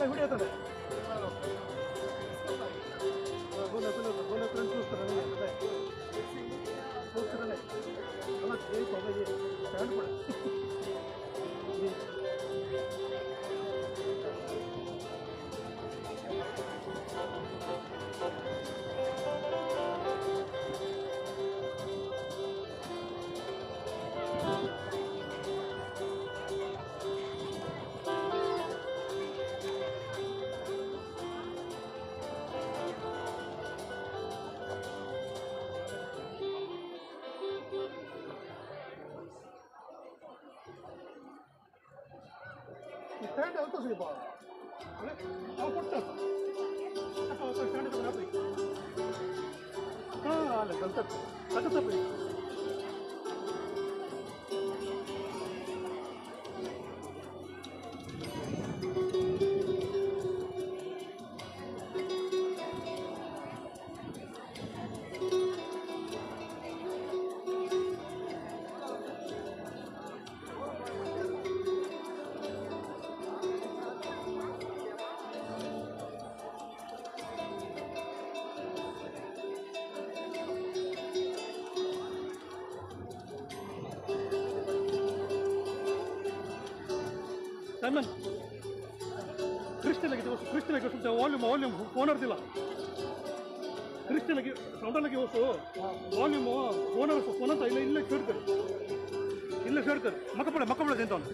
ಹಿಡಿಯತ್ತದೆ friends చూస్తారని అదే చూస్తారని అలా చేయి తొందరగా స్టాండ్ కూడా ಸ್ಟ್ಯಾಂಡ್ ಅಂತ ಸಿಗಪ್ಪ ನಾವು ಕೊಡ್ತೇವೆ ಅಥವಾ ಸ್ಟ್ಯಾಂಡ್ ತಗೊಂಡು ಹಾಂ ಅಲ್ಲ ಕಲ್ತಪ್ಪಿ ಕಲ್ತಪ್ಪಿ Carmel, ಕ್ರಿಸ್ಟಿಯನ್ಗೆ ಸ್ವಲ್ಪ ವಾಲ್ಯೂಮ್ ಫೋನ್ ಇರ್ತಿಲ್ಲ ಕ್ರಿಸ್ಟಿಯನ್ಗೆ ಸೌಂಡಲ್ಲಿಗೆ ಹೊಸು ವಾಲ್ಯೂಮು ಫೋನ್ ಅಂತ ಇಲ್ಲೇ ಸೇರ್ಕರ್ ಮಕ್ಕಳು ತಿಂತವನು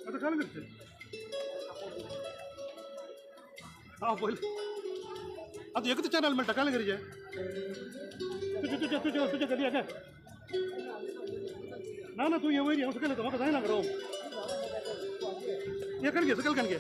आता काय करते हाँ बोल आता एक चॅनल मिळतं काय करीचे तुझ्या कधी आहे काय ना तू ये वैरी असं केलं तर मग जाय ना करो ये कर घे सकल घे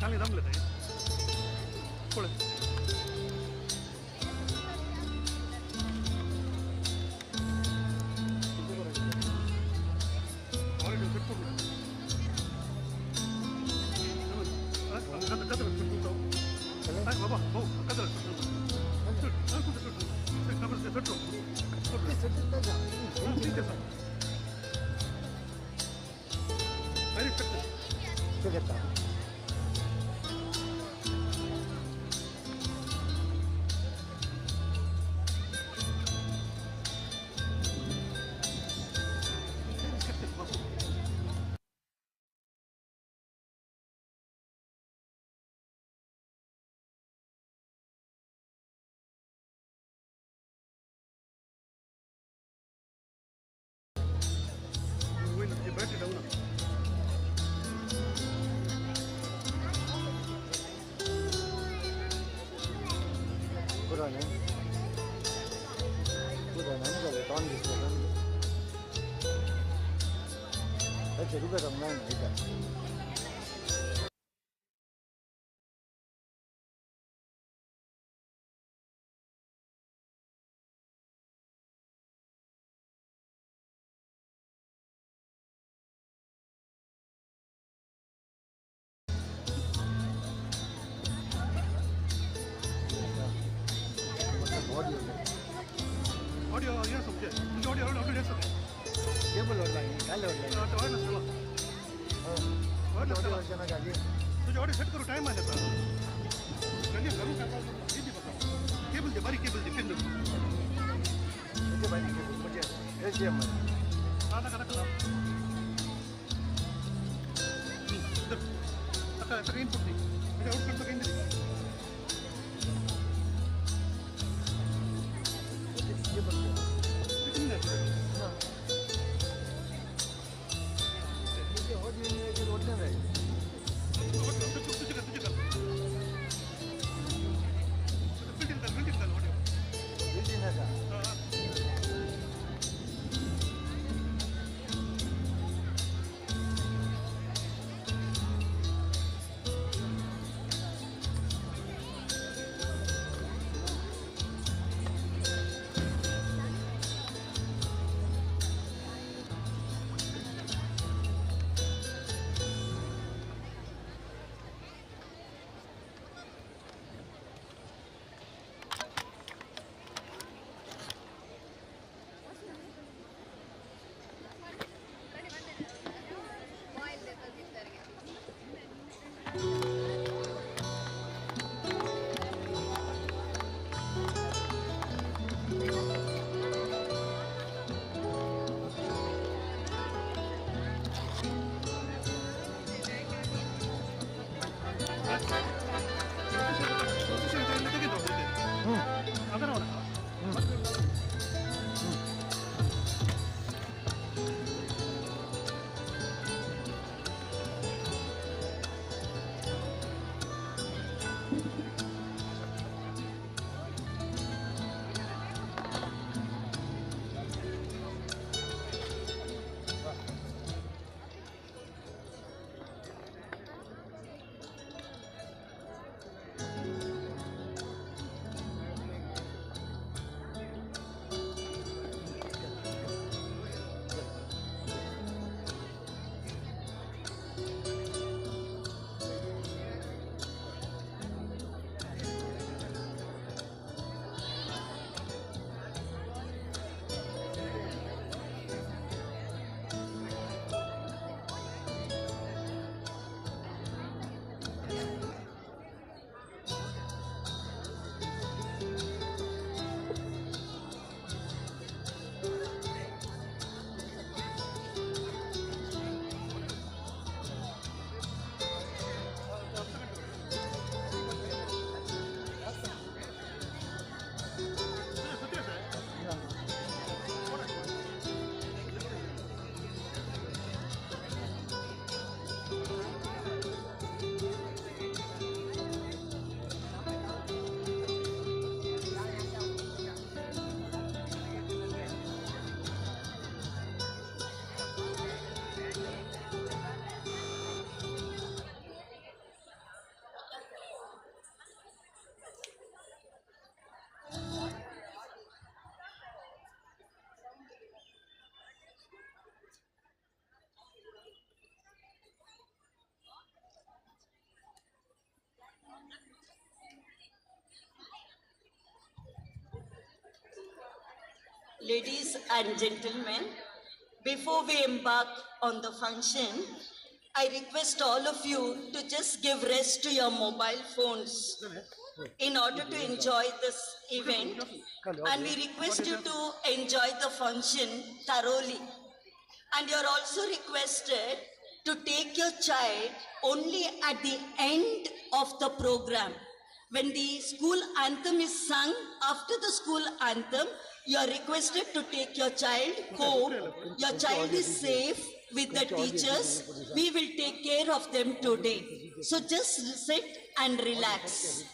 खाली दम लेते हैं थोड़े 되겠다. 그러네. 그래, 남자를 돈 주세요. 대체 누가 정말 나이가? ऑडियो ये समझे मुझे ऑडियो ऑडियो ले सकते केबल ऑनलाइन काल ऑनलाइन तो ऑडियो चलो ऑडियो वर्जन का जी तुझे ऑडियो सेट करो टाइम आ जाता है जल्दी करूँ क्या ये भी बताओ केबल दे बारी केबल दे किंतु मुझे भाई केबल मुझे एचडीएम आधा करा करा तक इनपुट दी मुझे आउटपुट तक इन दी Ladies and gentlemen, before we embark on the function, I request all of you to just give rest to your mobile phones in order to enjoy this event, and we request you to enjoy the function thoroughly. And you're also requested to take your child only at the end of the program. When the school anthem is sung, after the school anthem, you are requested to take your child home. Your child is safe with the teachers. We will take care of them today. So just sit and relax.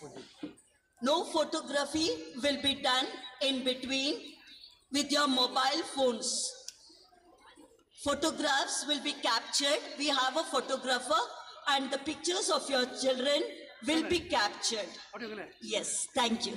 No photography will be done in between with your mobile phones. Photographs will be captured. We have a photographer, and the pictures of your children will be captured. Yes, thank you.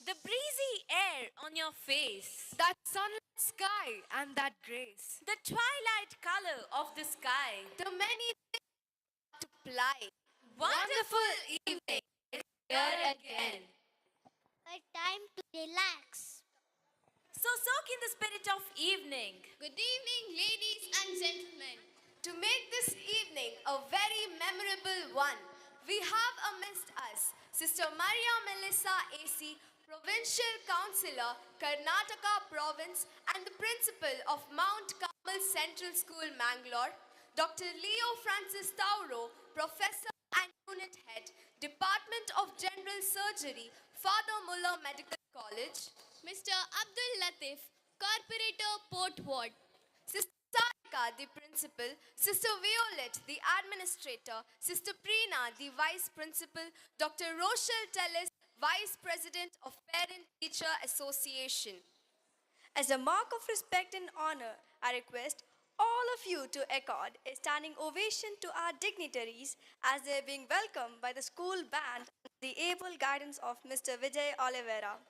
The breezy air on your face. That sunlit sky and that grace. The twilight color of the sky. The many things to ply. Wonderful evening here again. A time to relax. So soak in the spirit of evening. Good evening, ladies and gentlemen. To make this evening a very memorable one, we have amidst us Sister Maria Melissa AC, Provincial Councillor, Karnataka Province and the Principal of Mount Carmel Central School, Mangalore, Dr. Leo Francis Tauro, Professor and Unit Head, Department of General Surgery, Father Muller Medical College, Mr. Abdul Latif, Corporator, Port Ward, Sister Sarika, the Principal, Sister Violet, the Administrator, Sister Preena, the Vice Principal, Dr. Rochelle Tellis, Vice President of Parent Teacher Association. As a mark of respect and honor, I request all of you to accord a standing ovation to our dignitaries as they are being welcomed by the school band under the able guidance of Mr. Vijay Oliveira.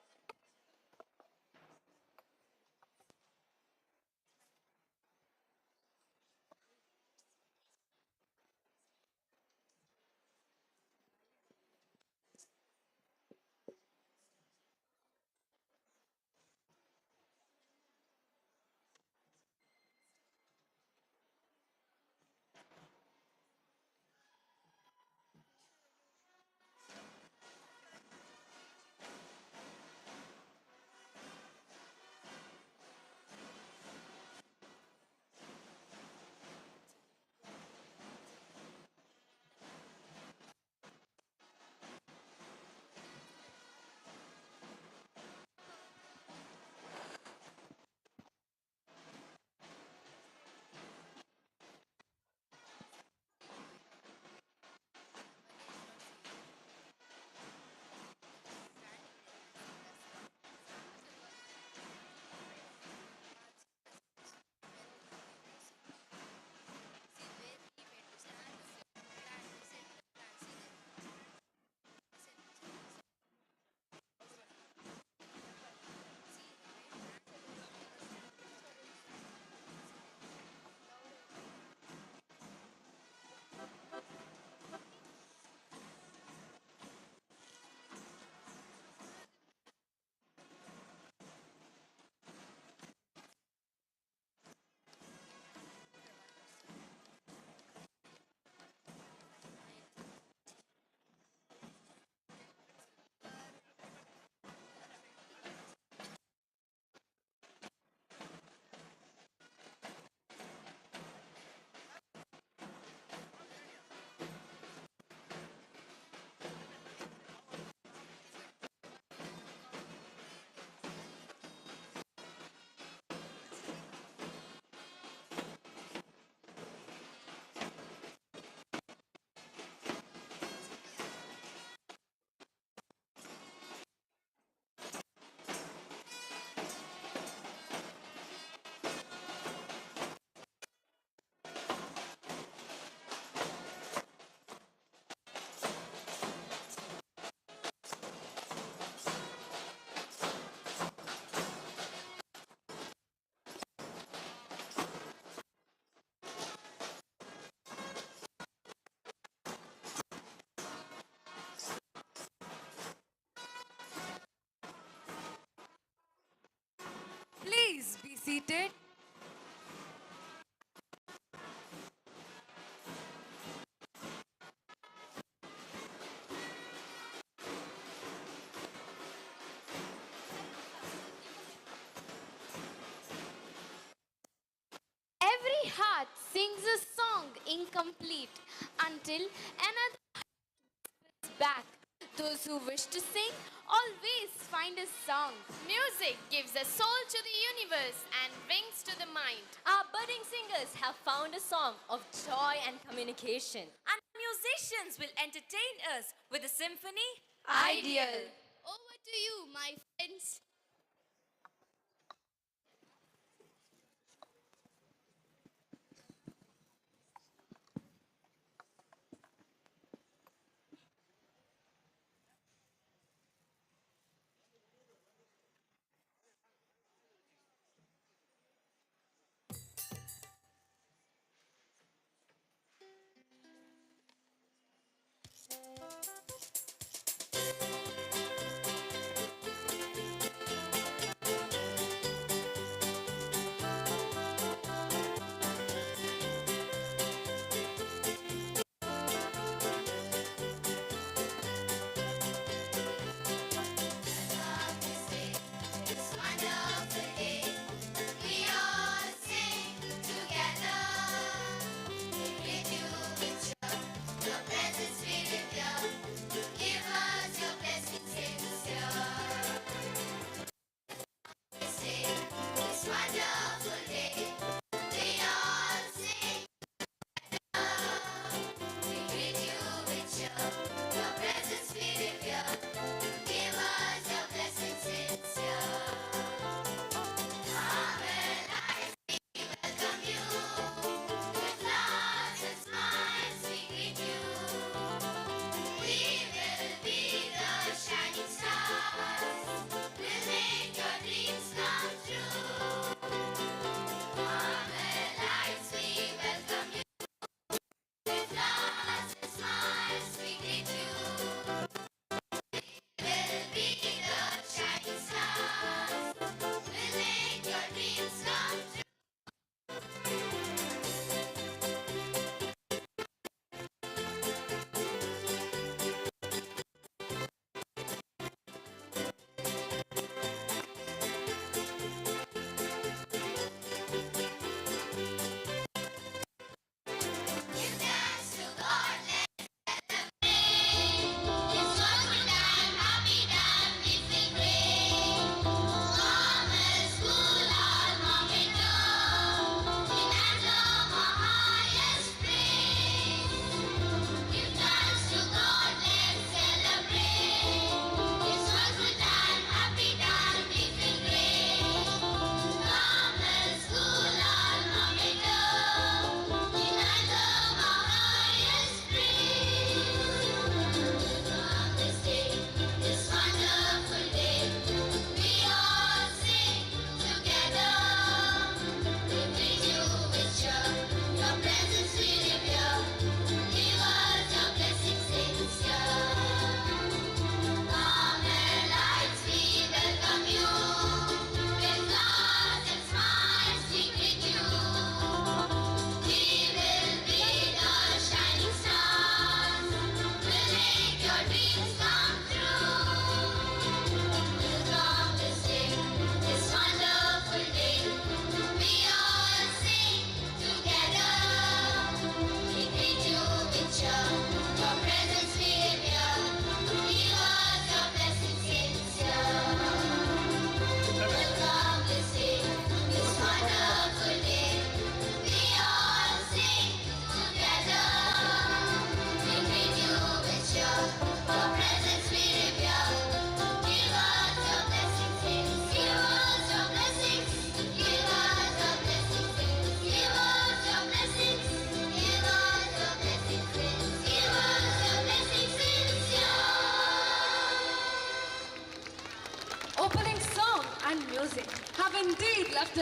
Please be seated. Every heart sings a song incomplete until another is back. Those who wish to sing always find a song. Music gives a soul to the universe and wings to the mind. Our budding singers have found a song of joy and communication. And musicians will entertain us with a symphony. Ideal. Over to you, my friends.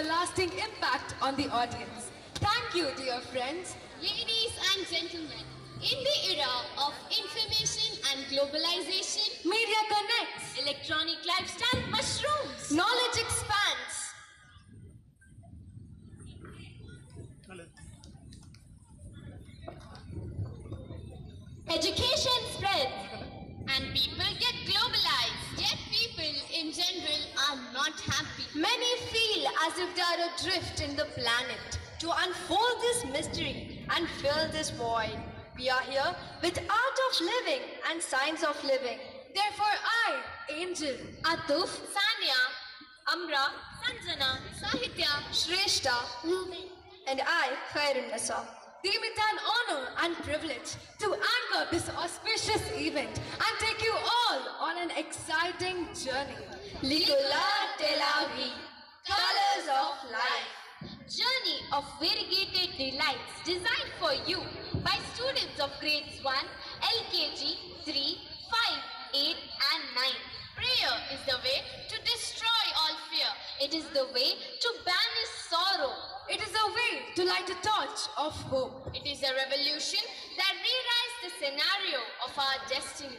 a lasting impact on the audience. Thank you, dear friends. Ladies and gentlemen, in the era of information and globalization, Media connects. electronic lifestyle mushrooms. Knowledge expands. Education spreads and people get globalized. Yet people in general are not happy. Many feel as if they are adrift in the planet. To unfold this mystery and fill this void, we are here with art of living and science of living. Therefore I, Angel, Atuf, Sanya, Amra, Sanjana, Sahitya, Shrestha, and I, Khairun-Nisa, deem it an honor and privilege to anchor this auspicious event and take you all on an exciting journey. Couleurs de vie, colors of life. journey of variegated delights designed for you by students of grades 1, LKG, 3, 5, 8 and 9. Prayer is the way to destroy all fear. It is the way to banish sorrow. It is a way to light a torch of hope. It is a revolution that rewrites the scenario of our destiny.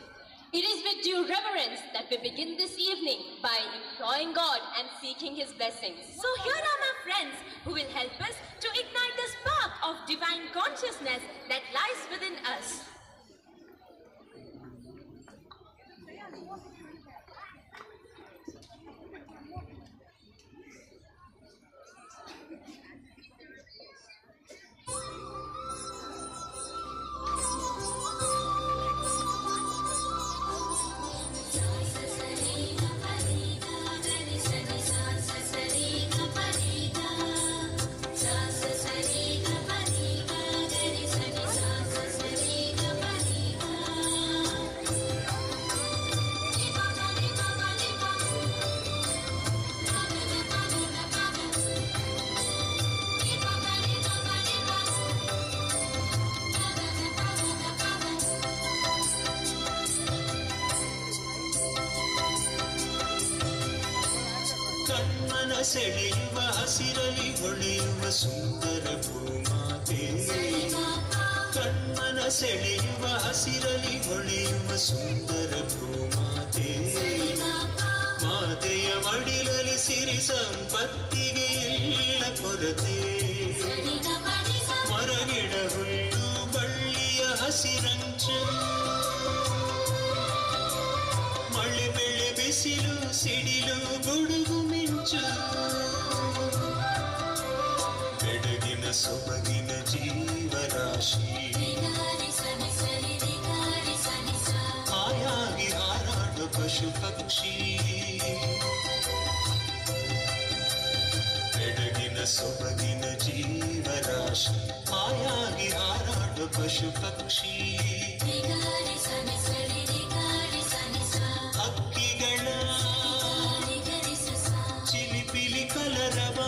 It is with due reverence that we begin this evening by imploring God and seeking His blessings. So here are my friends who will help us to ignite the spark of divine consciousness that lies within us. ಸೆಳೆಯುವ ಹಸಿರಲಿ ಹೊಳೆಯುವ ಸುಂದರ ಭೂಮಾತೆ ಕಣ್ಮನ ಸೆಳೆಯುವ ಹಸಿರಲಿ ಹೊಳೆಯುವ ಸುಂದರ ಭೂಮಾತೆ ಮಾತೆಯ ಮಡಿಲಲ್ಲಿ ಸಿರಿ ಸಂಪತ್ತಿಗೆ ಇಲ್ಲ ಕೊರತೆ ಮರಗಿಡ ಹುಲ್ಲು ಬಳ್ಳಿಯ ಹಸಿರಂಚ ಮಳೆ ಬೆಳೆ ಬಿಸಿಲು ಸಿಡಿಲು ಗುಡುಗು ಮಿಂಚು ಬೆಡಗಿನ ಸೊಬಗಿನ ಜೀವರಾಶಿ ಹಾಯಾಗಿ ಹಾರಾಡುವ ಪಶು ಪಕ್ಷಿ ಬೆಡಗಿನ ಸೊಬಗಿನ ಜೀವರಾಶಿ ಹಾಯಾಗಿ ಹಾರಾಡುವ ಪಶು ಪಕ್ಷಿ ಹಕ್ಕಿಗಳ ಚಿಲಿಪಿಲಿ ಕಲರವ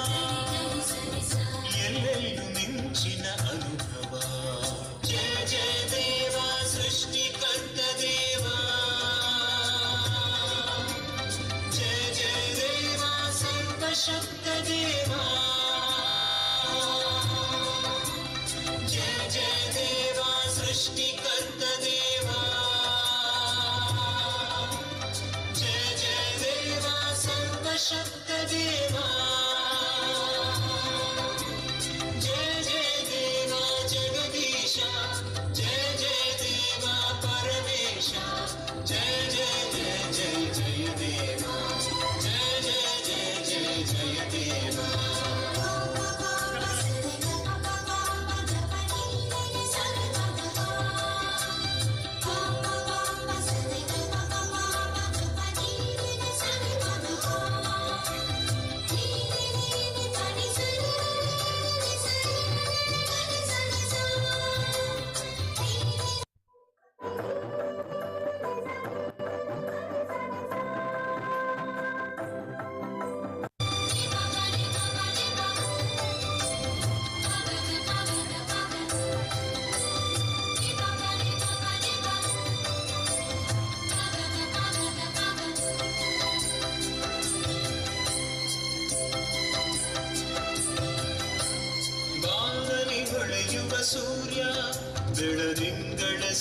ಎಲ್ಲೆಲ್ಲೂ ಮಿಂಚಿನ ಅನುಭವ ಜಯ ಜಯ ದೇವ ಸೃಷ್ಟಿಕರ್ತ ದೇವ ಜಯ ಜಯ ದೇವ ಸರ್ವಶಕ್ತ ದೇವ ಜಯ ಜಯ ದೇವ ಸೃಷ್ಟಿ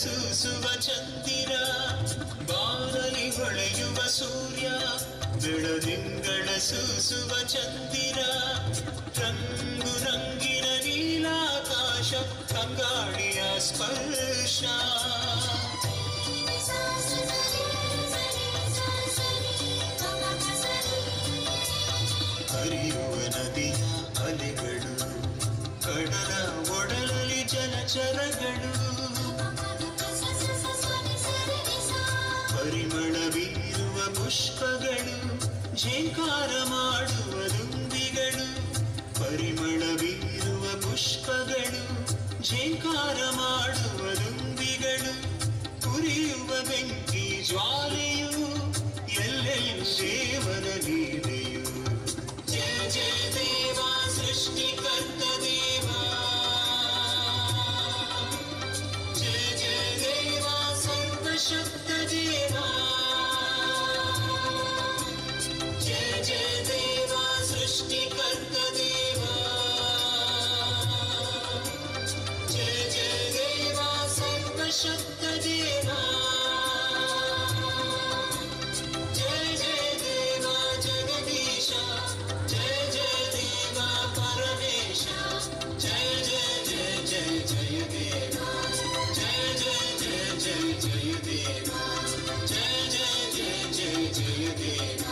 ಸೂಸುವ ಚಂದಿರ ಬಾನಲಿ ಹೊಳೆಯುವ ಸೂರ್ಯ ಬೆಳದಿಂಗಳ ಸೂಸುವ ಚಂದಿರ ರಂಗು ರಂಗಿನ ನೀಲಾಕಾಶ ಕಂಗಾಳಿಯ ಸ್ಪರ್ಶ ಹರಿಯುವ ನದಿಯ ಅಲೆಗಳು ಕಡಲ ಒಡಲಲ್ಲಿ ಜಲಚರಗಳು ಪರಿಮಳ ಬೀರುವ ಪುಷ್ಪಗಳು ಝೇಂಕಾರ ಮಾಡುವ ದುಂಬಿಗಳು ಪರಿಮಳ ಬೀರುವ ಪುಷ್ಪಗಳು ಝೇಂಕಾರ ಮಾಡುವ ದುಂಬಿಗಳು ಉರಿಯುವ ಬೆಂಕಿ ಜ್ವಾಲೆಯು ಎಲ್ಲೆಲ್ಲೂ ದೇವರ ಲೀಲೆಯು ಜಯ ಜಯ ದೇವ ಸೃಷ್ಟಿಕರ್ತ ದೇವ ಜಯ ಜಯ ದೇವ ಸರ್ವಶಕ್ತ ದೇವ ಜಯ ಜಯ ದೇವ ಸೃಷ್ಟಿಕರ್ತ ದೇವ ಜಯ ಜಯ ದೇವ ಸರ್ವಶಕ್ತ ದೇವ ಜಯ ಜಯ ದೇವ ಜಗದೀಶ ಜಯ ಜಯ ದೇವ ಪರಮೇಶ ಜಯ ಜಯ ಜಯ ಜಯ ಜಯ ದೇವ ಜಯ ಜಯ ಜಯ ಜಯ ಜಯ ದೇವ ಜಯ ಜಯ ಜಯ ಜಯ ಜಯ ದೇವ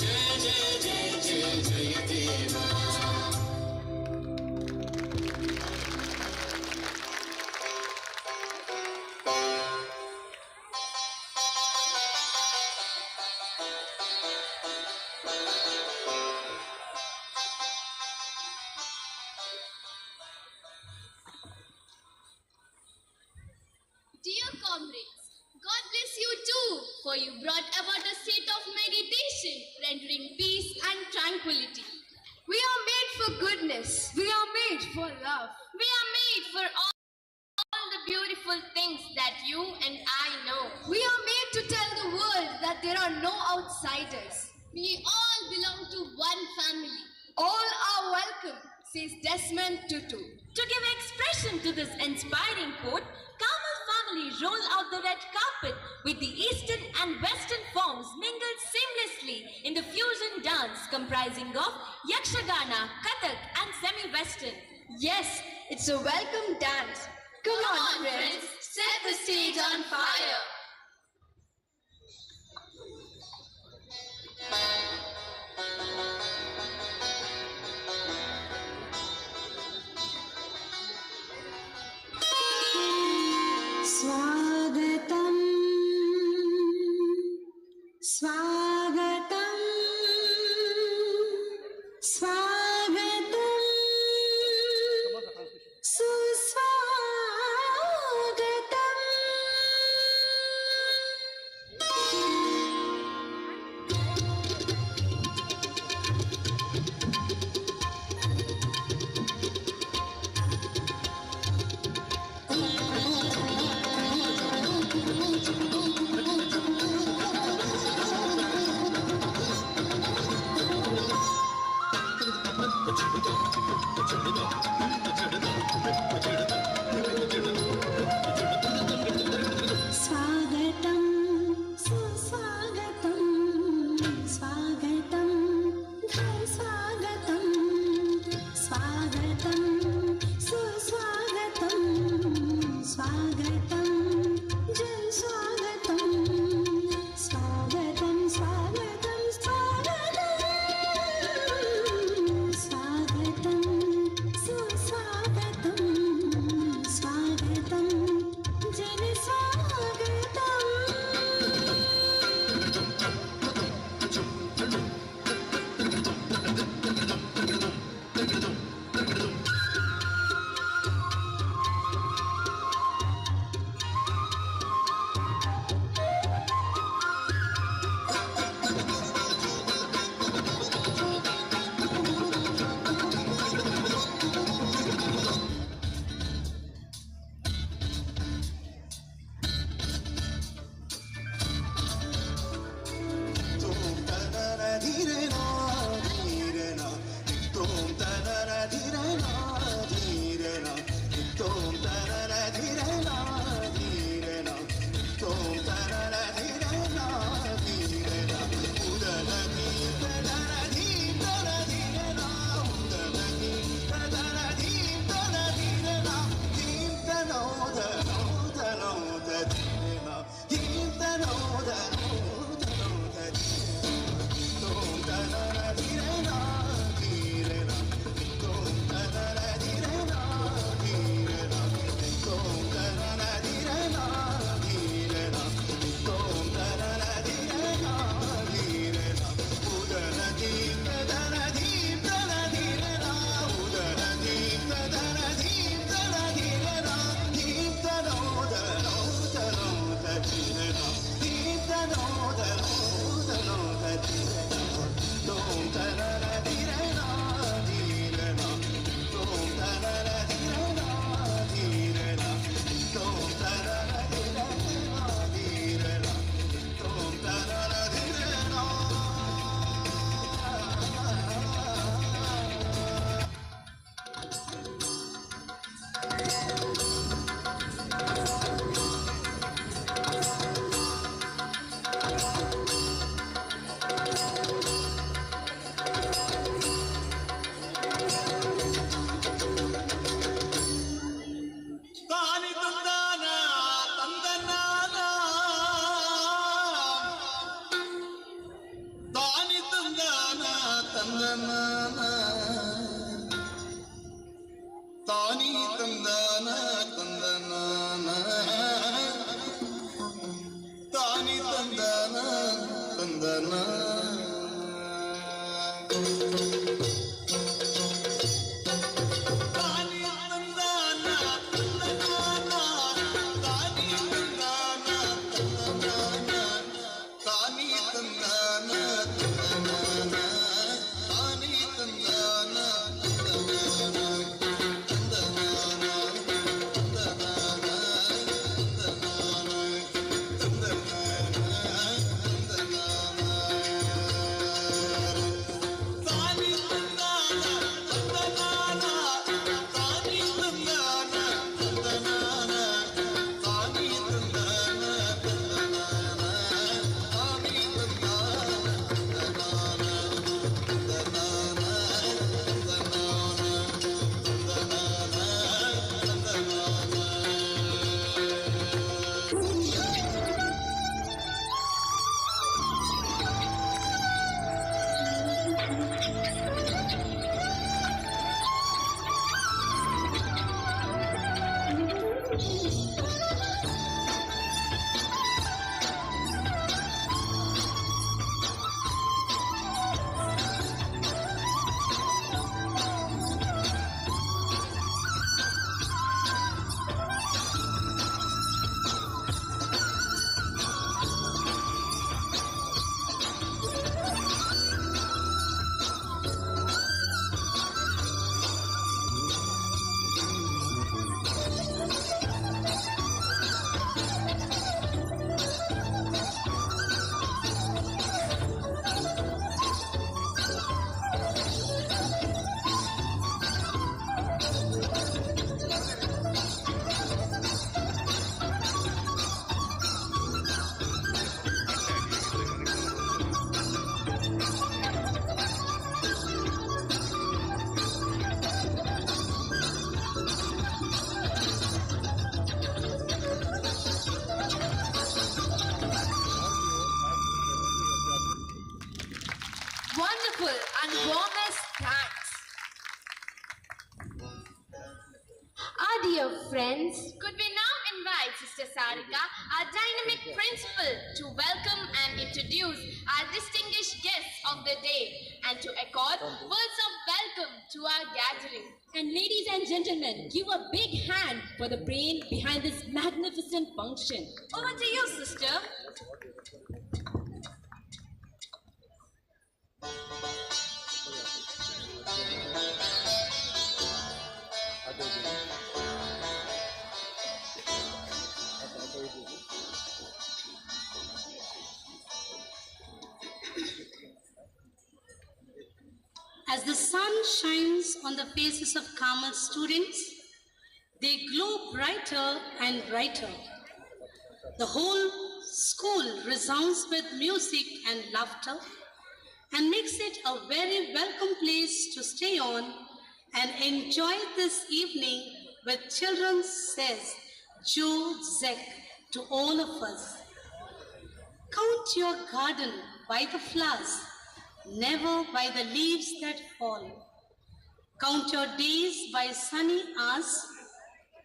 ಜಯ ಜಯ ಜಯ ಜಯ ಜಯ ದೇವ Dear comrades, God bless you too, for you brought about a state of meditation, rendering peace and tranquility. We are made for goodness. We are made for love. We are made for all the beautiful things that you and I know. We are made to tell the world that there are no outsiders. We all belong to one family. All are welcome, says Desmond Tutu. To give expression to this inspiring quote, Carmel family roll out the red carpet with the eastern and western forms mingled seamlessly in the fusion dance comprising of Yakshagana, Kathak and semi-western. Yes, it's a welcome dance. Come on, friends, set the stage on fire. स्वागतं स्वागतं स्वागतं सुस्वागतम् स्वागतं सुस्वागतं स्वागतं घर स्वागतं स्वागतं सुस्वागतं स्वागतं जन स्वागतं heartful and warmest thanks. Our dear friends, could we now invite Sister Sarika, our dynamic principal, to welcome and introduce our distinguished guests of the day and to accord words of welcome to our gathering. And ladies and gentlemen, give a big hand for the brain behind this magnificent function. Over to you, sister. As the sun shines on the faces of Carmel students, they glow brighter and brighter. The whole school resounds with music and laughter and makes it a very welcome place to stay on and enjoy this evening with children, says Joe Zek to all of us. Count your garden by the flowers, never by the leaves that fall. Count your days by sunny hours,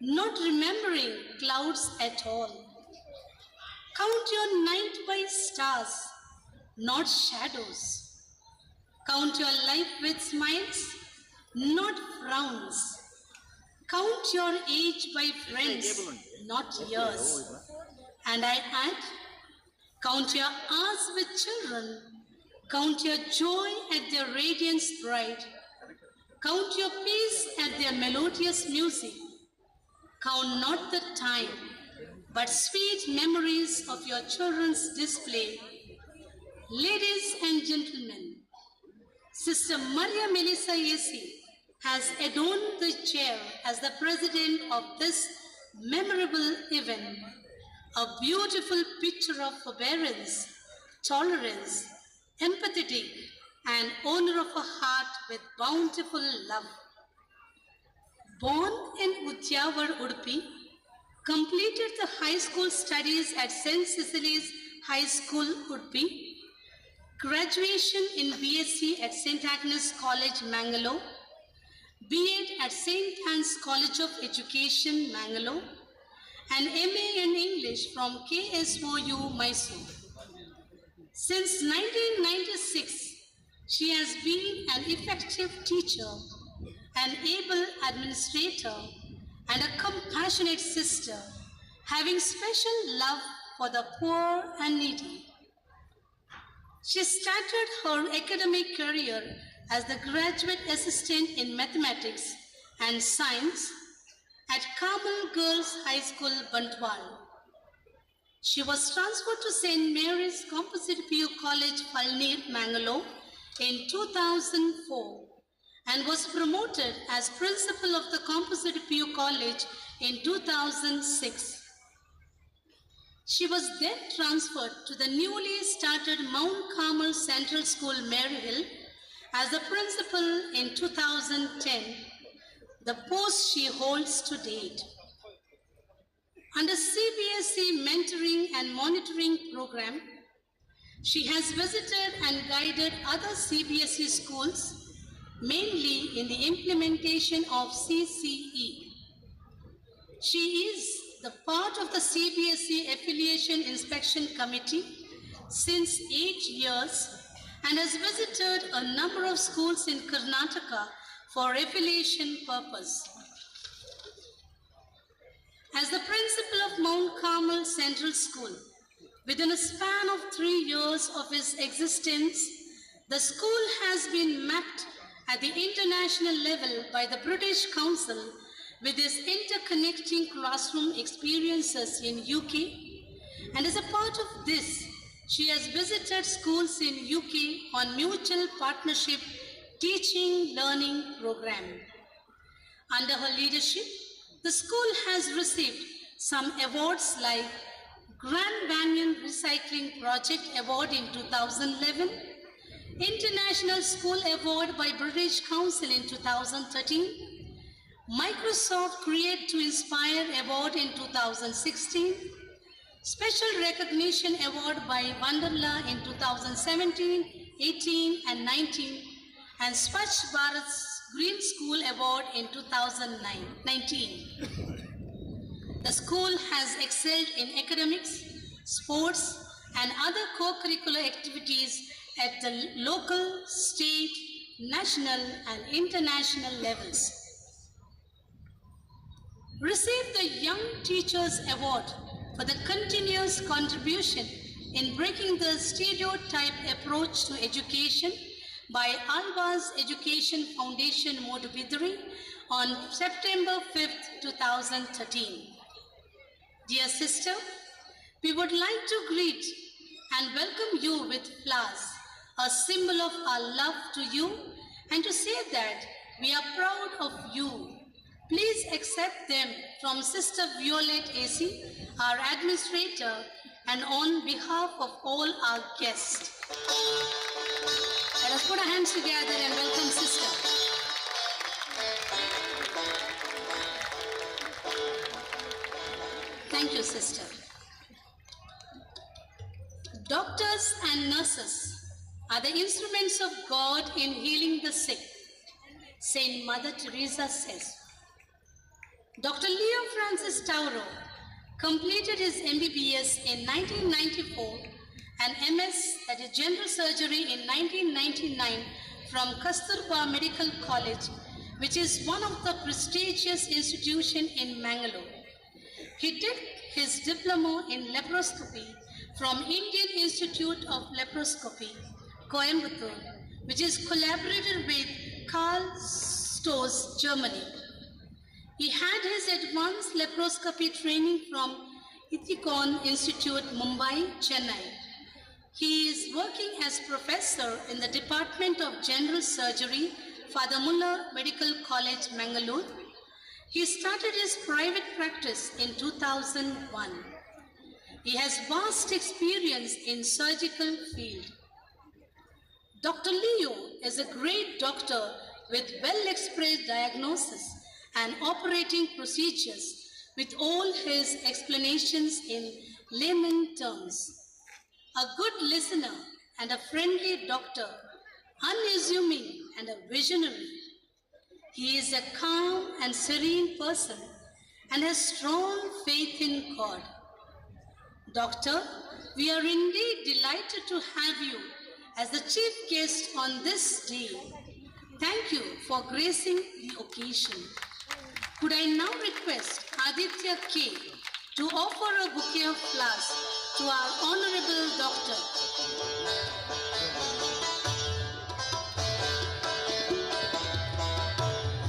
not remembering clouds at all. Count your night by stars, not shadows. Count your life with smiles, not frowns. Count your age by friends, not years. And I add, count your hours with children. Count your joy at their radiance bright. Count your peace at their melodious music. Count not the time, but sweet memories of your children's display. Ladies and gentlemen, Sister Maria Melissa AC has adorned the chair as the president of this memorable event, a beautiful picture of forbearance, tolerance, empathetic, and owner of a heart with bountiful love. Born in Udyawar, Udupi, completed the high school studies at St. Cecily's High School, Udupi, graduation in BSc at St. Agnes College, Mangalore, B.Ed at St. Anne's College of Education, Mangalore, and MA in English from KSOU, Mysore. Since 1996, she has been an effective teacher, an able administrator, and a compassionate sister, having special love for the poor and needy. She started her academic career as the graduate assistant in mathematics and science at Carmel Girls High School, Bantwal. She was transferred to St. Mary's Composite PU College, Palnir, Mangalore in 2004 and was promoted as principal of the Composite PU College in 2006. She was then transferred to the newly started Mount Carmel Central School, Maryhill, as the principal in 2010, the post she holds to date. Under CBSE Mentoring and Monitoring Program, she has visited and guided other CBSE schools, mainly in the implementation of CCE. She is the part of the CBSE Affiliation Inspection Committee since 8 years and has visited a number of schools in Karnataka for affiliation purpose. As the principal of Mount Carmel Central School, within a span of 3 years of its existence, the school has been mapped at the international level by the British Council with its interconnecting classroom experiences in UK, and as a part of this, she has visited schools in UK on mutual partnership teaching learning program. Under her leadership, the school has received some awards like Grand Banyan Recycling Project Award in 2011, International School Award by British Council in 2013, Microsoft Create to Inspire Award in 2016, Special Recognition Award by Wonderla in 2017, 18 and 19 and Swachh Bharat's Green School Award in 2019. The school has excelled in academics, sports, and other co-curricular activities at the local, state, national, and international levels. Received the Young Teachers Award for the continuous contribution in breaking the stereotype approach to education by Alba's Education Foundation Modubidri on September 5th, 2013. Dear sister, we would like to greet and welcome you with flowers, a symbol of our love to you, and to say that we are proud of you. Please accept them from Sister Violet AC, our administrator, and on behalf of all our guests. Let us put our hands together and welcome Sister. Thank you, Sister. Doctors and nurses are the instruments of God in healing the sick, Saint Mother Teresa says. Dr. Leo Francis Tauro completed his MBBS in 1994 and MS, that is General Surgery, in 1999 from Kasturba Medical College, which is one of the prestigious institutions in Mangalore. He did his diploma in laparoscopy from Indian Institute of Laparoscopy, Coimbatore, which is collaborated with Karl Stoss, Germany. He had his advanced laparoscopy training from Ithikon Institute, Mumbai, Chennai. He is working as professor in the Department of General Surgery, Father Muller Medical College, Mangalore. He started his private practice in 2001. He has vast experience in surgical field. Dr. Leo is a great doctor with well-expressed diagnosis and operating procedures with all his explanations in layman terms. A good listener and a friendly doctor, unassuming and a visionary. He is a calm and serene person and has strong faith in God. Doctor, we are indeed delighted to have you as the chief guest on this day. Thank you for gracing the occasion. Could I now request Aditya K. to offer a bouquet of flowers to our honorable doctor.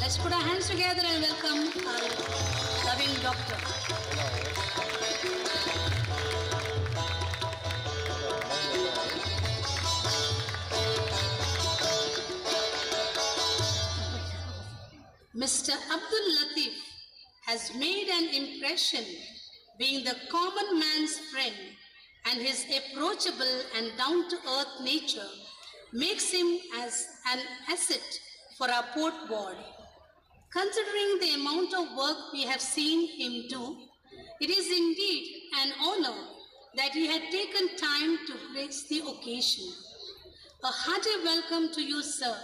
Let's put our hands together and welcome our loving doctor. Mr. Abdul Latif has made an impression being the common man's friend, and his approachable and down-to-earth nature makes him as an asset for our port board. Considering the amount of work we have seen him do, it is indeed an honor that he had taken time to grace the occasion. A hearty welcome to you, sir.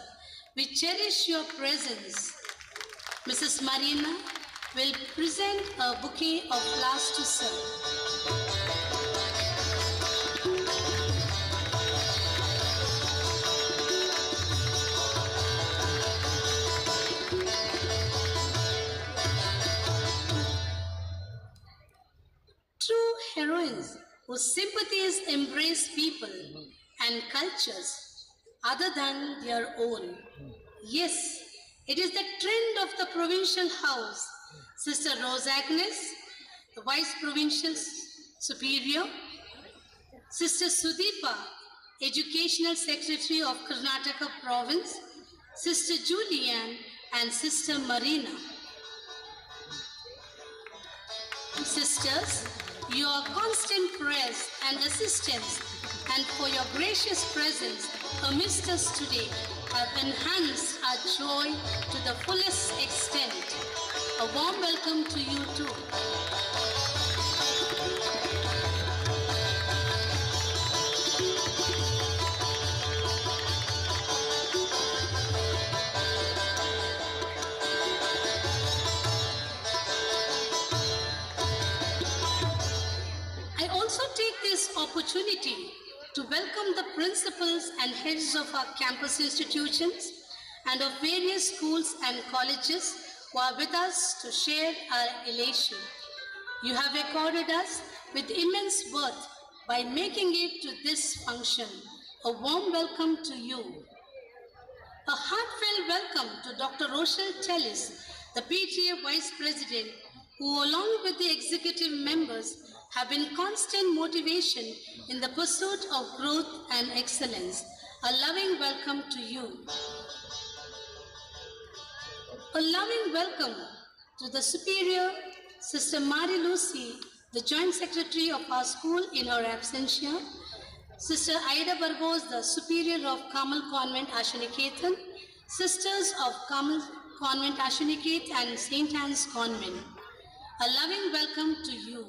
We cherish your presence. Mrs. Marina will present a bouquet of flowers to sir. True heroines whose sympathies embrace people and cultures other than their own. Yes, it is the trend of the provincial house, Sister Rose Agnes, the Vice Provincial Superior, Sister Sudeepa, Educational Secretary of Karnataka Province, Sister Julianne, and Sister Marina. Sisters, your constant prayers and assistance and for your gracious presence amidst us today have enhanced our joy to the fullest extent. A warm welcome to you too. also take this opportunity to welcome the principals and heads of our campus institutions and of various schools and colleges who are with us to share our elation. You have accorded us with immense worth by making it to this function. A warm welcome to you. A heartfelt welcome to Dr. Rochelle Tellis, the PTA Vice President, who along with the executive members have been constant motivation in the pursuit of growth and excellence. A loving welcome to you. A loving welcome to the Superior, Sister Marie Lucy, the Joint Secretary of our school in her absentia, Sister Aida Burgos, the Superior of Carmel Convent Ashaniketan, Sisters of Carmel Convent Ashaniket and St. Anne's Convent. A loving welcome to you.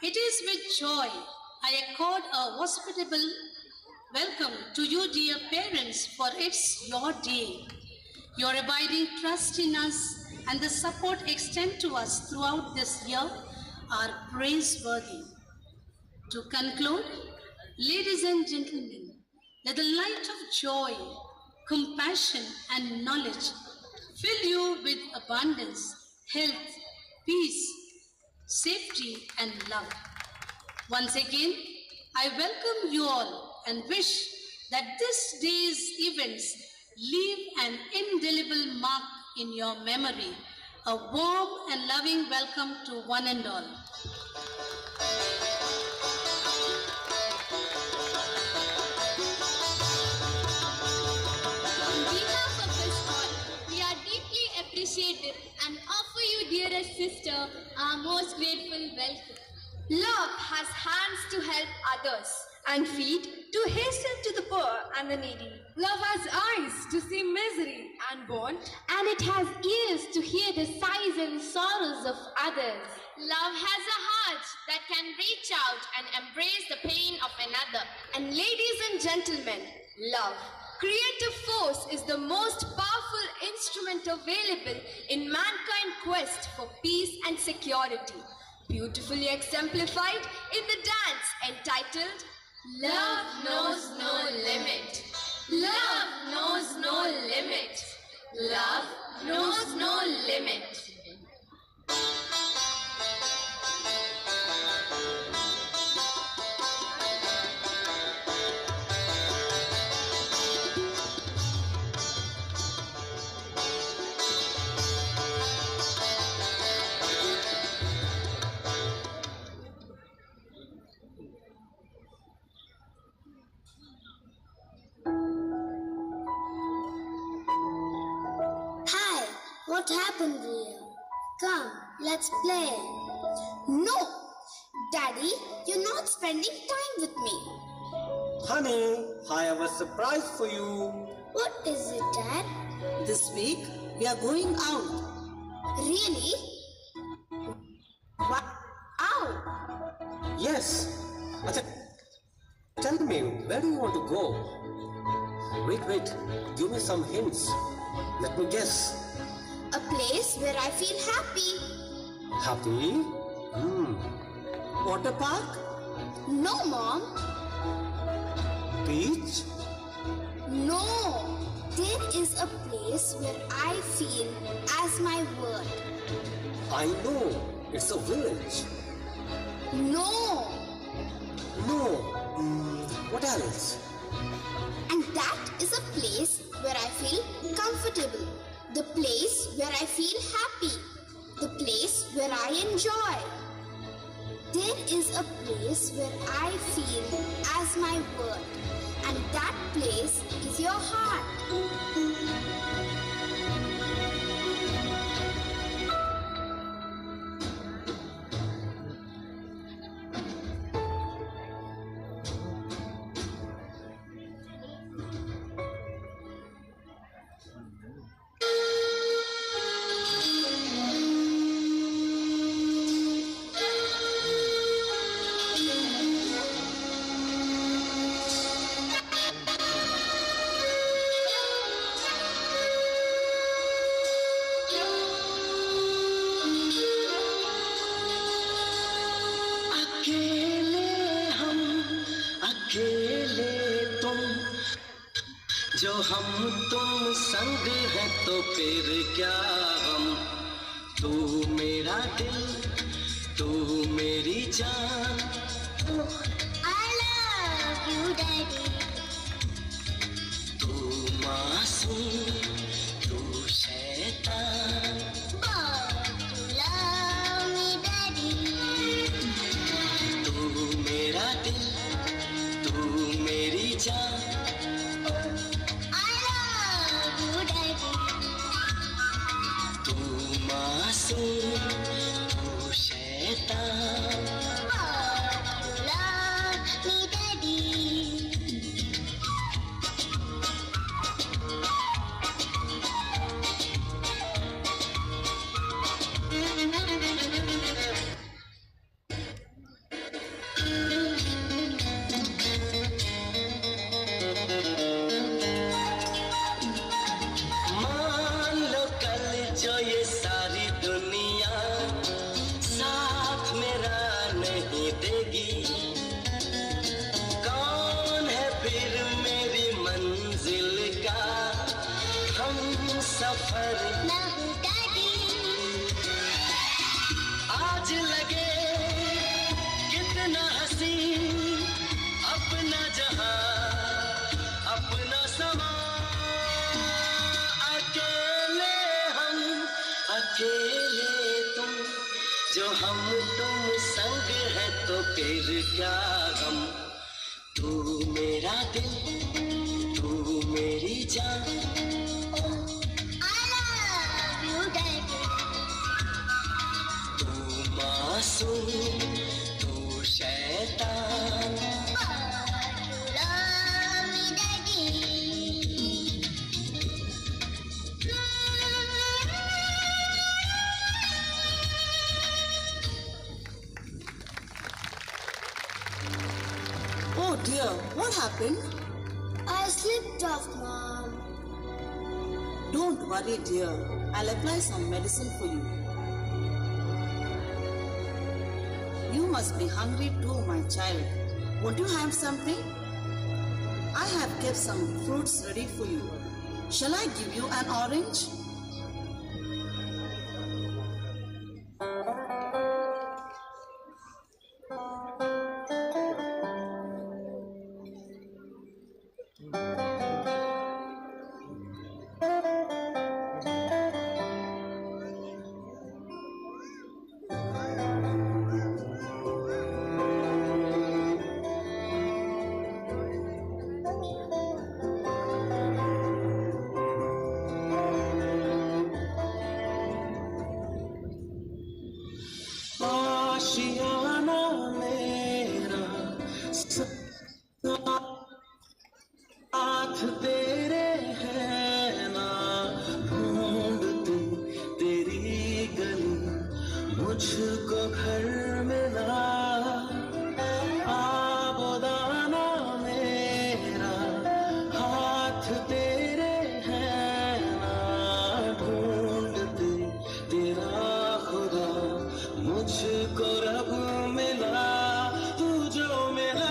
It is with joy I accord a hospitable welcome to you, dear parents, for it's your day. Your abiding trust in us and the support extended to us throughout this year are praiseworthy. To conclude, ladies and gentlemen, let the light of joy, compassion, and knowledge fill you with abundance, health, peace, safety, and love. Once again, I welcome you all and wish that this day's events leave an indelible mark in your memory. A warm and loving welcome to one and all. On behalf of us all, we are deeply appreciative and offer you, dearest sister, our most grateful welcome. Love has hands to help others and feet to hasten to the poor and the needy. Love has eyes to see misery and want. And it has ears to hear the sighs and sorrows of others. Love has a heart that can reach out and embrace the pain of another. And ladies and gentlemen, love, creative force, is the most powerful instrument available in mankind's quest for peace and security, beautifully exemplified in the dance entitled Love knows no limit. Love knows no limit. Love knows no limit. What happened, Ria? Come, let's play. No! Daddy, you're not spending time with me. Honey, I have a surprise for you. What is it, Dad? This week, we are going out. Really? Wow! Yes. Acha, tell me, where do you want to go? Wait. Give me some hints. Let me guess. A place where I feel happy. Happy? Water park? No, Mom. Beach? No. There is a place where I feel as my word. I know. It's a village. No. What else? And that is a place where I feel comfortable. The place where I feel happy. The place where I enjoy. There is a place where I feel as my word. And that place is your heart. अकेले तुम जो हम तुम संग है तो फिर क्या हम तू मेरा दिल तू मेरी जान I love you, Daddy. तू मासूम तू शैतान But you love me, Daddy. तू मेरा दिल तू मेरी जान I love you, Daddy. तू मासूम तू शैतान But you love me, Daddy. मान लो कल जो ये सारी दुनिया साथ मेरा नहीं देगी कौन है फिर मेरी मंजिल का हम सफर मैं हूँ Daddy. आज लगे कितना हंसी अपना जहां अपना समा अकेले हम अकेले तुम जो हम तुम संग है तो फिर क्या गम तू मेरा दिल तू मेरी जान I love you, Daddy. तू मासूम तू शैतान But you love me, Daddy. Oh dear, what happened? I slipped off, Mom. Don't worry, dear. I'll apply some medicine for you. You must be hungry too, my child. Won't you have something? I have kept some fruits ready for you. Shall I give you an orange? आशियाना मेरा साथ तेरे है ना ढूंढती तेरी गली मुझको घर मिला आबोदाना मेरा हाथ तेरे है ना ढूंढती तेरा खुदा मुझको रब मिला तू जो मिला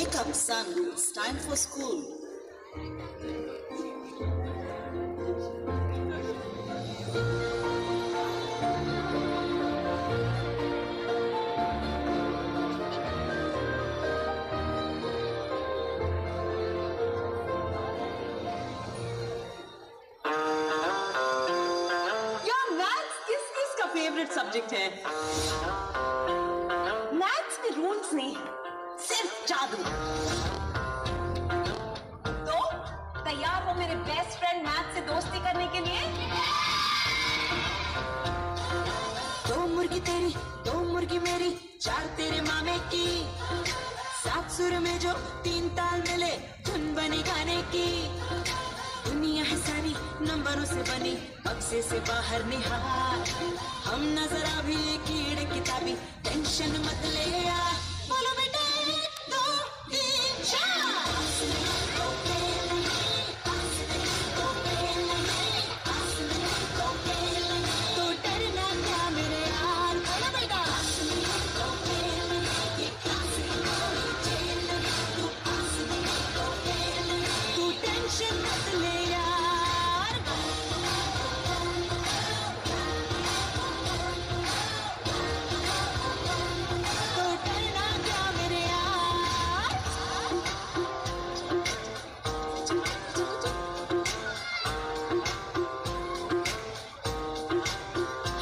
Wake up, son. It's time for school. Favourite subject है। मैथ्स में रूल्स नहीं, सिर्फ जादू। तो तैयार हो मेरे बेस्ट फ्रेंड मैथ्स से दोस्ती करने के लिए? दो मुर्गी तेरी, दो मुर्गी मेरी, चार तेरे मामे की, सात सुर में जो तीन ताल मिले, धुन बनी गाने की। दुनिया है सारी नंबरों से बनी, बक्से से बाहर निहार। हम नजर अभी कीड़े किताबी, टेंशन मत ले यार। बोलो बेटा, एक दो तीन चार। तो डरना क्या मेरे यार, बोलो बेटा। तू टेंशन मत ले यार। तो डरना क्या मेरे यार।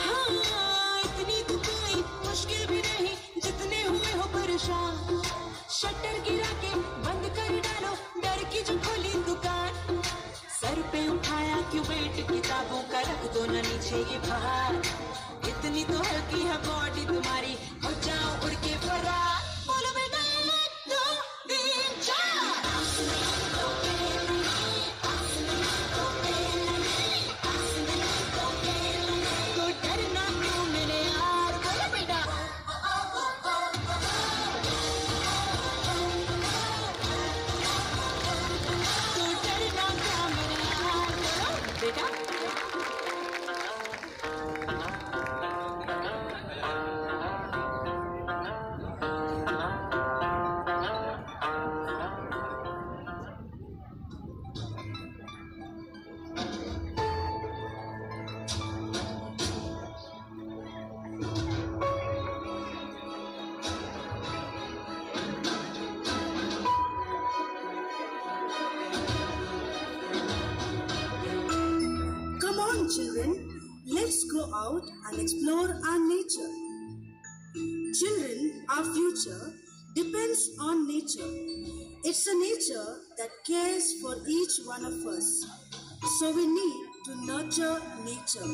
हाँ, इतनी तो कोई मुश्किल भी नहीं, जितने हुए हो परेशान। शटर गिरा के बंद कर डालो, डर की जो खोली दुकान। सर पे उठाया क्यों वेट किताबों का, रख दो ना नीचे ये भार। इतनी तो हल्की है बॉडी तुम्हारी, हो जाओ उड़ के फरार। बोलो बेटा, एक दो तीन चार। तो डरना क्यों मेरे यार, बोलो बेटा। तो डरना क्या मेरे यार, बोलो बेटा। Come on, children, let's go out and explore our nature. Children, our future depends on nature. It's a nature that cares for each one of us. So we need to nurture nature.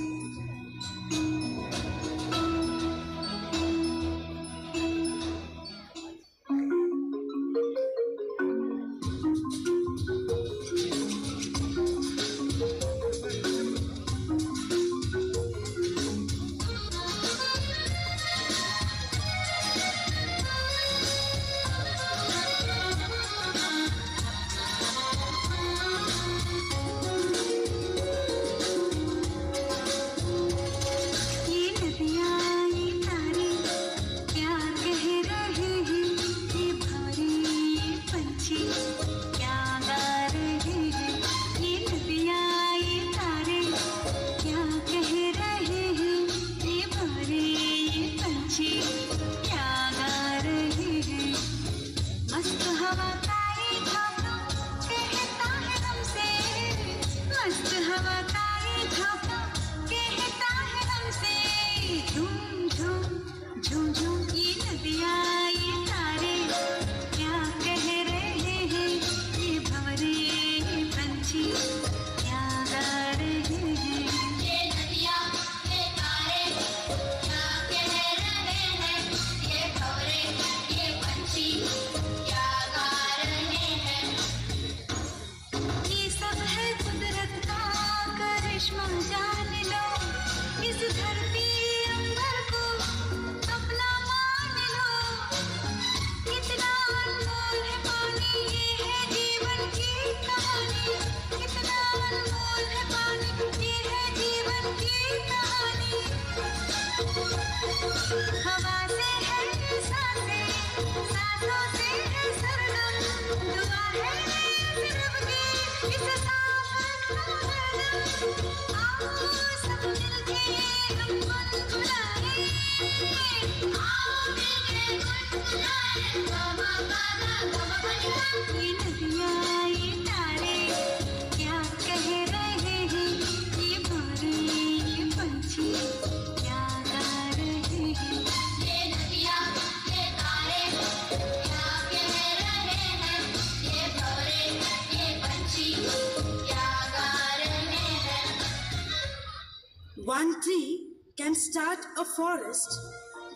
start a forest.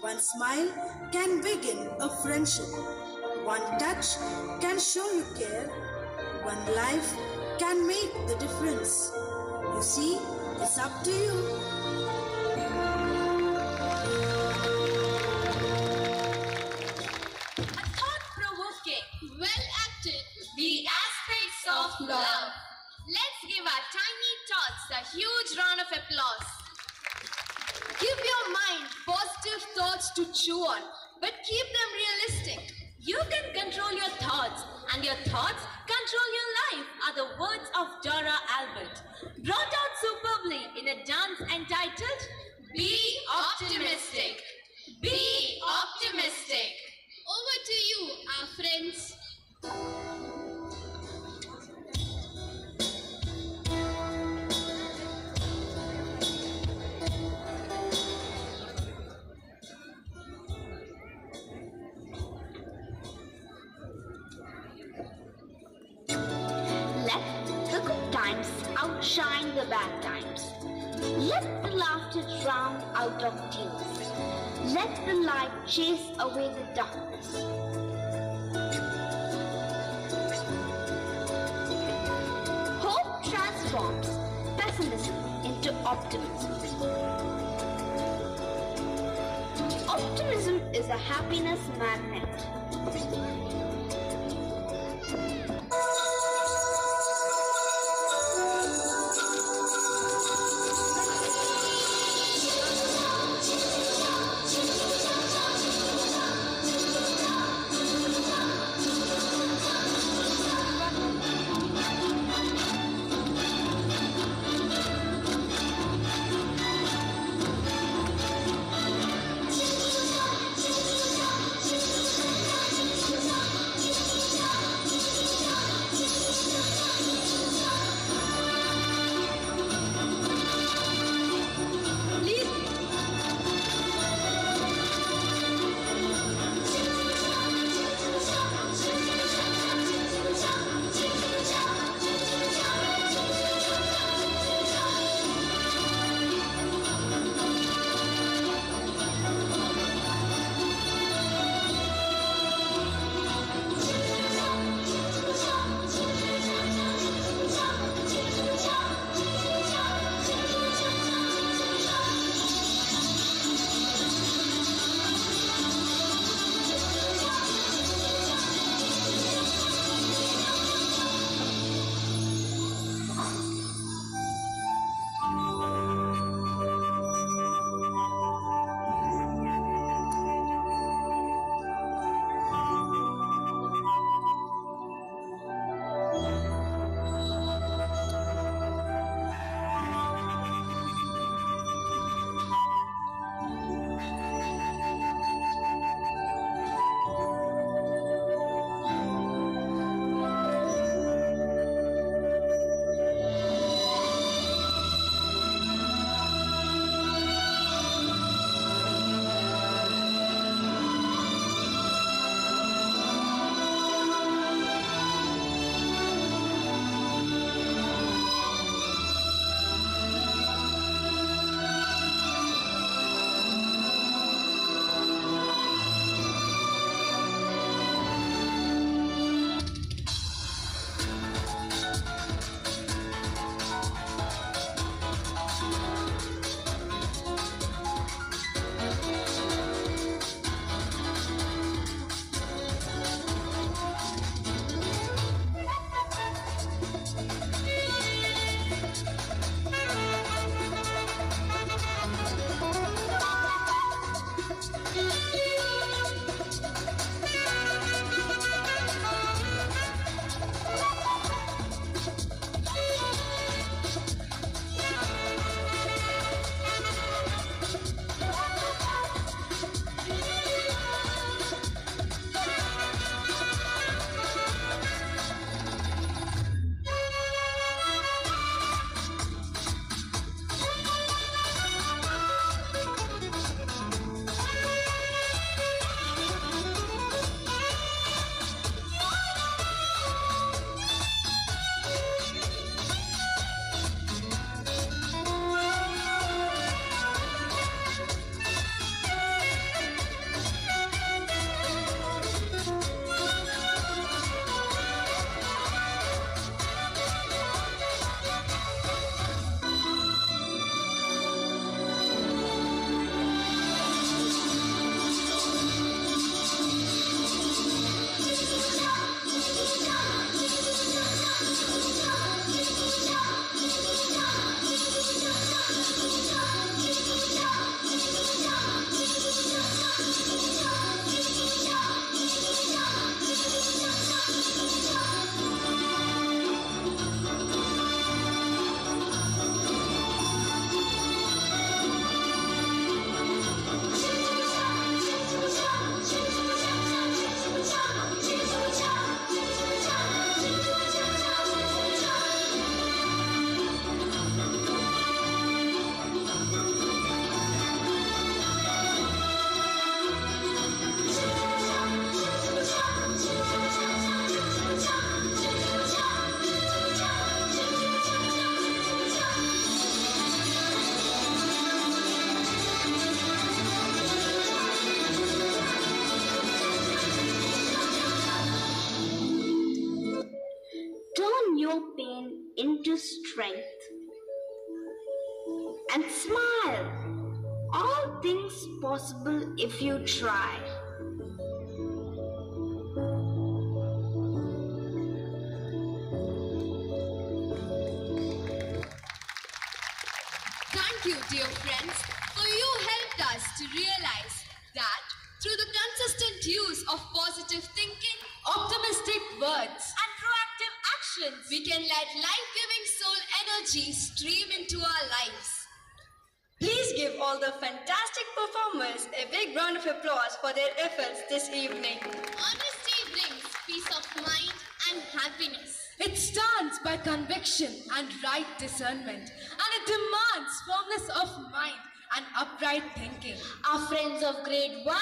One smile can begin a friendship. One touch can show you care. One life can make the difference. You see, it's up to you. A thought-provoking, well-acted, the aspects of love. Let's give our tiny tots a huge round of applause. Give your mind positive thoughts to chew on, but keep them realistic. You can control your thoughts, and your thoughts control your life, are the words of Dora Albert, brought out superbly in a dance entitled Be Optimistic. Be optimistic. Over to you, our friends. Let the good times outshine the bad times. Let the laughter drown out of tears. Let the light chase away the darkness. Hope transforms pessimism into optimism. Optimism is a happiness magnet. turn your pain into strength. And smile. All things possible if you try. Thank you, dear friends, for you helped us to realize that through the consistent use of positive thinking, optimistic words, and proactive actions, we can let life-giving soul energy stream into our lives. Please give all the fantastic performers a big round of applause for their efforts this evening. Honesty brings peace of mind and happiness. It stands by conviction and right discernment, and it demands firmness of mind and upright thinking. Our friends of grade 1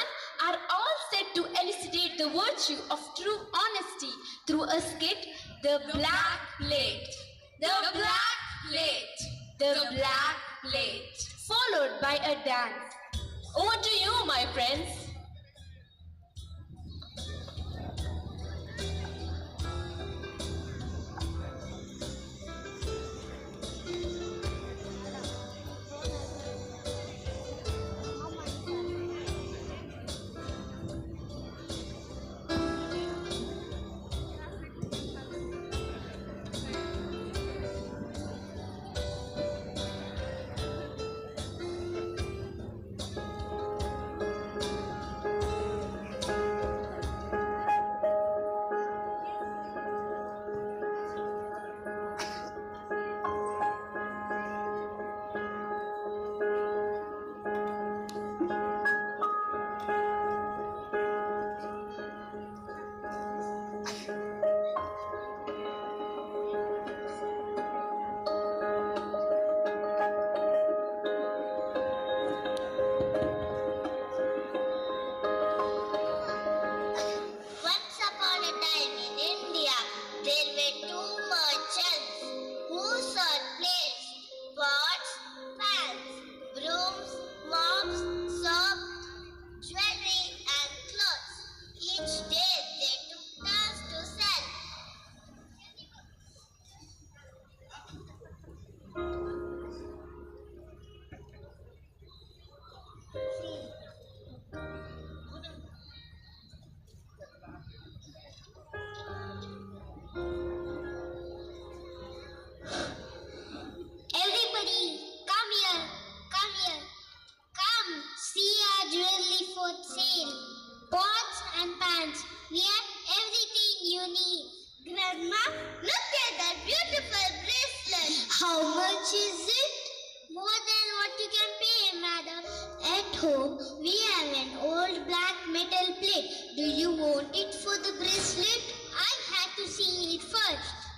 are all set to elucidate the virtue of true honesty through a skit, The Black Plate. The Black Plate. The Black Plate. Followed by a dance. Over to you, my friends.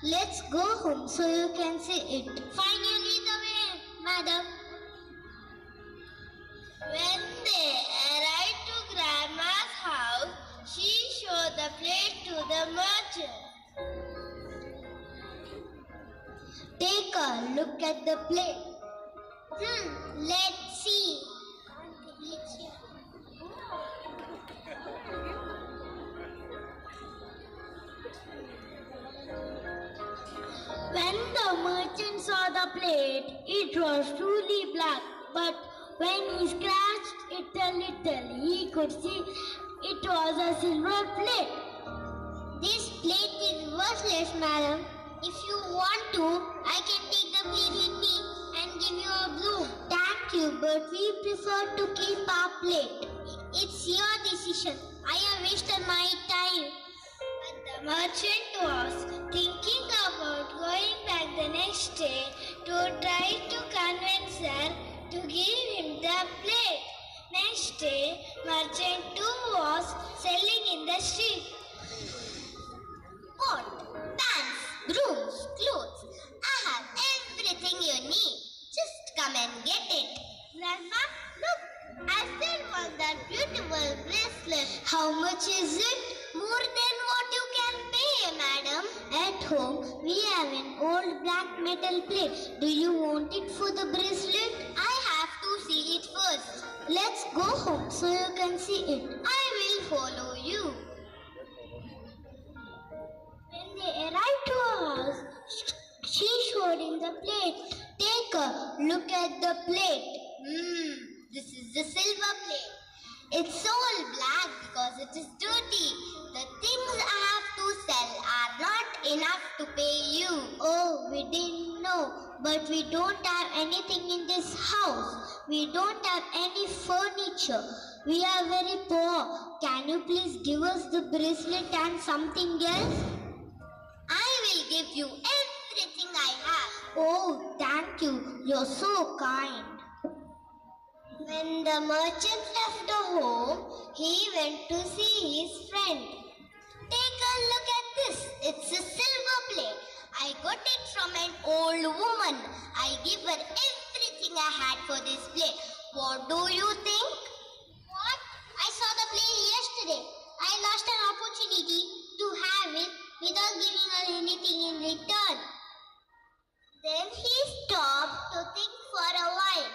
Let's go home so you can see it. Finally the way, madam. When they arrived to Grandma's house, she showed the plate to the merchant. Take a look at the plate. Let's see. When the merchant saw the plate, it was truly black, but when he scratched it a little, he could see it was a silver plate. This plate is worthless, madam. If you want to, I can take the plate with me and give you a blue. Thank you, but we prefer to keep our plate. It's your decision. I have wasted my time. But the merchant was thinking about going back the next day to try to convince her to give him the plate. Next day, merchant too was selling in the street. Pot, pans, brooms, clothes. I have everything you need. Just come and get it. Grandma, look, I still want that beautiful bracelet. How much is it? More than what you can pay, madam. At home, we have an old black metal plate. Do you want it for the bracelet? I have to see it first. Let's go home so you can see it. I will follow you. When they arrived to her house, It's all black because it is dirty. The things I have to sell are not enough to pay you. Oh, we didn't know, but we don't have anything in this house. We don't have any furniture. We are very poor. Can you please give us the bracelet and something else? I will give you everything I have. Oh, thank you. You're so kind. When the merchant left the home, he went to see his friend. Take a look at this. It's a silver plate. I got it from an old woman. I gave her everything I had for this plate. What do you think? What? I saw the plate yesterday. I lost an opportunity to have it without giving her anything in return. Then he stopped to think for a while.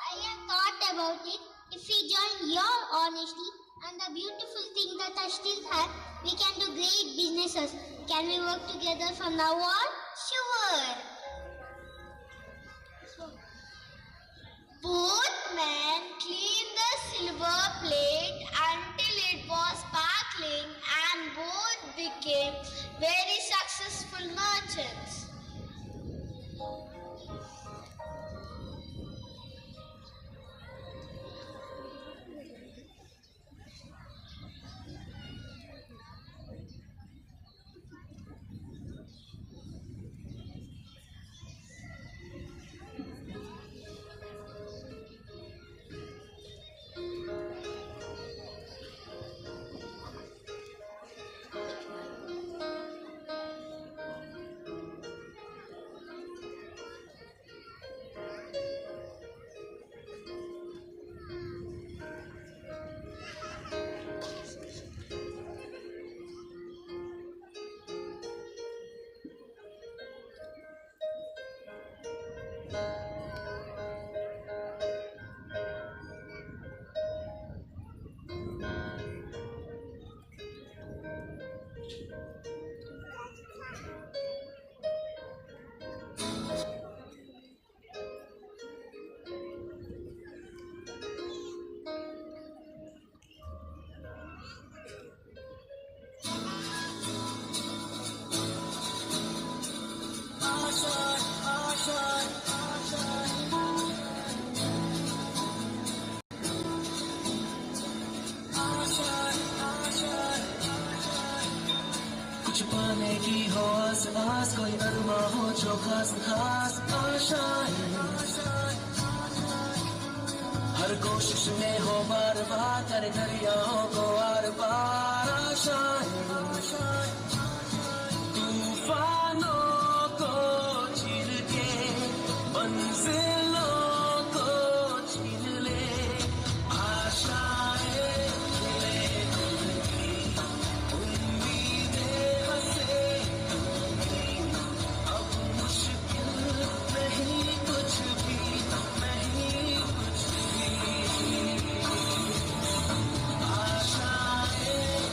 I have thought about it. If we join your honesty and the beautiful thing that I still have, we can do great businesses. Can we work together from now on? Sure. Both men cleaned the silver plate until it was sparkling and both became very successful merchants. कुछ पाने की हो आस पास कोई अरमा हो जो खास खास आशाएं हर कोशिश में हो बार बार कर दरियाओं को आर पार आशाएं तूफानों को चीर के मंजिलों को छीन ले आशाएं आशाएं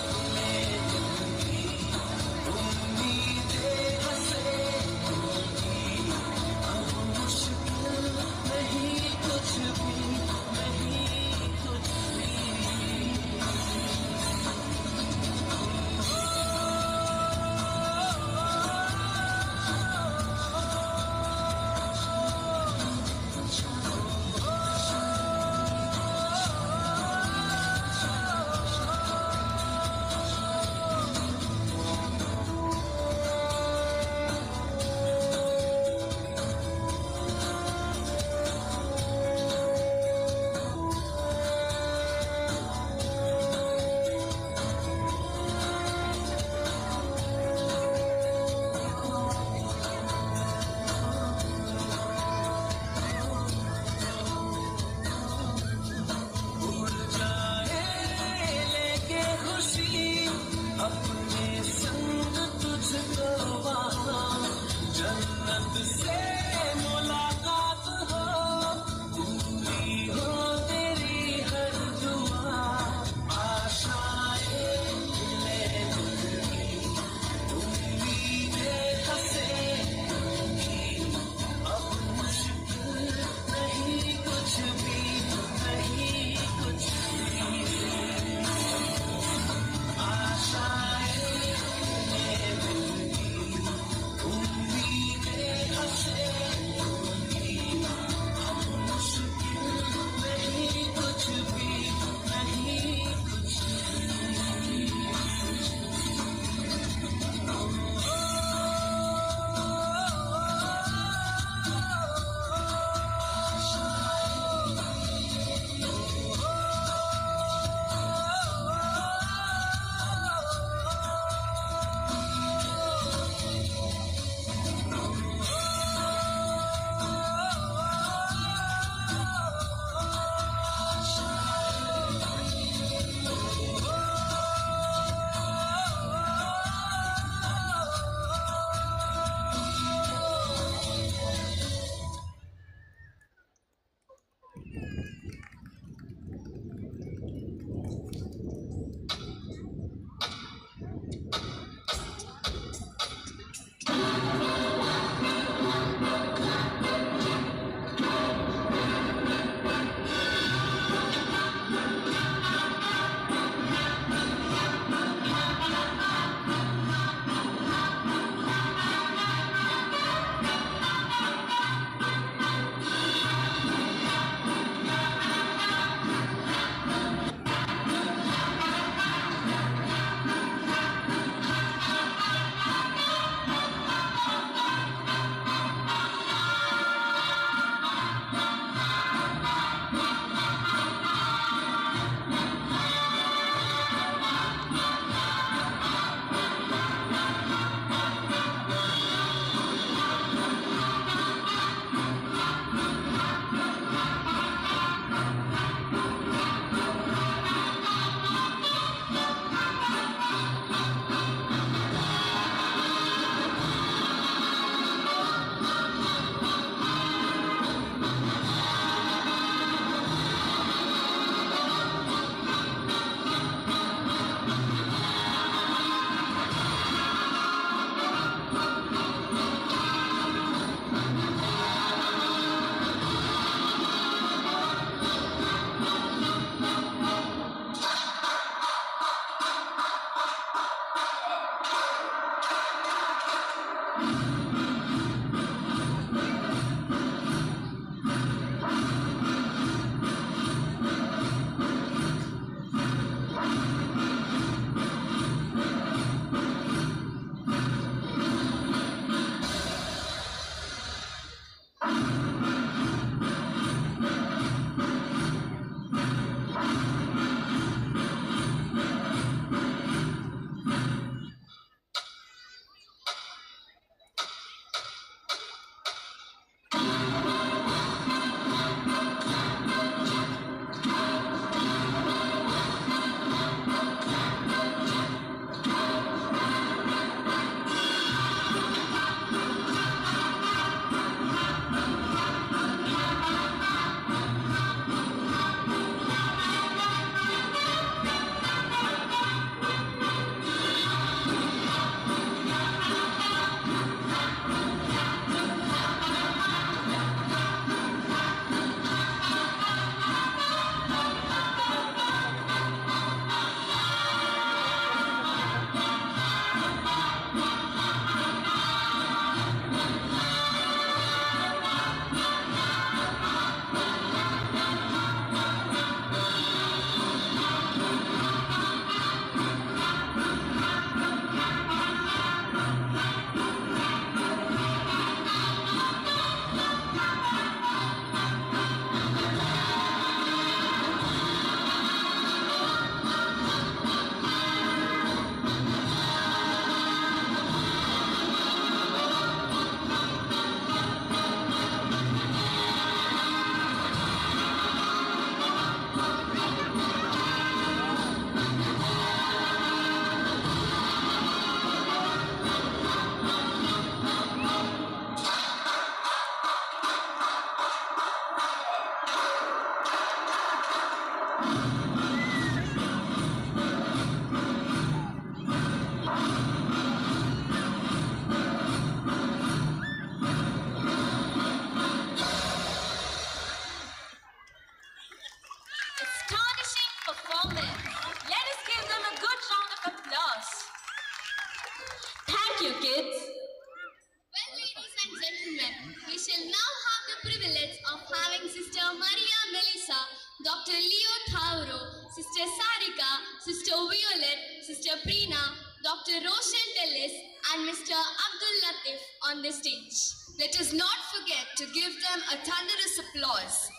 Sabrina, Dr. Roshan Tellis, and Mr. Abdul Latif on the stage. Let us not forget to give them a thunderous applause.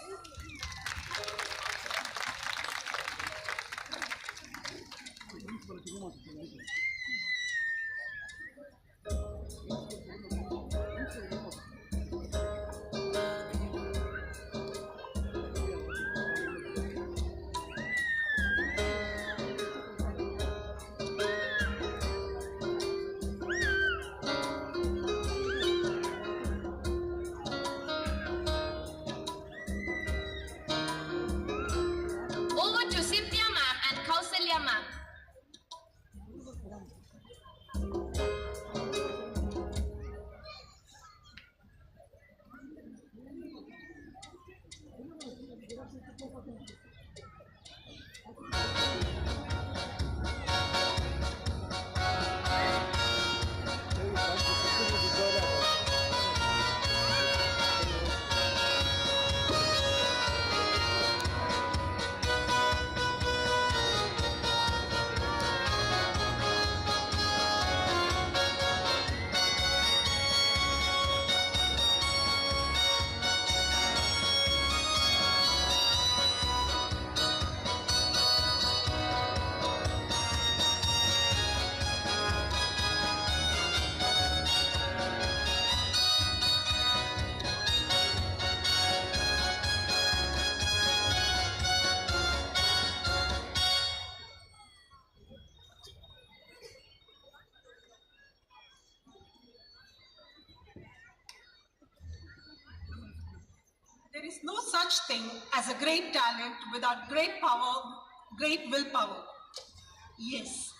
Over to Cynthia ma'am and Kausalya ma'am. There is no such thing as a great talent without great power, great willpower. Yes,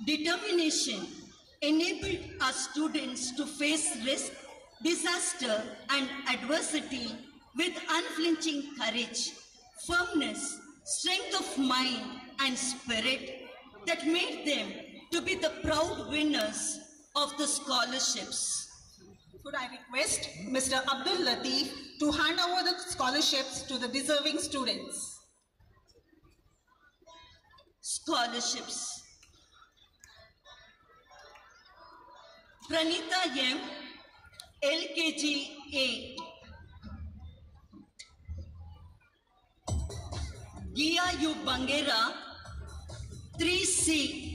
determination enabled our students to face risk, disaster, and adversity with unflinching courage, firmness, strength of mind, and spirit that made them to be the proud winners of the scholarships. Could I request Mr. Abdul Latif to hand over the scholarships to the deserving students? Scholarships. Pranita M, LKG A. Gia U Bangera, 3C.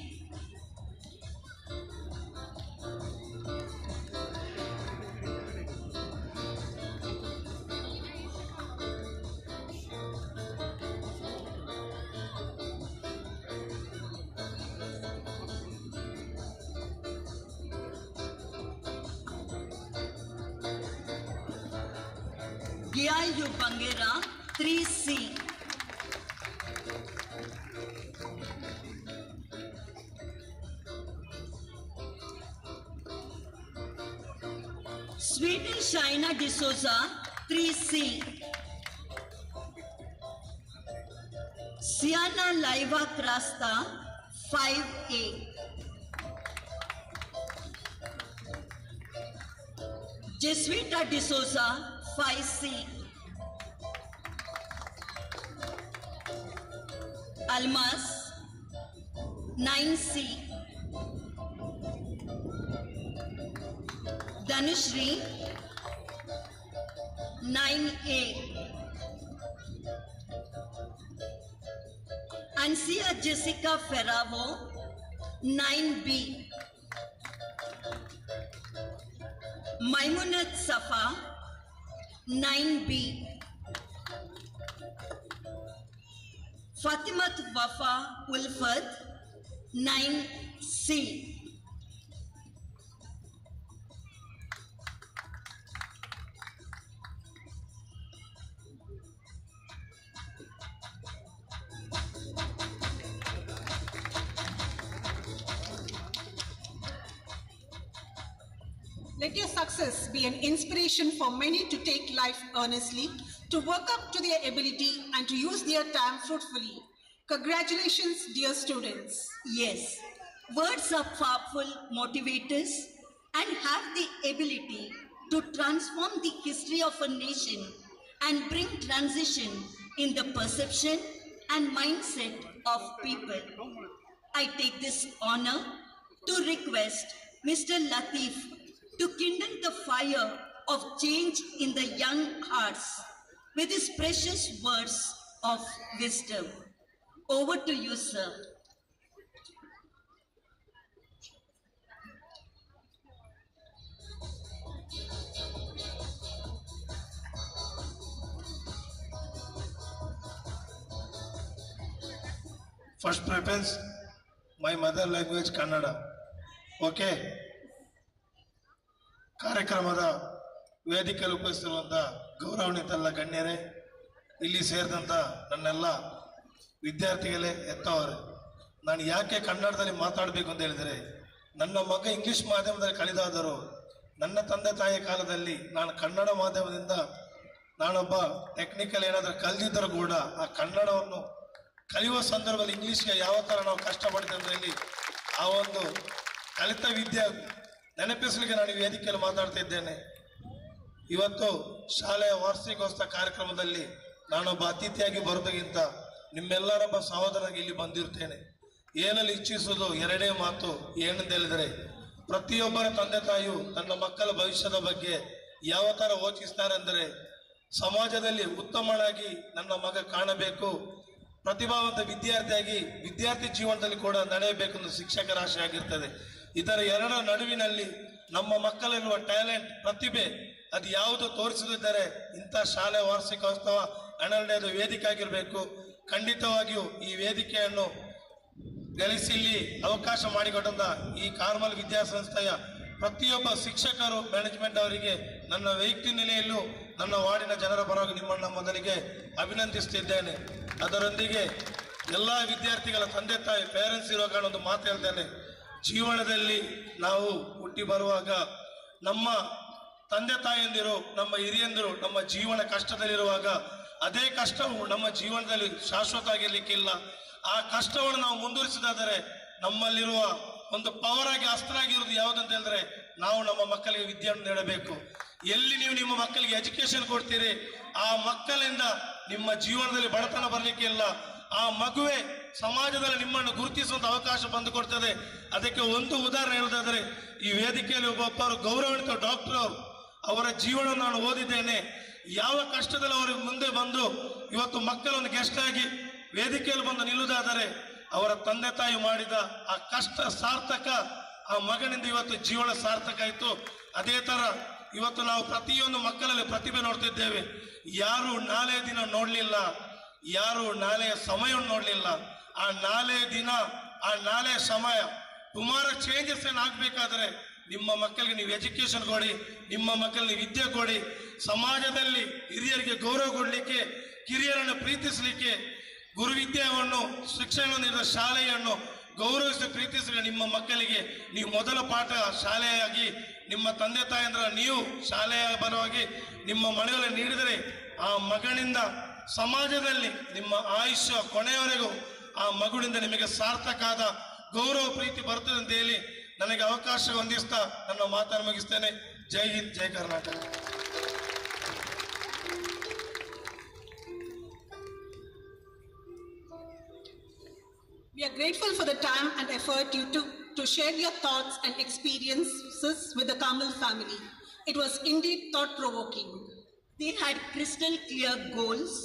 Gia U Bangera, 3C. Sweden Shaina D'Souza, 3C. Siana Laiva Krasta, 5A. Jesuita D'Souza, 5C. Almas, 9C. Dhanushri, 9A. Ansia Jessica Ferravo, 9B. Maimunat Safa, 9B. Fatimat Wafa Ulfat, 9C. Let your success be an inspiration for many to take life earnestly, to work up to their ability and to use their time fruitfully. Congratulations, dear students. Yes, words are powerful motivators and have the ability to transform the history of a nation and bring transition in the perception and mindset of people. I take this honor to request Mr. Latif to kindle the fire of change in the young hearts with his precious words of wisdom. Over to you, sir. First preference, my mother language Kannada. Okay. ಕಾರ್ಯಕ್ರಮದ ವೇದಿಕೆಯಲ್ಲಿ ಉಪಸ್ಥಿತಿರುವಂಥ ಗೌರವಾನ್ವಿತ ಎಲ್ಲ ಗಣ್ಯರೇ, ಇಲ್ಲಿ ಸೇರಿದಂಥ ನನ್ನೆಲ್ಲ ವಿದ್ಯಾರ್ಥಿಗಳೇ, ಎತ್ತವರೇ, ನಾನು ಯಾಕೆ ಕನ್ನಡದಲ್ಲಿ ಮಾತಾಡಬೇಕು ಅಂತ ಹೇಳಿದರೆ, ನನ್ನ ಮಗ ಇಂಗ್ಲಿಷ್ ಮಾಧ್ಯಮದಲ್ಲಿ ಕಲಿತಾದರೂ ನನ್ನ ತಂದೆ ತಾಯಿಯ ಕಾಲದಲ್ಲಿ ನಾನು ಕನ್ನಡ ಮಾಧ್ಯಮದಿಂದ ನಾನೊಬ್ಬ ಟೆಕ್ನಿಕಲ್ ಏನಾದರೂ ಕಲಿದಿದ್ದರೂ ಕೂಡ ಆ ಕನ್ನಡವನ್ನು ಕಲಿಯುವ ಸಂದರ್ಭದಲ್ಲಿ ಇಂಗ್ಲೀಷ್ಗೆ ಯಾವ ಥರ ನಾವು ಕಷ್ಟಪಡ್ತೀವಿ ಅಂದರೆ ಇಲ್ಲಿ ಆ ಒಂದು ಕಲಿತ ವಿದ್ಯೆ ನೆನಪಿಸಲಿಕ್ಕೆ ನಾನು ವೇದಿಕೆಯಲ್ಲಿ ಮಾತಾಡ್ತಾ ಇದ್ದೇನೆ. ಇವತ್ತು ಶಾಲೆಯ ವಾರ್ಷಿಕೋತ್ಸವ ಕಾರ್ಯಕ್ರಮದಲ್ಲಿ ನಾನೊಬ್ಬ ಅತಿಥಿಯಾಗಿ ಬರೋದಕ್ಕಿಂತ ನಿಮ್ಮೆಲ್ಲರೊಬ್ಬ ಸಹೋದರನಾಗಿ ಇಲ್ಲಿ ಬಂದಿರ್ತೇನೆ. ಏನಲ್ಲಿ ಇಚ್ಛಿಸುವುದು ಎರಡೇ ಮಾತು, ಏನಂತ ಹೇಳಿದರೆ ಪ್ರತಿಯೊಬ್ಬರ ತಂದೆ ತಾಯಿಯು ತನ್ನ ಮಕ್ಕಳ ಭವಿಷ್ಯದ ಬಗ್ಗೆ ಯಾವ ಥರ ಯೋಚಿಸ್ತಾರೆ ಅಂದರೆ, ಸಮಾಜದಲ್ಲಿ ಉತ್ತಮನಾಗಿ ನನ್ನ ಮಗ ಕಾಣಬೇಕು, ಪ್ರತಿಭಾವಂತ ವಿದ್ಯಾರ್ಥಿಯಾಗಿ ವಿದ್ಯಾರ್ಥಿ ಜೀವನದಲ್ಲಿ ಕೂಡ ನಡೆಯಬೇಕೆಂದು ಶಿಕ್ಷಕರ ಆಶೆ ಆಗಿರ್ತದೆ. ಇದರ ಎರಡರ ನಡುವಿನಲ್ಲಿ ನಮ್ಮ ಮಕ್ಕಳಿರುವ ಟ್ಯಾಲೆಂಟ್, ಪ್ರತಿಭೆ ಅದು ಯಾವುದು ತೋರಿಸದಿದ್ದರೆ ಇಂಥ ಶಾಲೆ ವಾರ್ಷಿಕೋತ್ಸವ 12ನೇದು ವೇದಿಕೆ ಆಗಿರಬೇಕು. ಖಂಡಿತವಾಗಿಯೂ ಈ ವೇದಿಕೆಯನ್ನು ಗಳಿಸಿ ಇಲ್ಲಿ ಅವಕಾಶ ಮಾಡಿಕೊಟ್ಟಂತ ಈ ಕಾರ್ಮಲ್ ವಿದ್ಯಾಸಂಸ್ಥೆಯ ಪ್ರತಿಯೊಬ್ಬ ಶಿಕ್ಷಕರು, ಮ್ಯಾನೇಜ್ಮೆಂಟ್ ಅವರಿಗೆ ನನ್ನ ವೈಯಕ್ತಿಕ ನೆಲೆಯಲ್ಲೂ ನನ್ನ ವಾರ್ಡಿನ ಜನರ ಪರವಾಗಿ ನಿಮ್ಮನ್ನ ಮೊದಲಿಗೆ ಅಭಿನಂದಿಸುತ್ತಿದ್ದೇನೆ. ಅದರೊಂದಿಗೆ ಎಲ್ಲ ವಿದ್ಯಾರ್ಥಿಗಳ ತಂದೆ ತಾಯಿ ಪೇರೆಂಟ್ಸ್ ಇರುವ ಕಾರಣ ಒಂದು ಮಾತು ಹೇಳ್ತೇನೆ. ಜೀವನದಲ್ಲಿ ನಾವು ಹುಟ್ಟಿ ಬರುವಾಗ ನಮ್ಮ ತಂದೆ ತಾಯಿಯಂದಿರು, ನಮ್ಮ ಹಿರಿಯಂದಿರು ನಮ್ಮ ಜೀವನ ಕಷ್ಟದಲ್ಲಿರುವಾಗ ಅದೇ ಕಷ್ಟವು ನಮ್ಮ ಜೀವನದಲ್ಲಿ ಶಾಶ್ವತ ಆಗಿರ್ಲಿಕ್ಕಿಲ್ಲ. ಆ ಕಷ್ಟವನ್ನು ನಾವು ಮುಂದುವರಿಸಿದಾದರೆ ನಮ್ಮಲ್ಲಿರುವ ಒಂದು ಪವರ್ ಆಗಿ ಅಸ್ತ್ರ ಆಗಿರುವುದು ಯಾವುದಂತ ಹೇಳಿದ್ರೆ, ನಾವು ನಮ್ಮ ಮಕ್ಕಳಿಗೆ ವಿದ್ಯೆಯನ್ನು ನೀಡಬೇಕು. ಎಲ್ಲಿ ನೀವು ನಿಮ್ಮ ಮಕ್ಕಳಿಗೆ ಎಜುಕೇಶನ್ ಕೊಡ್ತೀರಿ, ಆ ಮಕ್ಕಳಿಂದ ನಿಮ್ಮ ಜೀವನದಲ್ಲಿ ಬಡತನ ಬರಲಿಕ್ಕಿಲ್ಲ. ಆ ಮಗುವೆ ಸಮಾಜದಲ್ಲಿ ನಿಮ್ಮನ್ನು ಗುರುತಿಸುವಂತ ಅವಕಾಶ ಬಂದು ಕೊಡ್ತದೆ. ಅದಕ್ಕೆ ಒಂದು ಉದಾಹರಣೆ ಹೇಳೋದಾದ್ರೆ, ಈ ವೇದಿಕೆಯಲ್ಲಿ ಒಬ್ಬೊಬ್ಬರು ಗೌರವಾನ್ವಿತ ಡಾಕ್ಟರ್ ಅವರ ಜೀವನ ನಾನು ಓದಿದ್ದೇನೆ. ಯಾವ ಕಷ್ಟದಲ್ಲಿ ಅವರು ಮುಂದೆ ಬಂದು ಇವತ್ತು ಮಕ್ಕಳನ್ನು ಗೆಸ್ಟ್ ಆಗಿ ವೇದಿಕೆಯಲ್ಲಿ ಬಂದು ನಿಲ್ಲುವುದಾದರೆ ಅವರ ತಂದೆ ತಾಯಿ ಮಾಡಿದ ಆ ಕಷ್ಟ ಸಾರ್ಥಕ, ಆ ಮಗನಿಂದ ಇವತ್ತು ಜೀವನ ಸಾರ್ಥಕ ಆಯಿತು. ಅದೇ ತರ ಇವತ್ತು ನಾವು ಪ್ರತಿಯೊಂದು ಮಕ್ಕಳಲ್ಲಿ ಪ್ರತಿಭೆ ನೋಡ್ತಿದ್ದೇವೆ. ಯಾರು ನಾಳೆಯ ದಿನ ನೋಡ್ಲಿಲ್ಲ, ಯಾರು ನಾಳೆಯ ಸಮಯವನ್ನು ನೋಡ್ಲಿಲ್ಲ. ಆ ನಾಳೆಯ ದಿನ, ಆ ನಾಳೆಯ ಸಮಯ ಟುಮಾರೋ ಚೇಂಜಸ್ ಏನಾಗಬೇಕಾದ್ರೆ ನಿಮ್ಮ ಮಕ್ಕಳಿಗೆ ನೀವು ಎಜುಕೇಶನ್ ಕೊಡಿ, ನಿಮ್ಮ ಮಕ್ಕಳಿಗೆ ವಿದ್ಯೆ ಕೊಡಿ. ಸಮಾಜದಲ್ಲಿ ಹಿರಿಯರಿಗೆ ಗೌರವ ಕೊಡಲಿಕ್ಕೆ, ಕಿರಿಯರನ್ನು ಪ್ರೀತಿಸಲಿಕ್ಕೆ, ಗುರುವಿದ್ಯೆಯನ್ನು ಶಿಕ್ಷಣ ನೀಡಿದ ಶಾಲೆಯನ್ನು ಗೌರವಿಸಿ ಪ್ರೀತಿಸಿ ನಿಮ್ಮ ಮಕ್ಕಳಿಗೆ ನೀವು ಮೊದಲ ಪಾಠ ಶಾಲೆಯಾಗಿ ನಿಮ್ಮ ತಂದೆ ತಾಯಂದ್ರ ನೀವು ಶಾಲೆಯ ಪರವಾಗಿ ನಿಮ್ಮ ಮನೆಯಲ್ಲಿ ನೀಡಿದರೆ ಆ ಮಗನಿಂದ ಸಮಾಜದಲ್ಲಿ ನಿಮ್ಮ ಆಯುಷ್ಯ ಕೊನೆಯವರೆಗೂ ಆ ಮಗುವಿನಿಂದ ನಿಮಗೆ ಸಾರ್ಥಕ ಆದ ಗೌರವ ಪ್ರೀತಿ ಬರ್ತದೆ ಅಂತ ಹೇಳಿ ನನಗೆ ಅವಕಾಶ ಹೊಂದಿಸ್ತಾ ನನ್ನ ಮಾತನ್ನು ಮುಗಿಸ್ತೇನೆ. ಜೈ ಹಿಂದ್, ಜೈ Karnataka. We are grateful for the time and effort you took to share your thoughts and experiences with the Carmel family. It was indeed thought-provoking. They had crystal clear goals,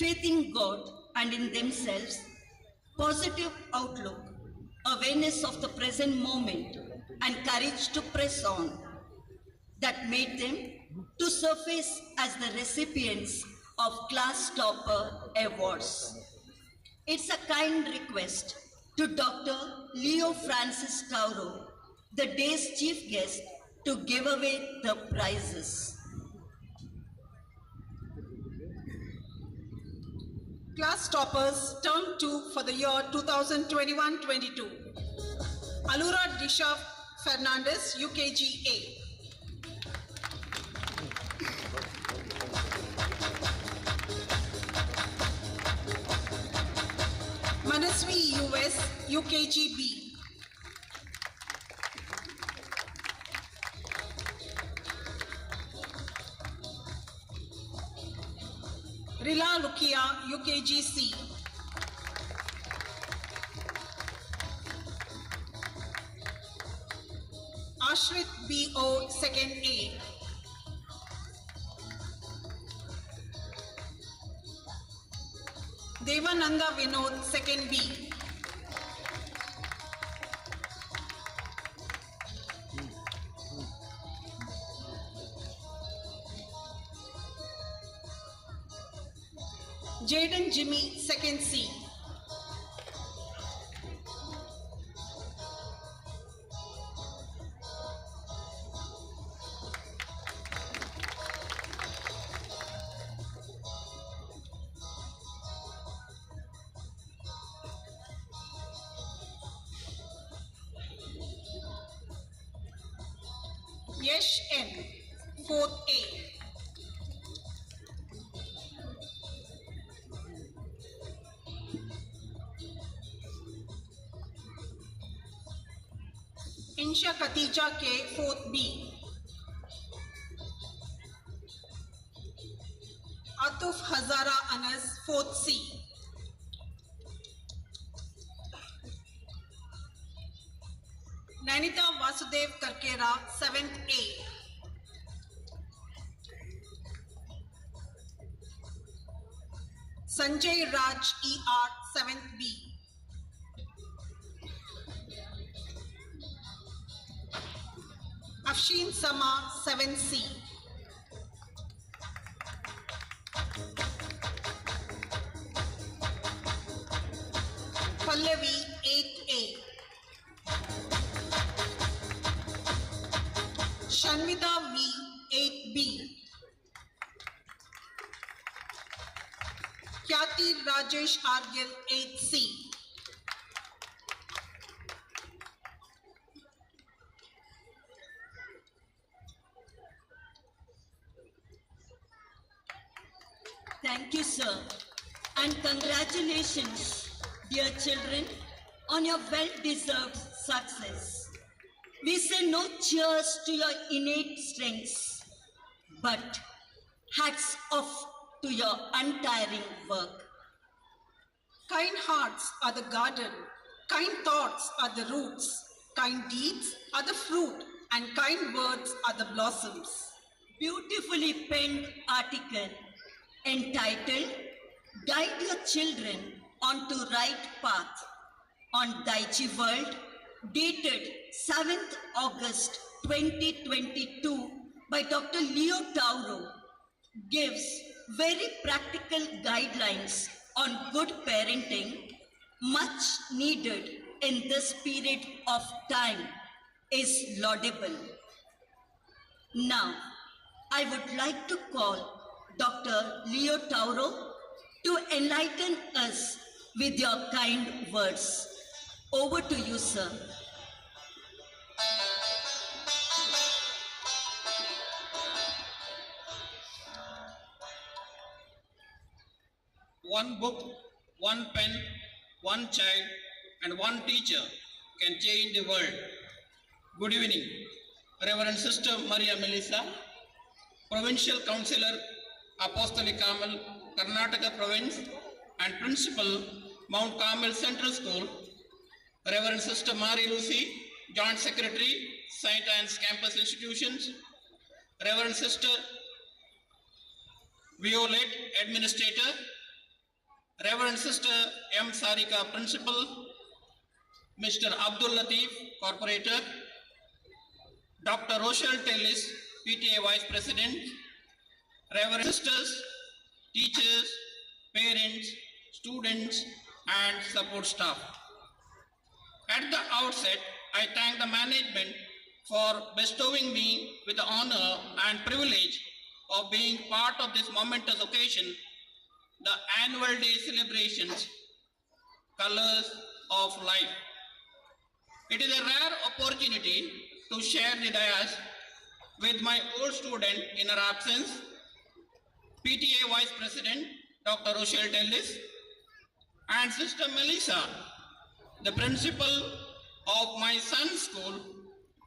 faith in God and in themselves, positive outlook, awareness of the present moment, and courage to press on, that made them to surface as the recipients of class topper awards. It's a kind request to Dr. Leo Francis Tauro, the day's chief guest, to give away the prizes. Class toppers term 2 for the year 2021-22. Alura Disha Fernandez, UKGA. Manasvi US, UKGB. Rila Lukia, UKGC. Ashrit B.O. Second A. Devananga Vinod Second B. Jaden Jimmy Second C. Yesh N, 4th A. Insha Khatija K, 4th B. Atuf Hazara Anas, 4th C. Nainita Vasudev Karkera, 7th A. Sanjay Raj ER, 7th B. Afshin Sama, 7th C. Pallavi, 8th A. Shanmita V, 8th B. Kyati Rajesh Argil, 8th C. Thank you, sir. And congratulations, dear children, on your well-deserved success. We say no cheers to your innate strengths, but hats off to your untiring work. Kind hearts are the garden, kind thoughts are the roots, kind deeds are the fruit, and kind words are the blossoms. Beautifully penned article entitled Guide Your Children onto Right Path on Daichi World, dated 7th August 2022 by Dr. Leo Tauro, gives very practical guidelines on good parenting, much needed in this period of time, is laudable. Now, I would like to call Dr. Leo Tauro to enlighten us with your kind words. Over to you, sir. One book, one pen, one child, and one teacher can change the world. Good evening, Reverend Sister Maria Melissa, Provincial Councillor, Apostolic Carmel, Karnataka Province, and Principal, Mount Carmel Central School, Reverend Sister Mary Lucy, Joint Secretary, St. Anne's Campus Institutions, Reverend Sister Violet, Administrator, Reverend Sister M. Sarika, Principal, Mr. Abdul Latif, Corporator, Dr. Rochelle Tellis, PTA Vice President, Reverend Sisters, teachers, parents, students, and support staff. At the outset, I thank the management for bestowing me with the honor and privilege of being part of this momentous occasion, the annual day celebrations, Colors of Life. It is a rare opportunity to share the dais with my old student in her absence, PTA Vice President, Dr. Rochelle Tellis, and Sister Melissa, the principal of my son's school,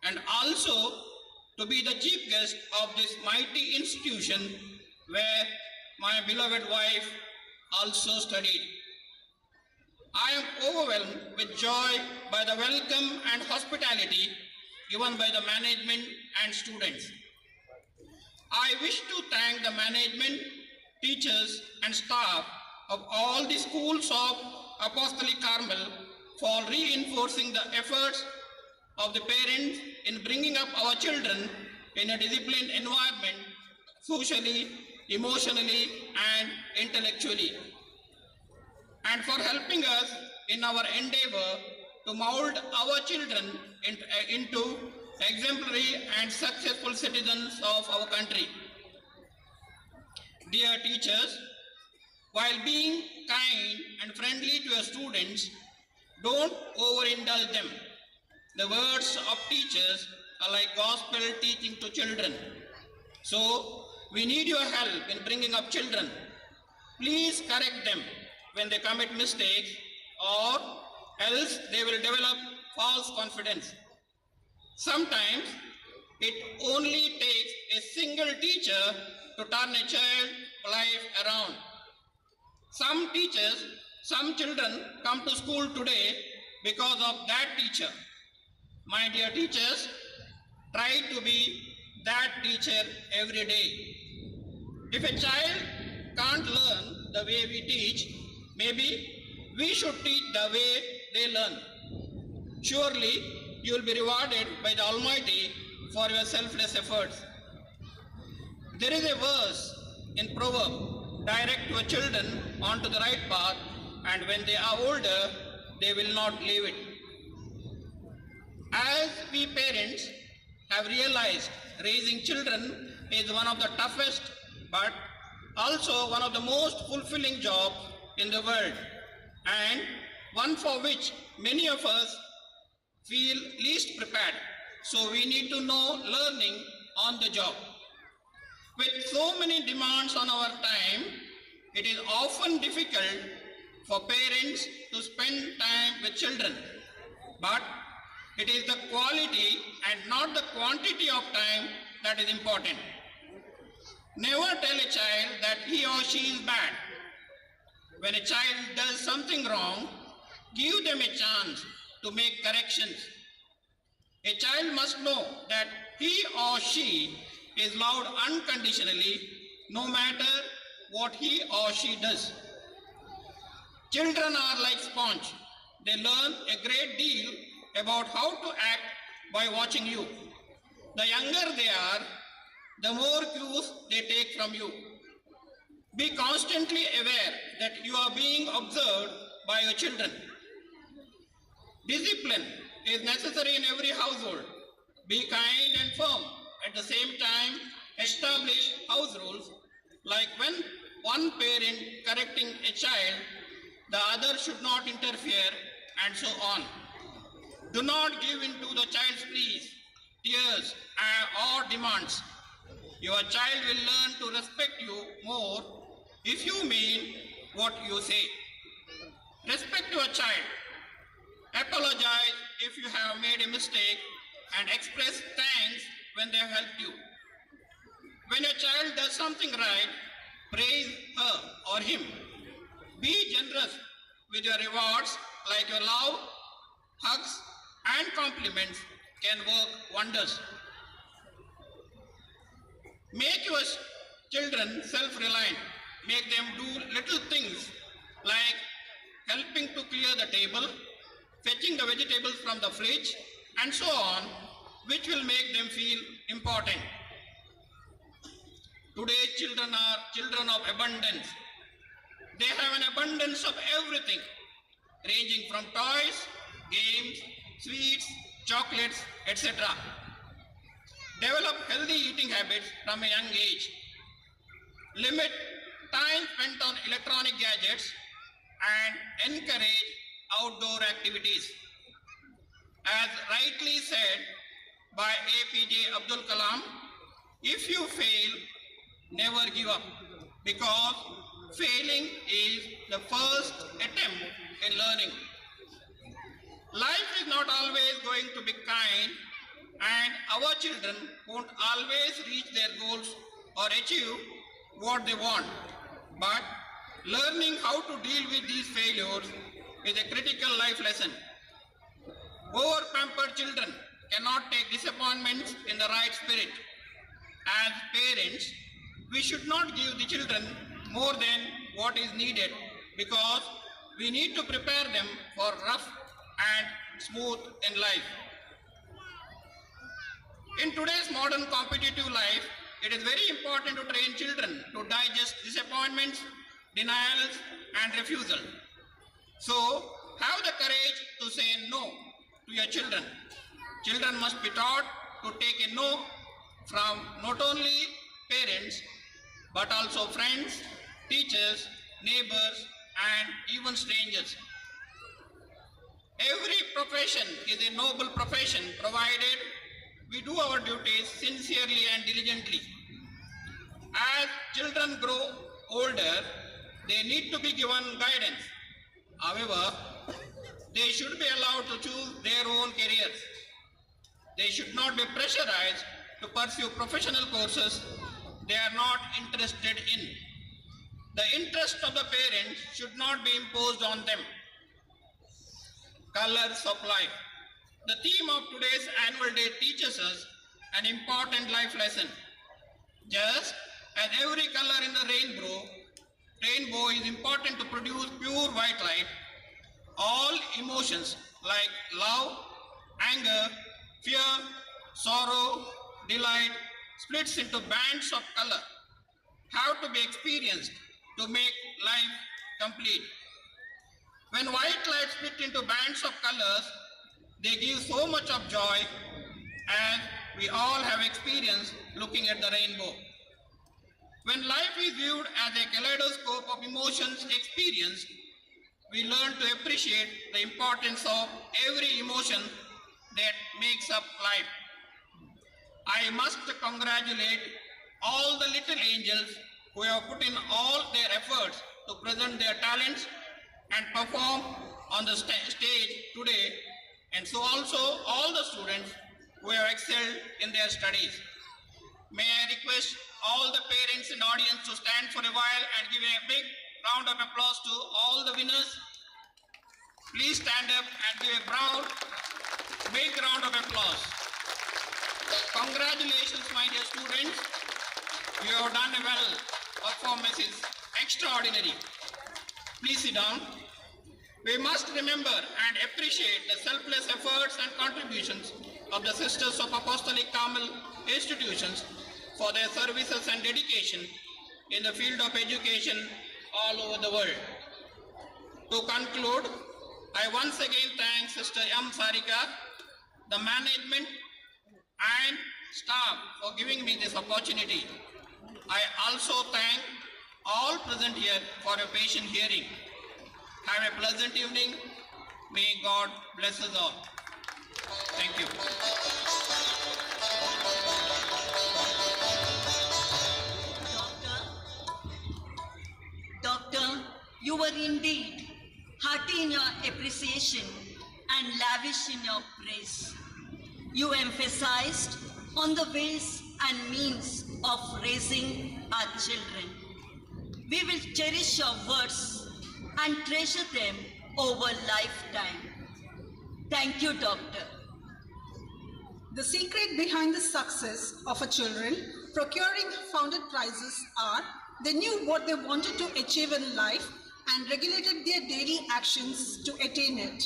and also to be the chief guest of this mighty institution where my beloved wife also studied. I am overwhelmed with joy by the welcome and hospitality given by the management and students. I wish to thank the management, teachers and staff of all the schools of Apostolic Carmel for reinforcing the efforts of the parents in bringing up our children in a disciplined environment, socially, emotionally and intellectually, and for helping us in our endeavor to mold our children into exemplary and successful citizens of our country. Dear teachers, while being kind and friendly to your students, don't overindulge them. The words of teachers are like gospel teaching to children. So, we need your help in bringing up children. Please correct them when they commit mistakes, or else they will develop false confidence. Sometimes it only takes a single teacher to turn a child's life around. Some teachers, some children come to school today because of that teacher. My dear teachers, try to be that teacher every day. If a child can't learn the way we teach, maybe we should teach the way they learn. Surely you will be rewarded by the Almighty for your selfless efforts. There is a verse in Proverbs, direct your children onto the right path, and when they are older, they will not leave it. As we parents have realized, raising children is one of the toughest but also one of the most fulfilling jobs in the world, and one for which many of us feel least prepared. So we need to know learning on the job. With so many demands on our time, it is often difficult for parents to spend time with children. But it is the quality and not the quantity of time that is important. Never tell a child that he or she is bad. When a child does something wrong, give them a chance to make corrections. A child must know that he or she is loved unconditionally, no matter what he or she does. Children are like sponge. They learn a great deal about how to act by watching you. The younger they are, the more cues they take from you. Be constantly aware that you are being observed by your children. Discipline is necessary in every household. Be kind and firm. At the same time, establish house rules, like when one parent correcting a child, the other should not interfere, and so on. Do not give in to the child's pleas, tears, or demands. Your child will learn to respect you more if you mean what you say. Respect your child. Apologize if you have made a mistake, and express thanks when they have helped you. When your child does something right, praise her or him. Be generous with your rewards, like your love, hugs, and compliments can work wonders. Make your children self-reliant. Make them do little things like helping to clear the table, fetching the vegetables from the fridge, and so on, which will make them feel important. Today's children are children of abundance. They have an abundance of everything, ranging from toys, games, sweets, chocolates, etc. Develop healthy eating habits from a young age. Limit time spent on electronic gadgets and encourage outdoor activities. As rightly said by APJ Abdul Kalam, if you fail, never give up, because failing is the first attempt in learning. Life is not always going to be kind, and our children won't always reach their goals or achieve what they want. But learning how to deal with these failures is a critical life lesson. Over-pampered children cannot take disappointments in the right spirit. As parents, we should not give the children more than what is needed because we need to prepare them for rough and smooth in life. In today's modern competitive life, it is very important to train children to digest disappointments, denials, and refusal. So, have the courage to say no to your children. Children must be taught to take a no from not only parents, but also friends, teachers, neighbors, and even strangers. Every profession is a noble profession provided we do our duties sincerely and diligently. As children grow older, they need to be given guidance. However, they should be allowed to choose their own careers. They should not be pressurized to pursue professional courses they are not interested in. The interest of the parents should not be imposed on them. Colors of life. The theme of today's annual day teaches us an important life lesson. Just as every color in the rainbow is important to produce pure white light, all emotions like love, anger, fear, sorrow, delight splits into bands of color have to be experienced to make life complete. When white light split into bands of colors, they give so much of joy as we all have experienced looking at the rainbow. When life is viewed as a kaleidoscope of emotions experienced, we learn to appreciate the importance of every emotion that makes up life. I must congratulate all the little angels who have put in all their efforts to present their talents and perform on the stage today, and so also all the students who have excelled in their studies. May I request all the parents and audience to stand for a while and give a big round of applause to all the winners. Please stand up and give a big round of applause. Congratulations, my dear students. You have done well. Performance is extraordinary. Please sit down. We must remember and appreciate the selfless efforts and contributions of the Sisters of Apostolic Carmel institutions for their services and dedication in the field of education all over the world. To conclude, I once again thank Sister M. Sarika, the management and staff for giving me this opportunity. I also thank all present here for your patient hearing. Have a pleasant evening. May God bless us all. Thank you. Doctor, you were indeed hearty in your appreciation and lavish in your praise. You emphasized on the ways and means of raising our children. We will cherish your words and treasure them over lifetime. Thank you, Doctor. The secret behind the success of our children procuring founded prizes are they knew what they wanted to achieve in life and regulated their daily actions to attain it.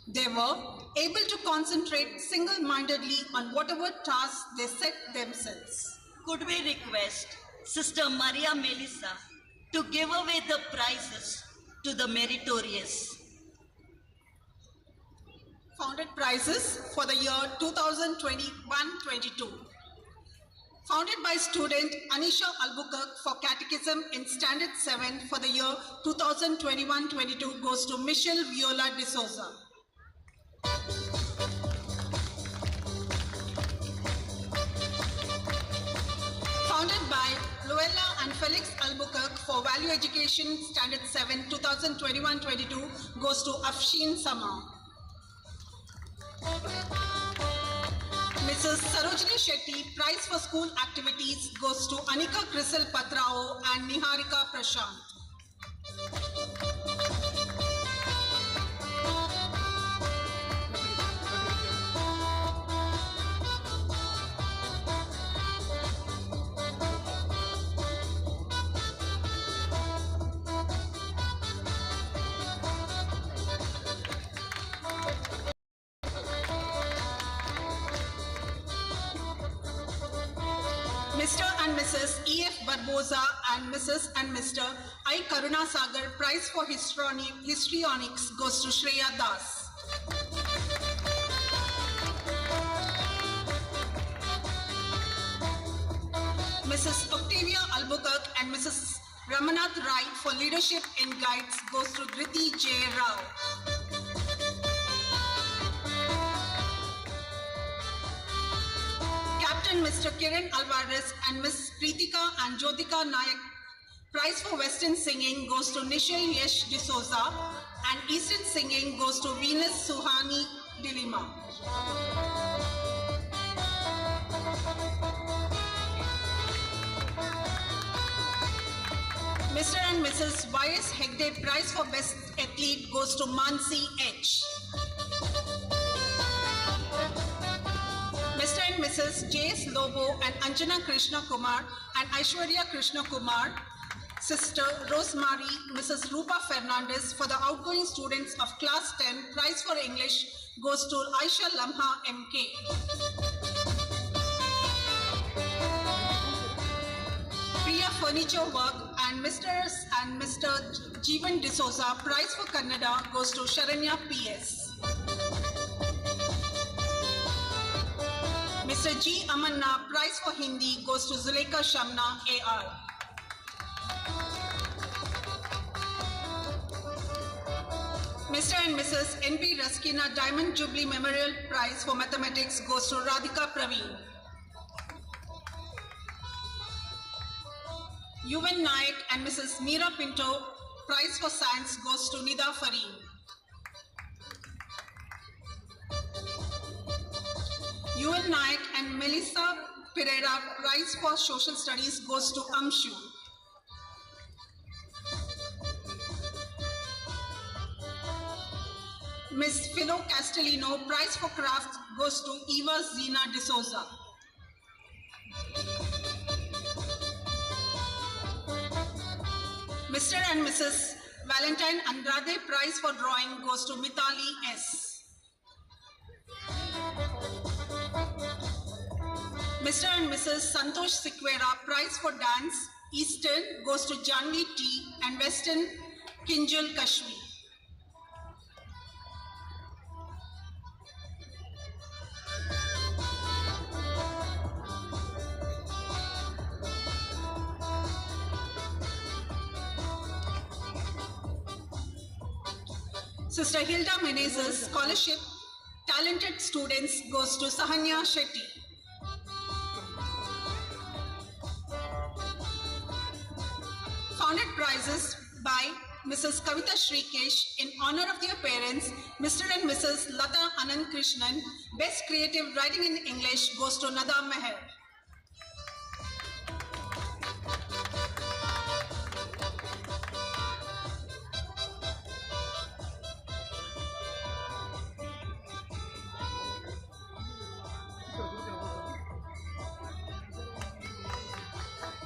They were able to concentrate single-mindedly on whatever tasks they set themselves. Could we request Sister Maria Melissa to give away the prizes to the meritorious? Founded prizes for the year 2021-22. Founded by student Anisha Albuquerque for Catechism in Standard 7 for the year 2021-22 goes to Michelle Viola de Souza. Founded by Luella and Felix Albuquerque for Value Education Standard 7 2021-22 goes to Afshin Sama. Mrs. Sarojini Shetty, Prize for School Activities goes to Anika Krisel Patrao and Niharika Prashant. Mr. and Mrs. E.F. Barboza and Mrs. and Mr. I. Karunasagar, Prize for Histrionics goes to Shreya Das. Mrs. Octavia Albuquerque and Mrs. Ramanath Rai for Leadership in Guides goes to Dhriti J. Rao. Captain Mr. Kiran Alvarez and Ms. Pritika and Jyotika Nayak. Prize for Western Singing goes to Nishal Yesh D'Souza and Eastern Singing goes to Venus Suhani Dilima. Mr. and Mrs. Y.S. Hegde Prize for Best Athlete goes to Mansi H. Mr. and Mrs. J.S. Lobo and Anjana Krishna Kumar and Aishwarya Krishna Kumar, Sister Rosemary, Mrs. Rupa Fernandez for the outgoing students of Class 10, Prize for English goes to Aisha Lamha M.K. Priya Furniture Work and Mr. and Mr. Jeevan D'Souza, Prize for Kannada goes to Sharanya P.S. Mr. G. Amanna, Prize for Hindi goes to Zuleika Shamna A.R. Mr. and Mrs. N.P. Raskina, Diamond Jubilee Memorial Prize for Mathematics goes to Radhika Praveen. Yuvan Naik and Mrs. Meera Pinto, Prize for Science goes to Nida Fareen. Yuvan Naik and Melissa Pereira, Prize for Social Studies goes to Amshu. Ms. Philo Castellino, Prize for Craft goes to Eva Zina D'Souza. Mr. and Mrs. Valentine Andrade, Prize for Drawing goes to Mitali S. Mr. and Mrs. Santosh Sikwera, Prize for Dance, Eastern goes to Janvi T and Western Kinjal Kashmi. Sister Hilda Menezes, Scholarship, Talented Students goes to Sahanya Shetty. Founded prizes by Mrs. Kavita Shrikesh in honor of their parents, Mr. and Mrs. Lata Anand Krishnan. Best Creative Writing in English goes to Nada Meher.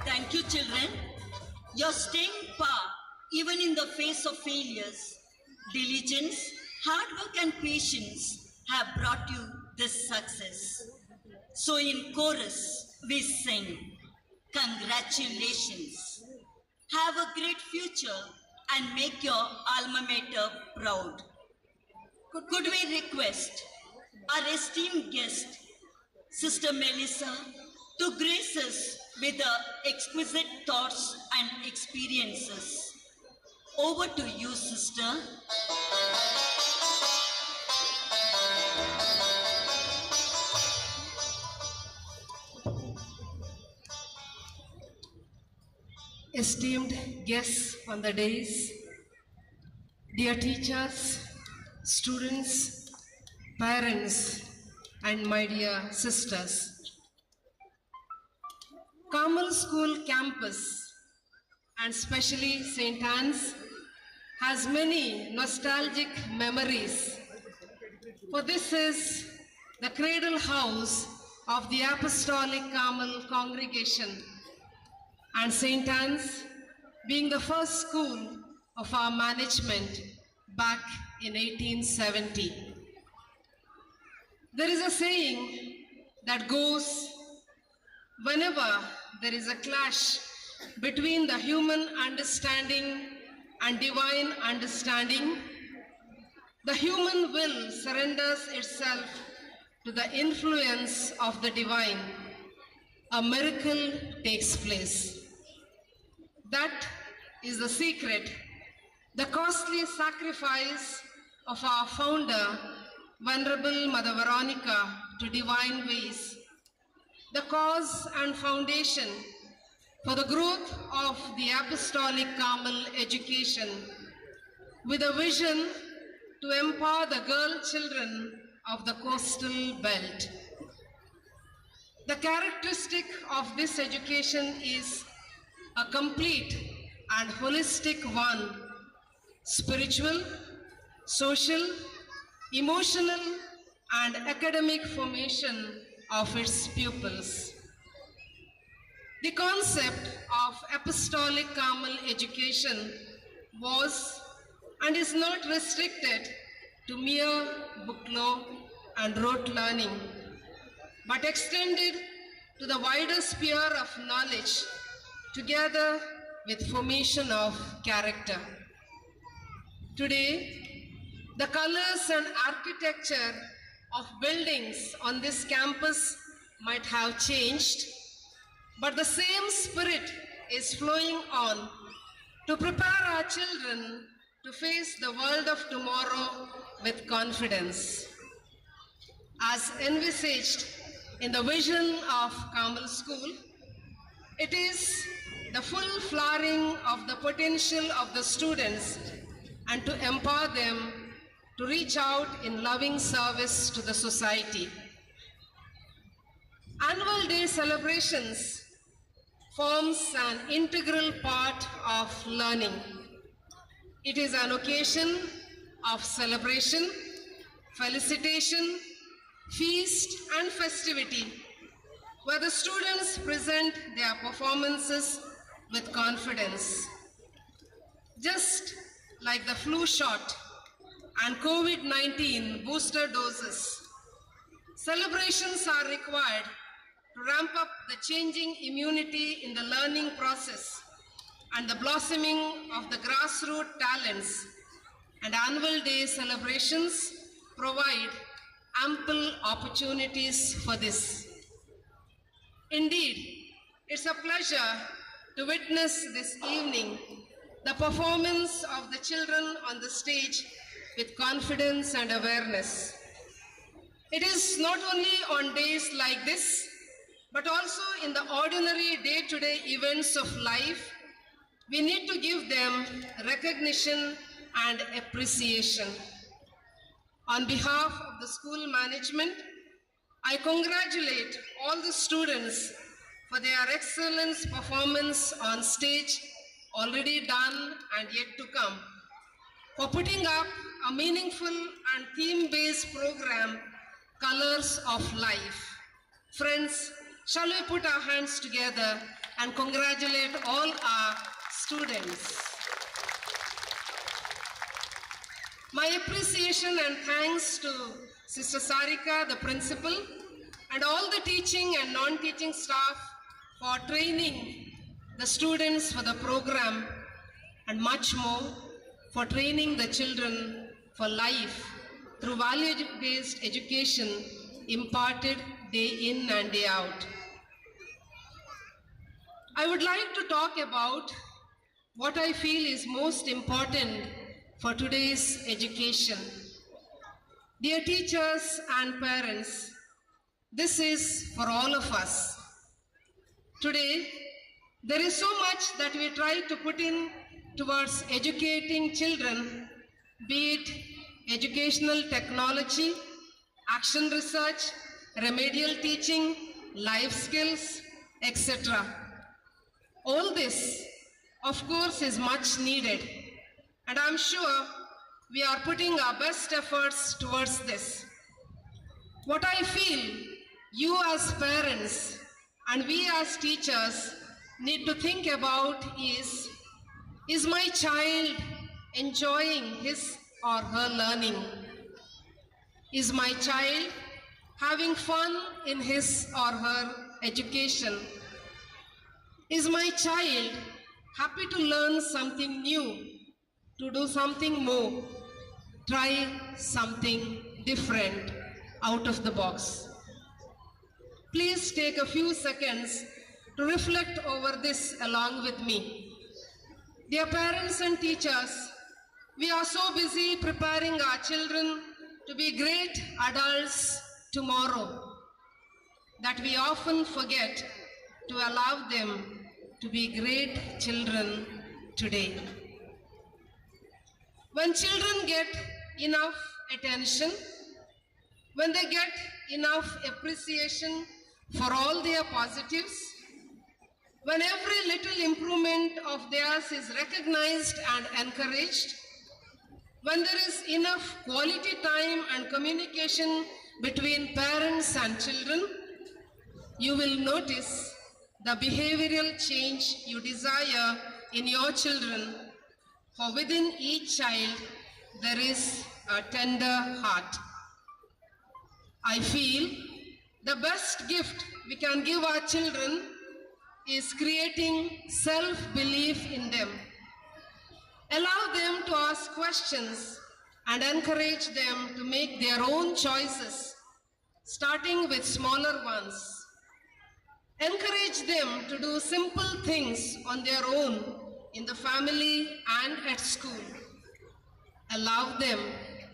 Thank you, children. Your staying power, even in the face of failures, diligence, hard work and patience have brought you this success. So in chorus, we sing, congratulations. Have a great future and make your alma mater proud. Could we request our esteemed guest, Sister Melissa, to grace us with her exquisite thoughts and experiences. Over to you, sister. Esteemed guests on the dais, dear teachers, students, parents, and my dear sisters. Carmel School campus, and especially St. Anne's, has many nostalgic memories. For this is the cradle house of the Apostolic Carmel congregation, and St. Anne's being the first school of our management back in 1870. There is a saying that goes, whenever there is a clash between the human understanding and divine understanding, the human will surrenders itself to the influence of the divine. A miracle takes place. That is the secret, the costly sacrifice of our founder, Venerable Mother Veronica, to divine ways, the cause and foundation for the growth of the apostolic Carmel education, with a vision to empower the girl children of the coastal belt. The characteristic of this education is a complete and holistic one: spiritual, social, emotional, and academic formation of its pupils. The concept of apostolic Carmel education was and is not restricted to mere book law and rote learning, but extended to the wider sphere of knowledge, together with formation of character. Today, the colors and architecture of buildings on this campus might have changed, but the same spirit is flowing on to prepare our children to face the world of tomorrow with confidence. As envisaged in the vision of Carmel School, it is the full flowering of the potential of the students and to empower them to reach out in loving service to the society. Annual Day celebrations forms an integral part of learning. It is an occasion of celebration, felicitation, feast, and festivity, where the students present their performances with confidence. Just like the flu shot and COVID-19 booster doses, celebrations are required to ramp up the changing immunity in the learning process and the blossoming of the grassroots talents, and Annual Day celebrations provide ample opportunities for this. Indeed, it's a pleasure to witness this evening the performance of the children on the stage with confidence and awareness. It is not only on days like this, but also in the ordinary day-to-day events of life, we need to give them recognition and appreciation. On behalf of the school management, I congratulate all the students for their excellent performance on stage, already done and yet to come, for putting up a meaningful and theme-based program, Colors of Life. Friends, shall we put our hands together and congratulate all our students. My appreciation and thanks to Sister Sarika, the principal, and all the teaching and non-teaching staff for training the students for the program, and much more for training the children for life through value-based education imparted day in and day out. I would like to talk about what I feel is most important for today's education. Dear teachers and parents, this is for all of us. Today, there is so much that we try to put in towards educating children, be it educational technology, action research, remedial teaching, life skills, etc. All this, of course, is much needed, and I'm sure we are putting our best efforts towards this. What I feel you as parents and we as teachers need to think about is my child enjoying his or her learning? Is my child having fun in his or her education. Is my child happy to learn something new, to do something more, try something different out of the box? Please take a few seconds to reflect over this along with me. Dear parents and teachers, we are so busy preparing our children to be great adults tomorrow that we often forget to allow them to be great children today. When children get enough attention, when they get enough appreciation for all their positives, when every little improvement of theirs is recognized and encouraged, when there is enough quality time and communication between parents and children, you will notice the behavioral change you desire in your children, for within each child there is a tender heart. I feel the best gift we can give our children is creating self-belief in them. Allow them to ask questions and encourage them to make their own choices, starting with smaller ones. Encourage them to do simple things on their own in the family and at school. Allow them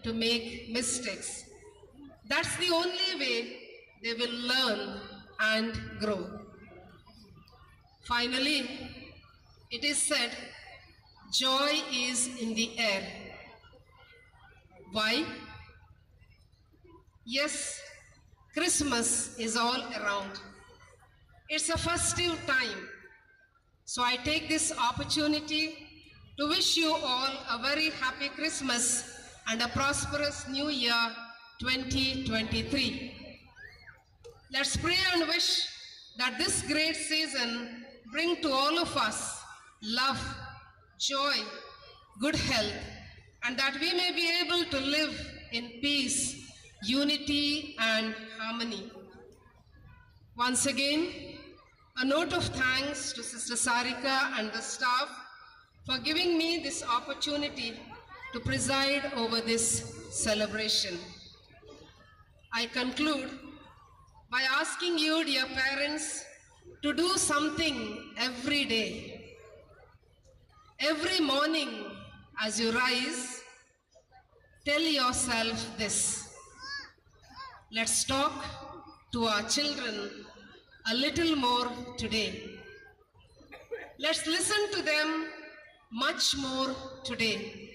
to make mistakes. That's the only way they will learn and grow. Finally, it is said, joy is in the air. Why? Yes, Christmas is all around. It's a festive time. So I take this opportunity to wish you all a very happy Christmas and a prosperous New Year 2023. Let's pray and wish that this great season bring to all of us love, joy, good health, and that we may be able to live in peace, unity, and harmony. Once again, a note of thanks to Sister Sarika and the staff for giving me this opportunity to preside over this celebration. I conclude by asking you, dear parents, to do something every day. Every morning as you rise, tell yourself this: let's talk to our children a little more today. Let's listen to them much more today.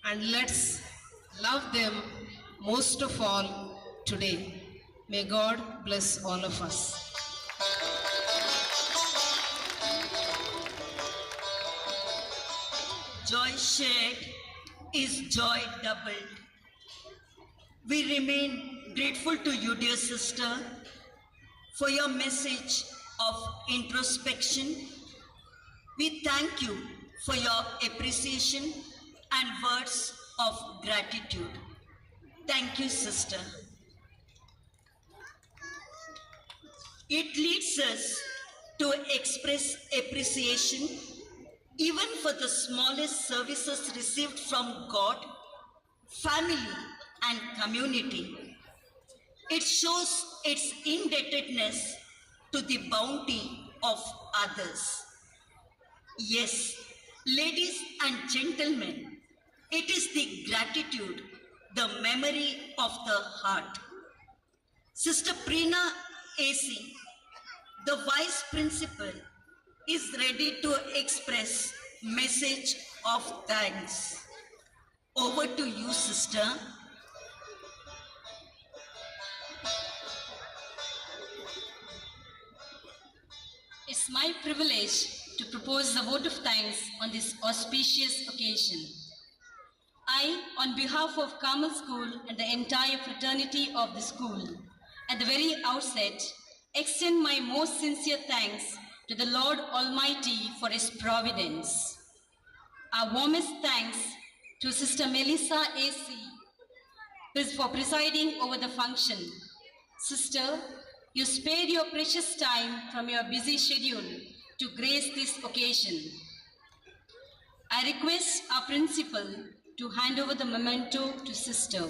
And let's love them most of all today. May God bless all of us. Joy shared is joy doubled. We remain grateful to you, dear sister, for your message of introspection. We thank you for your appreciation and words of gratitude. Thank you, sister. It leads us to express appreciation even for the smallest services received from God, family, and community. It shows its indebtedness to the bounty of others. Yes, ladies and gentlemen, it is the gratitude, the memory of the heart. Sister Preena AC, the Vice Principal, is ready to express message of thanks. Over to you, sister. It's my privilege to propose the vote of thanks on this auspicious occasion. I, on behalf of Carmel School and the entire fraternity of the school, at the very outset, extend my most sincere thanks to the Lord Almighty for His providence. Our warmest thanks to Sister Melissa AC for presiding over the function. Sister, You spared your precious time from your busy schedule to grace this occasion. I request our principal to hand over the memento to Sister.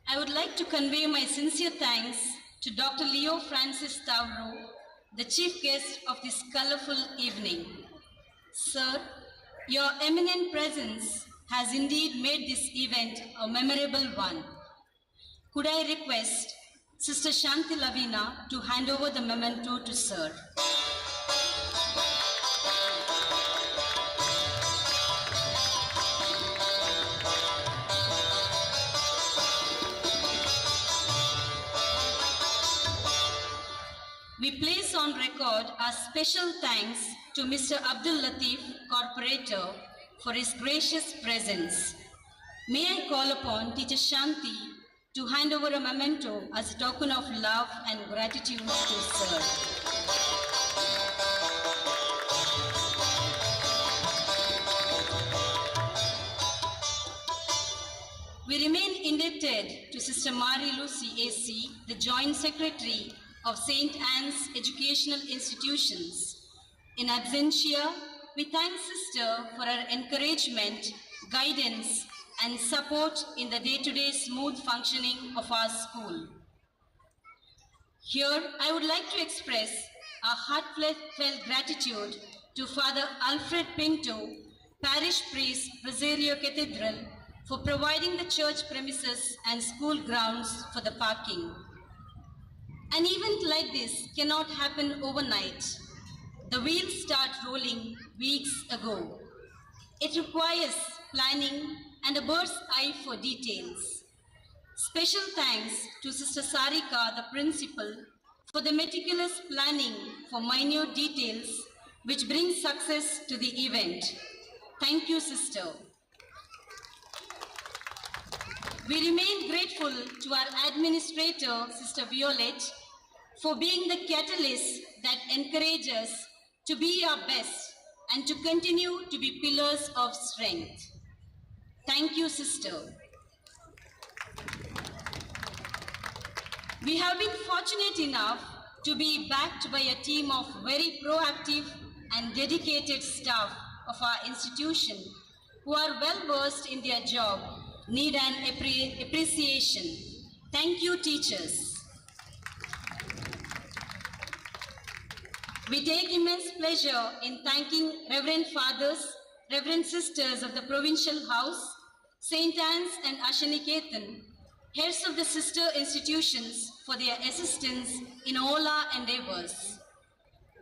I would like to convey my sincere thanks to Dr. Leo Francis Tauro, the chief guest of this colorful evening. Sir, your eminent presence has indeed made this event a memorable one. Could I request Sister Shanti Lavina to hand over the memento to Sir? We place on record our special thanks to Mr. Abdul Latif, Corporator, for his gracious presence. May I call upon Teacher Shanti to hand over a memento as a token of love and gratitude to Sir. We remain indebted to Sister Marie Lucy AC, the Joint Secretary of St. Anne's Educational Institutions. In absentia, we thank Sister for her encouragement, guidance, and support in the day-to-day smooth functioning of our school. Here, I would like to express our heartfelt gratitude to Father Alfred Pinto, Parish Priest, Rosario Cathedral, for providing the church premises and school grounds for the parking. An event like this cannot happen overnight. The wheels start rolling weeks ago. It requires planning and a bird's eye for details. Special thanks to Sister Sarika, the principal, for the meticulous planning for minute details which bring success to the event. Thank you, Sister. We remain grateful to our administrator, Sister Violet, for being the catalyst that encourages us to be our best and to continue to be pillars of strength. Thank you, Sister. We have been fortunate enough to be backed by a team of very proactive and dedicated staff of our institution who are well versed in their job, need an appreciation. Thank you, teachers. We take immense pleasure in thanking Reverend Fathers, Reverend Sisters of the Provincial House, St. Anne's and Ashaniketan, heads of the sister institutions for their assistance in all our endeavors.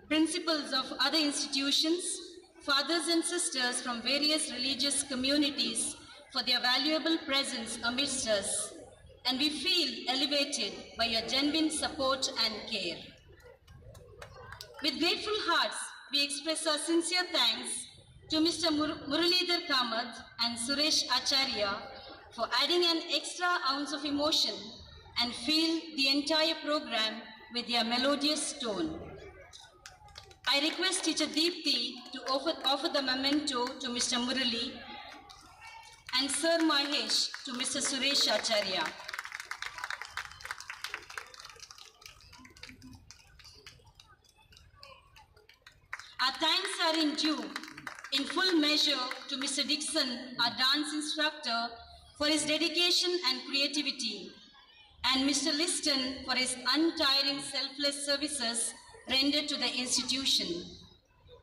Principals of other institutions, fathers and sisters from various religious communities for their valuable presence amidst us, and we feel elevated by your genuine support and care. With grateful hearts, we express our sincere thanks to Mr. Muralidhar Kamath and Suresh Acharya for adding an extra ounce of emotion and fill the entire program with their melodious tone. I request Teacher Deepthi to offer the memento to Mr. Murali and Sir Mahesh to Mr. Suresh Acharya. Our thanks are in due, in full measure, to Mr. Dixon, our dance instructor, for his dedication and creativity, and Mr. Liston for his untiring selfless services rendered to the institution.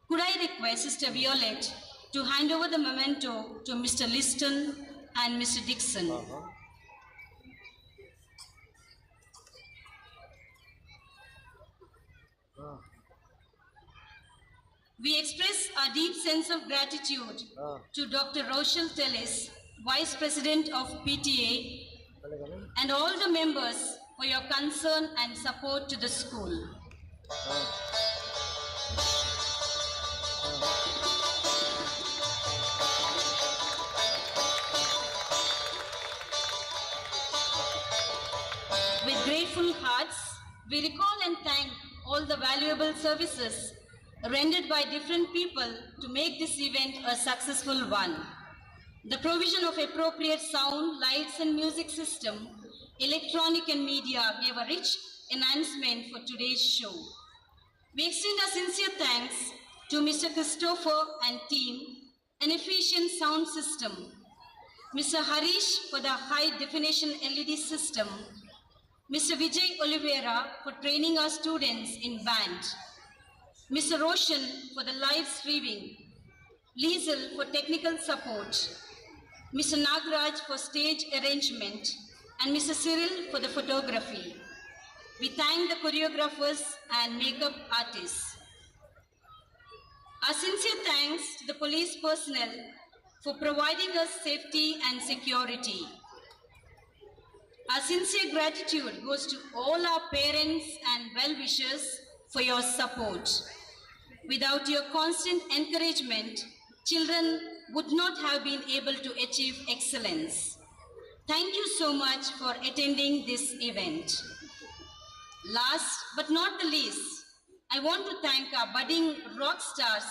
Could I request Sister Violet to hand over the memento to Mr. Liston and Mr. Dixon? We express our deep sense of gratitude to Dr. Rochelle Tellis, Vice President of PTA, and all the members for your concern and support to the school. With grateful hearts, we recall and thank all the valuable services rendered by different people to make this event a successful one. The provision of appropriate sound, lights and music system, electronic and media gave a rich enhancement for today's show. We extend our sincere thanks to Mr. Christopher and team, an efficient sound system, Mr. Harish for the high definition LED system, Mr. Vijay Oliveira for training our students in band, Mr. Roshan for the live streaming, Liesel for technical support, Mr. Nagraj for stage arrangement, and Mr. Cyril for the photography. We thank the choreographers and makeup artists. Our sincere thanks to the police personnel for providing us safety and security. Our sincere gratitude goes to all our parents and well-wishers for your support. Without your constant encouragement, children would not have been able to achieve excellence. Thank you so much for attending this event. Last but not the least, I want to thank our budding rock stars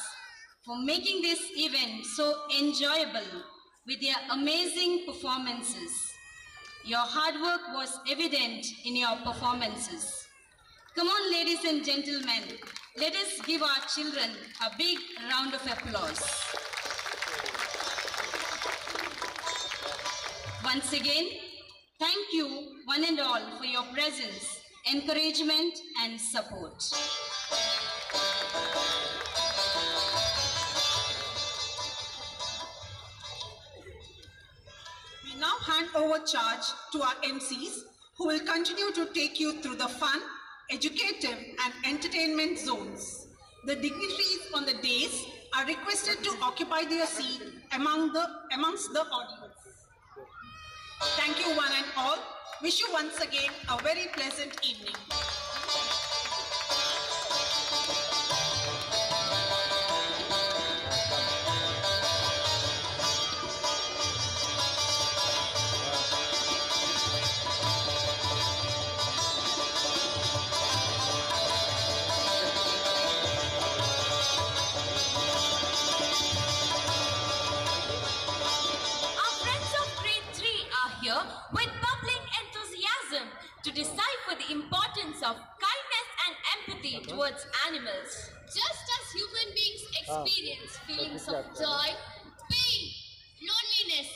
for making this event so enjoyable with their amazing performances. Your hard work was evident in your performances. Come on, ladies and gentlemen, let us give our children a big round of applause. Once again, thank you one and all for your presence, encouragement and support. We now hand over charge to our MCs who will continue to take you through the fun, educative and entertainment zones. The dignitaries on the dais are requested to occupy their seat amongst the audience. Thank you one and all. Wish you once again a very pleasant evening. With bubbling enthusiasm to decipher the importance of kindness and empathy towards animals. Just as human beings experience feelings of joy, pain, loneliness,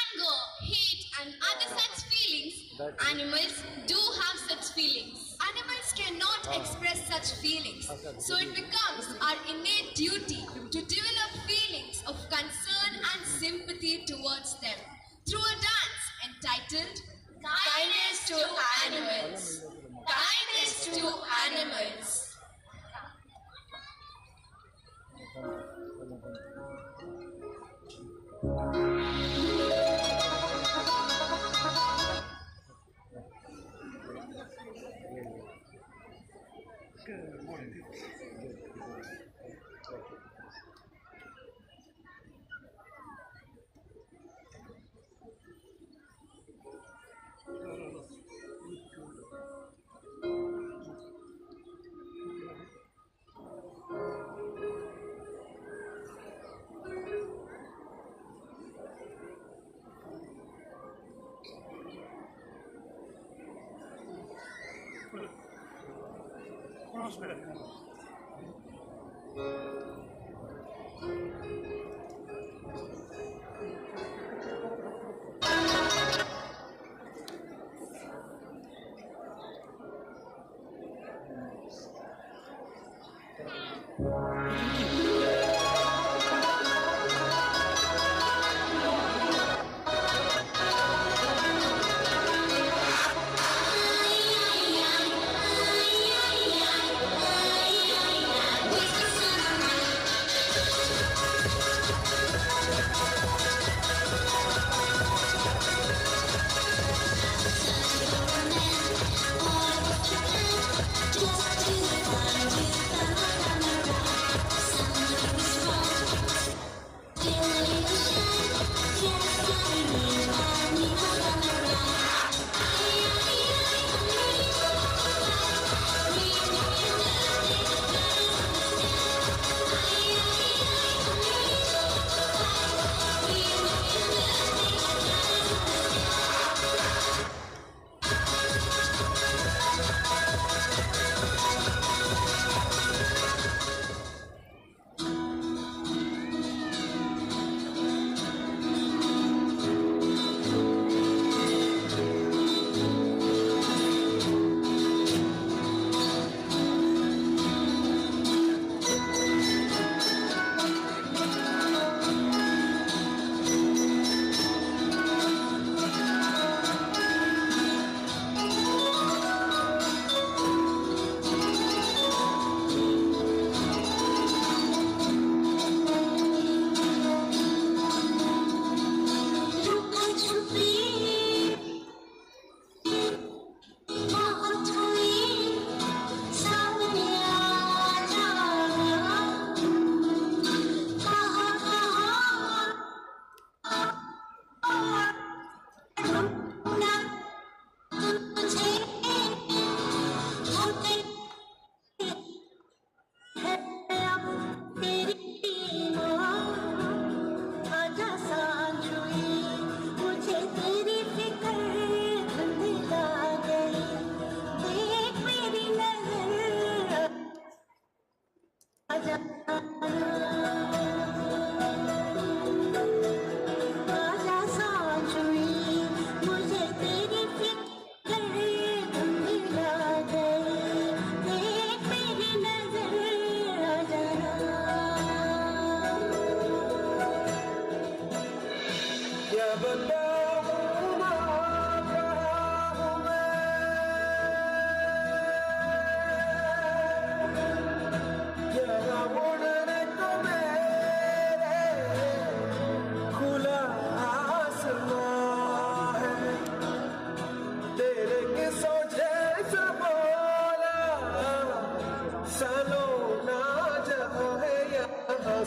anger, hate and other such feelings, animals do have such feelings. Animals cannot express such feelings, so it becomes our innate duty to develop feelings of concern and sympathy towards them through a dance entitled Kindness to Animals. Kindness to Animals.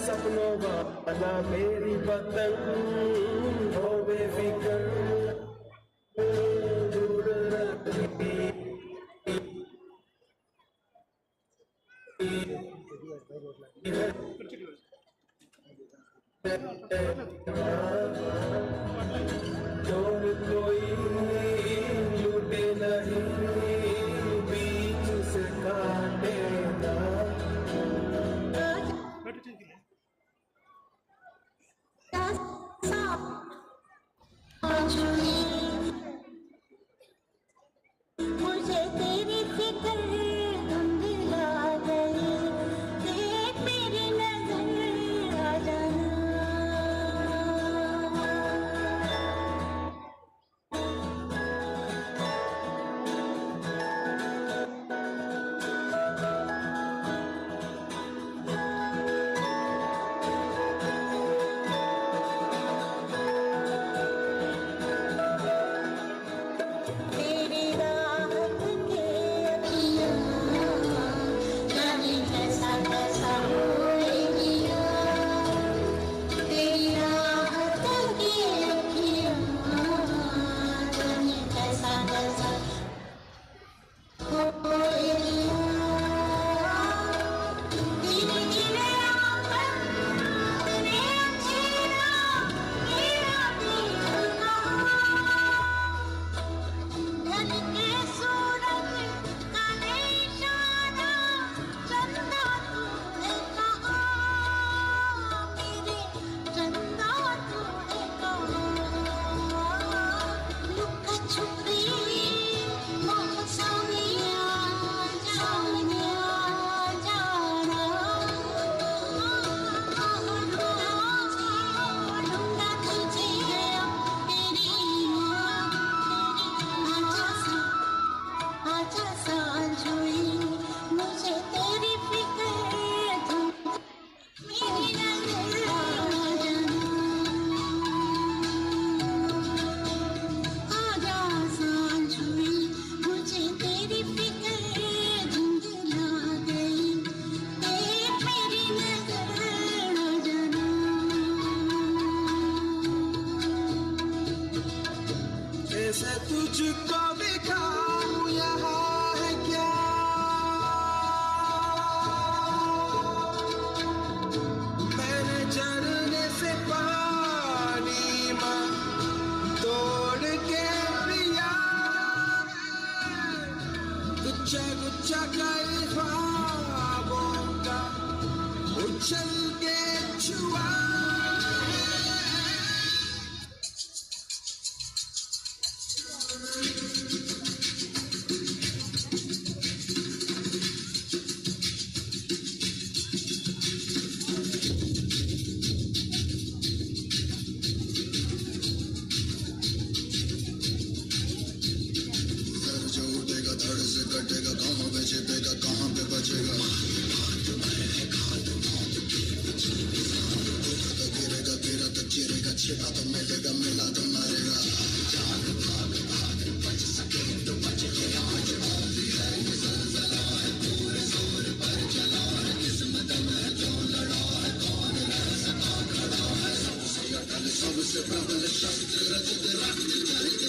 सपनों वाला मेरी पतंग हो बेफिक्र दूर रखी जोर कोई लूटे नहीं बीच से काटे ना मुझे तेरी फिक्र धुंधला गई देख मेरी नजर आ जाना तेरी राहत के अखियाँ जाने कैसा कैसा होएगिया तेरी राहत के अखियाँ जाने कैसा कैसा होएगिया धीरे धीरे आकर तेरे चेहरा मेरा देखना धन के सूरज का निशाना चंदा तू है कहाँ मेरे चंदा तू है कहाँ लुका छुपी मौसमिया जानिया जाना ढूंढा तुझे तेरी आजा सांझोई मुझे तेरी फिक्र मेरी नजर आ जाना आजा सांझोई मुझे तेरी फिक्र धुंधला गई देख मेरी नजर आ जाना जैसे तुझको दिखाऊं यहाँ है क्या मैंने झरने से पानी मां तोड़ के पिया गुच्छा गुच्छा कई ख्वाबों का उछल के छुआ जो उठेगा धड़ से कटेगा कहाँ पे छिपेगा कहाँ पे बचेगा तो गिरेगा गिरा तो चिरेगा छिपा तो मिलेगा मिला तो मरेगा जान भाग भाग बच सके तो बच के आज भी है ये ज़लज़ला है पूरे जोर पर चला है किस्मत में जो लड़ा है कौन रह सका खड़ा है सबसे अटल सबसे प्रबल शस्त्र रचित रक्त चरित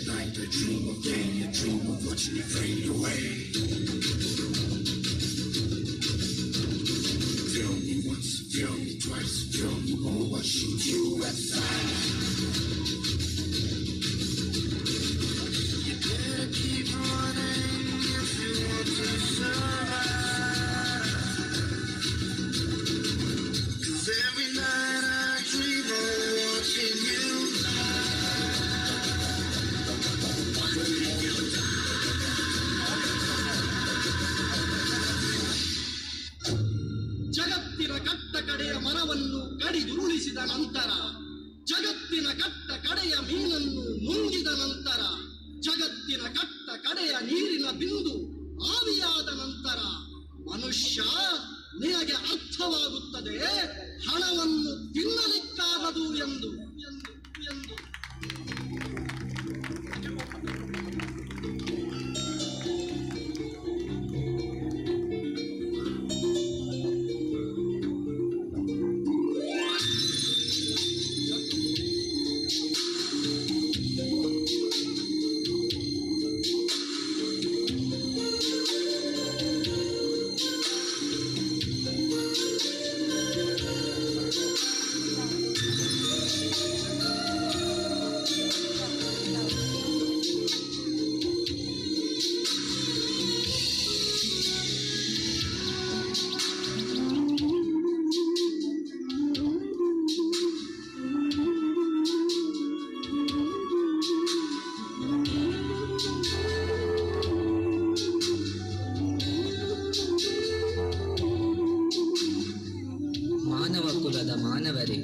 Night, a dream of day, a dream of watching it fade away. ಕಡಿದುರುಳಿಸಿದ ನಂತರ, ಜಗತ್ತಿನ ಕಟ್ಟ ಕಡೆಯ ಮೀನನ್ನು ನುಂಗಿದ ನಂತರ, ಜಗತ್ತಿನ ಕಟ್ಟ ಕಡೆಯ ನೀರಿನ ಬಿಂದು ಆವಿಯಾದ ನಂತರ, ಮನುಷ್ಯ ನಿನಗೆ ಅರ್ಥವಾಗುತ್ತದೆ ಹಣವನ್ನು ತಿನ್ನಲಿಕ್ಕಾಗದು ಎಂದು. ಮಾನವರೇ,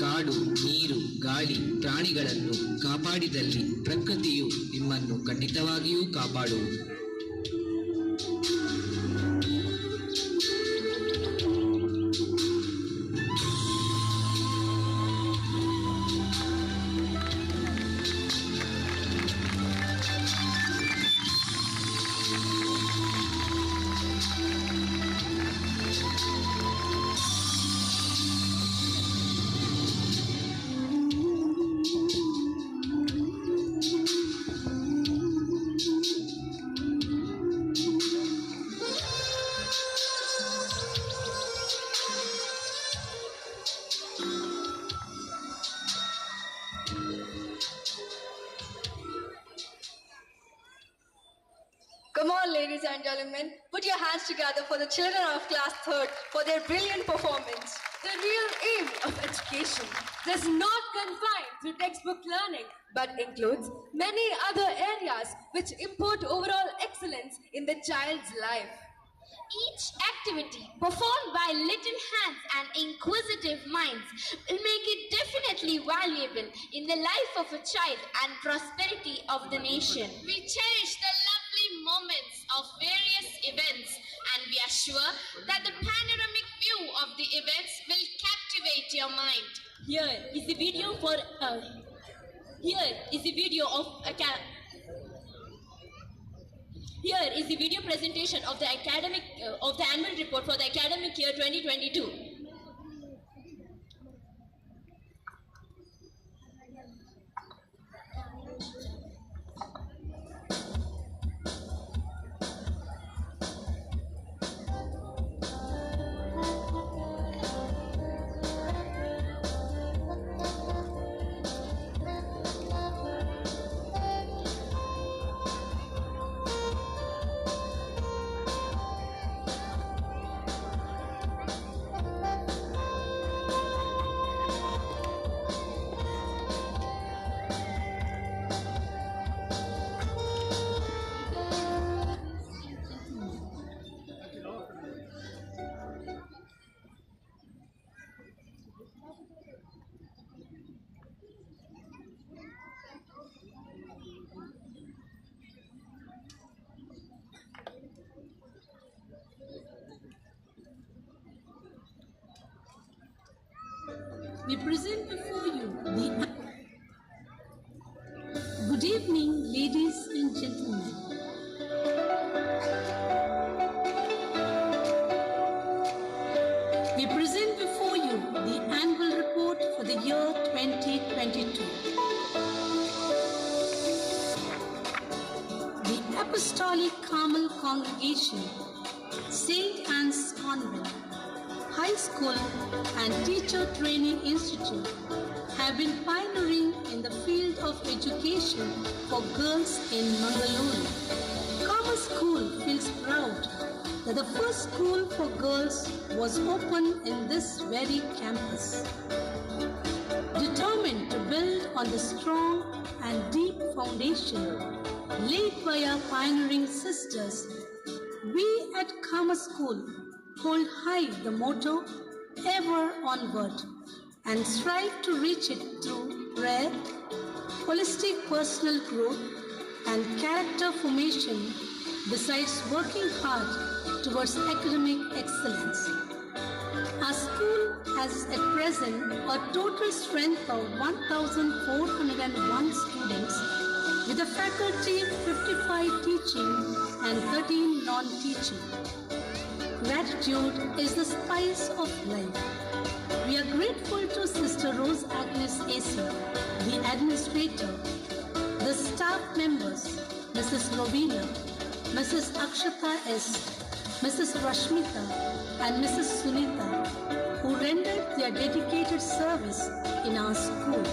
ಕಾಡು, ನೀರು, ಗಾಳಿ, ಪ್ರಾಣಿಗಳನ್ನು ಕಾಪಾಡಿದಲ್ಲಿ ಪ್ರಕೃತಿಯು ನಿಮ್ಮನ್ನು ಖಂಡಿತವಾಗಿಯೂ ಕಾಪಾಡುವುದು. Come on, ladies and gentlemen, put your hands together for the children of class 3rd for their brilliant performance. The real aim of education does not confine to textbook learning, but includes many other areas which impart overall excellence in the child's life. Each activity performed by little hands and inquisitive minds will make it definitely valuable in the life of a child and prosperity of the nation. We cherish the lovely moments of various events, and we are sure that the panoramic view of the events will captivate your mind. Here is the video Here is the video presentation of the annual report for the academic year 2022. We present before you the... Good evening, ladies and gentlemen. We present before you the annual report for the year 2022. The Apostolic Carmel Congregation, St. Anne's Convent, High School and Teacher Training Institute have been pioneering in the field of education for girls in Mangalore. Carmel School feels proud that the first school for girls was opened in this very campus. Determined to build on the strong and deep foundation laid by our pioneering sisters, we at Carmel School hold high the motto, ever onward, and strive to reach it through prayer, holistic personal growth, and character formation, besides working hard towards academic excellence. Our school has at present a total strength of 1,401 students, with a faculty 55 teaching and 13 non-teaching. Gratitude is the spice of life. We are grateful to Sister Rose Agnes AC, the administrator, the staff members, Mrs. Rowena, Mrs. Akshata S., Mrs. Rashmita, and Mrs. Sunita, who rendered their dedicated service in our school.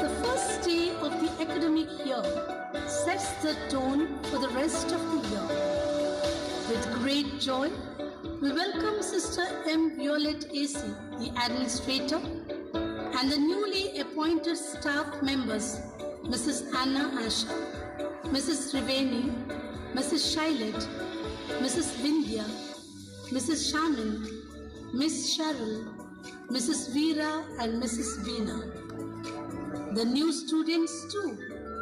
The first day of the academic year sets the tone for the rest of the year. With great joy, we welcome Sister M. Violet AC, the administrator, and the newly appointed staff members, Mrs. Anna Asha, Mrs. Triveni, Mrs. Shailet, Mrs. Vindhya, Mrs. Shannon, Miss Cheryl, Mrs. Veera, and Mrs. Veena. The new students too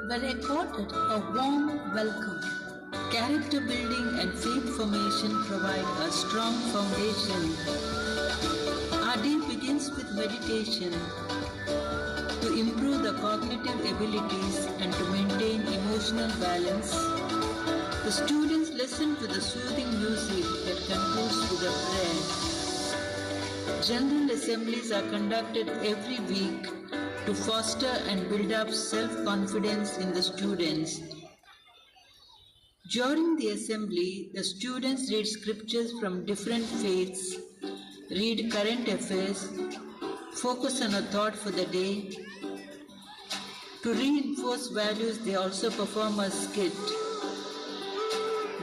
were accorded a warm welcome. Character building and faith formation provide a strong foundation. Our day begins with meditation to improve the cognitive abilities and to maintain emotional balance. The students listen to the soothing music that concludes with a prayer. General assemblies are conducted every week to foster and build up self-confidence in the students. During the assembly, the students read scriptures from different faiths, read current affairs, focus on a thought for the day. To reinforce values, they also perform a skit.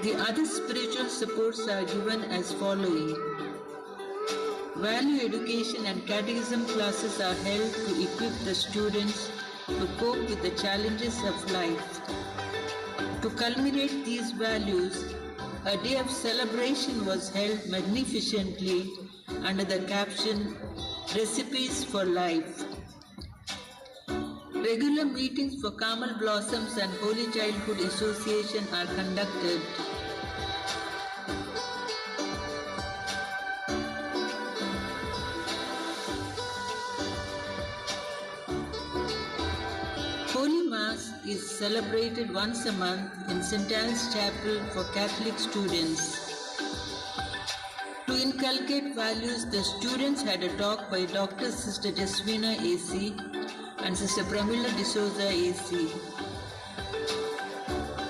The other spiritual supports are given as following. Value education and catechism classes are held to equip the students to cope with the challenges of life. To culminate these values, a day of celebration was held magnificently under the caption Recipes for Life. Regular meetings for Carmel Blossoms and Holy Childhood Association are conducted. Holy Mass is celebrated once a month in St. Anne's Chapel for Catholic students. To inculcate values, the students had a talk by Dr. Sister Jasmina AC and Sister Pramila D'Souza AC.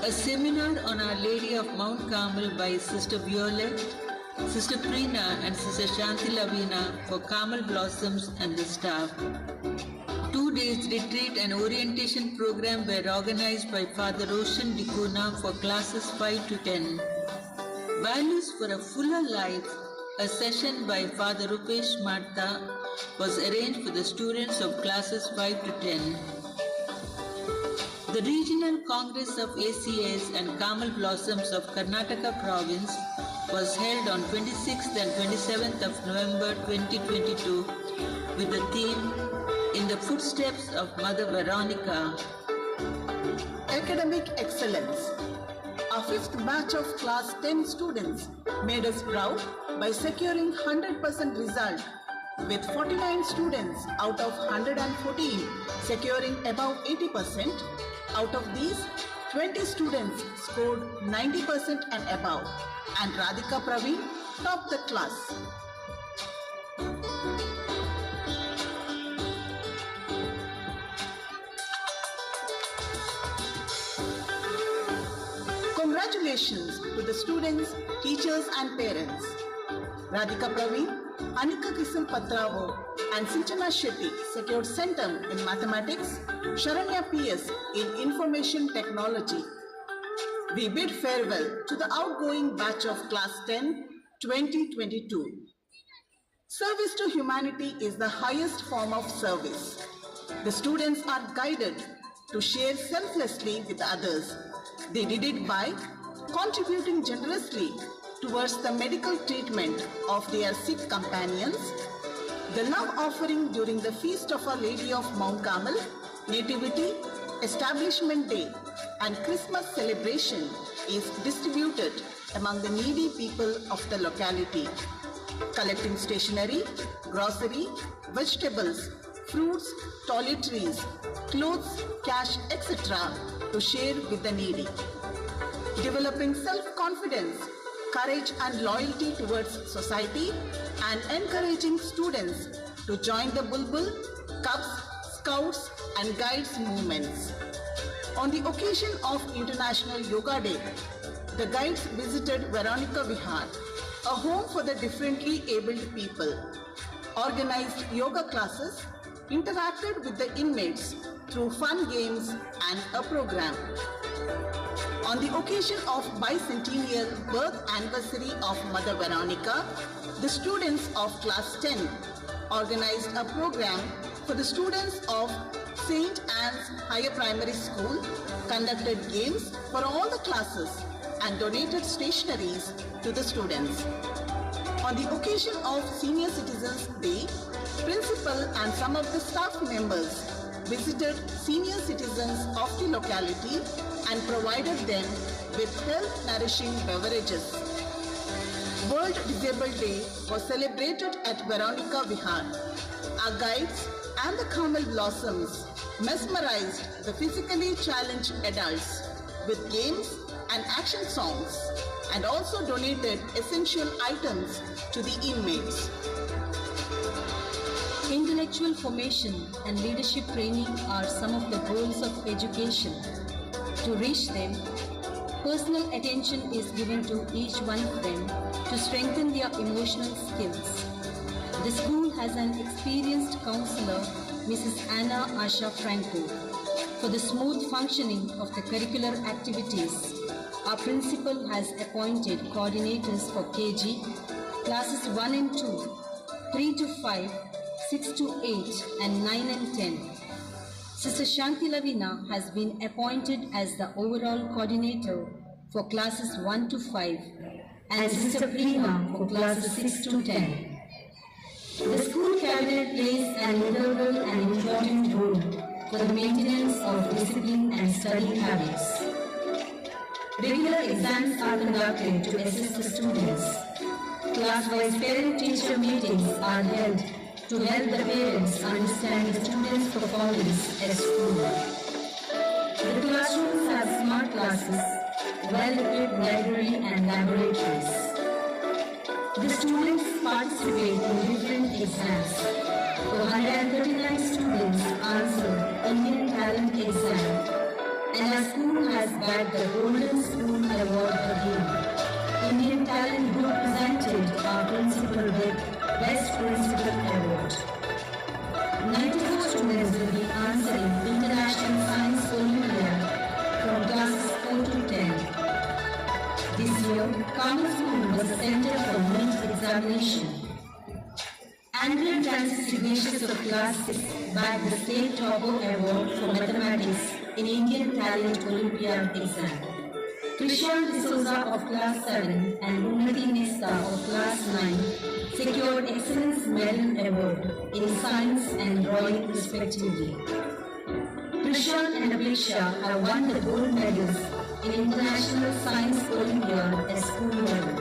A seminar on Our Lady of Mount Carmel by Sister Violet, Sister Preena and Sister Shanti Lavina for Carmel Blossoms and the staff. 2 days retreat and orientation program were organized by Father Roshan Dikuna for classes 5 to 10. Values for a fuller life, a session by Father Rupesh Martha was arranged for the students of classes 5 to 10. The Regional Congress of ACS and Carmel Blossoms of Karnataka Province was held on 26th and 27th of November 2022 with the theme In the Footsteps of Mother Veronica. Academic excellence. Our 5th batch of class 10 students made us proud by securing 100% result with 49 students out of 114 securing above 80%. Out of these, 20 students scored 90% and above, and Radhika Praveen topped the class. Congratulations to the students, teachers and parents. Radhika Praveen, Anika Kisal Patravo and Sinchana Shetty secured centum in mathematics, Sharanya PS in information technology. We bid farewell to the outgoing batch of class 10 2022. Service to humanity is the highest form of service. The students are guided to share selflessly with others. They did it by contributing generously towards the medical treatment of their sick companions, the love offering during the Feast of Our Lady of Mount Carmel, Nativity, Establishment Day, and Christmas celebration is distributed among the needy people of the locality, collecting stationery, grocery, vegetables, fruits, toiletries, clothes, cash, etc. to share with the needy. Developing self-confidence, courage and loyalty towards society, and encouraging students to join the Bulbul, Cubs, Scouts and Guides movements. On the occasion of International Yoga Day, the Guides visited Veronica Vihar, a home for the differently abled people, organized yoga classes, interacted with the inmates through fun games and a program. On the occasion of bicentennial birth anniversary of Mother Veronica, the students of class 10 organized a program for the students of St. Anne's Higher Primary School, conducted games for all the classes and donated stationeries to the students. On the occasion of Senior Citizens Day, principal and some of the staff members visited senior citizens of the locality and provided them with health-nourishing beverages. World Disabled Day was celebrated at Veronica Vihar. Our guides and the Carmel blossoms mesmerized the physically challenged adults with games and action songs, and also donated essential items to the inmates. Intellectual formation and leadership training are some of the goals of education. To reach them, personal attention is given to each one of them to strengthen their emotional skills. The school has an experienced counselor, Mrs. Anna Asha Franco. For the smooth functioning of the curricular activities, our principal has appointed coordinators for KG, classes 1 and 2, 3 to 5, 6 to 8, and 9 and 10. Sister Shanti Lavina has been appointed as the overall coordinator for classes 1 to 5, and Sister Prima for classes 6 to 10. The school cabinet plays an integral and important role for the maintenance of discipline and study habits. Regular exams are conducted to assist the students. Class-wise parent-teacher meetings are held to help the parents understand the students' performance at school. The classrooms have smart classes, well-equipped library and laboratories. The students participate in different exams. 139 students answered Indian Talent Exam, and our school has bagged the Golden Spoon Award again. Indian Talent Group presented our principal with Best Principal Award. 94 students will be answering International Science Olympiad from classes 4 to 10. This year, Carmel School was a center for NEET examination. Andrew Francis Ignatius of class 6 bagged the State Topper Award for Mathematics in Indian Talent Olympiad exam. Krishan D'Souza of class 7 and Unnati Nesta of class 9 secured Excellence Medal Award in Science and Drawing respectively. Krishan and Abhisha have won the gold medals in International Science Olympiad at school level.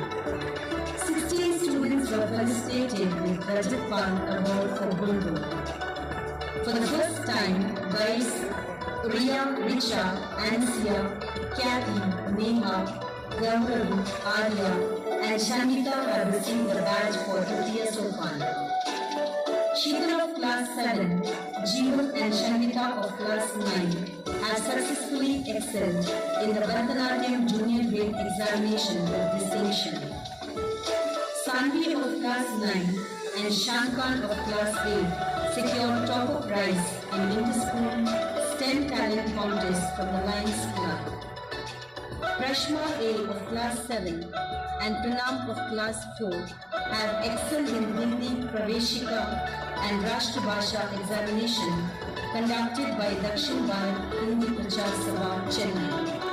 16 students were felicitated with Rajat Pal Award for Bulbul. For the first time, guys Riya, Richa, Ansia, Kathy, Neha, Gaurav, Arya, and Shamita have received the badge for Tritiya Sopan. Sheetal of class 7, Jeevan and Shamita of class 9 have successfully excelled in the Bharatanatyam Junior Grade Examination with distinction. Sanvi of class 9 and Shankan of class 8 secured top prize in Inter-School STEM Talent Contest from the Lions Club. Prashma A of class 7 and Pranam of class 4 have excelled in Hindi, Praveshika and Rashtrabhasha examination conducted by Dakshin Bharat Hindi Prachar Sabha, Chennai.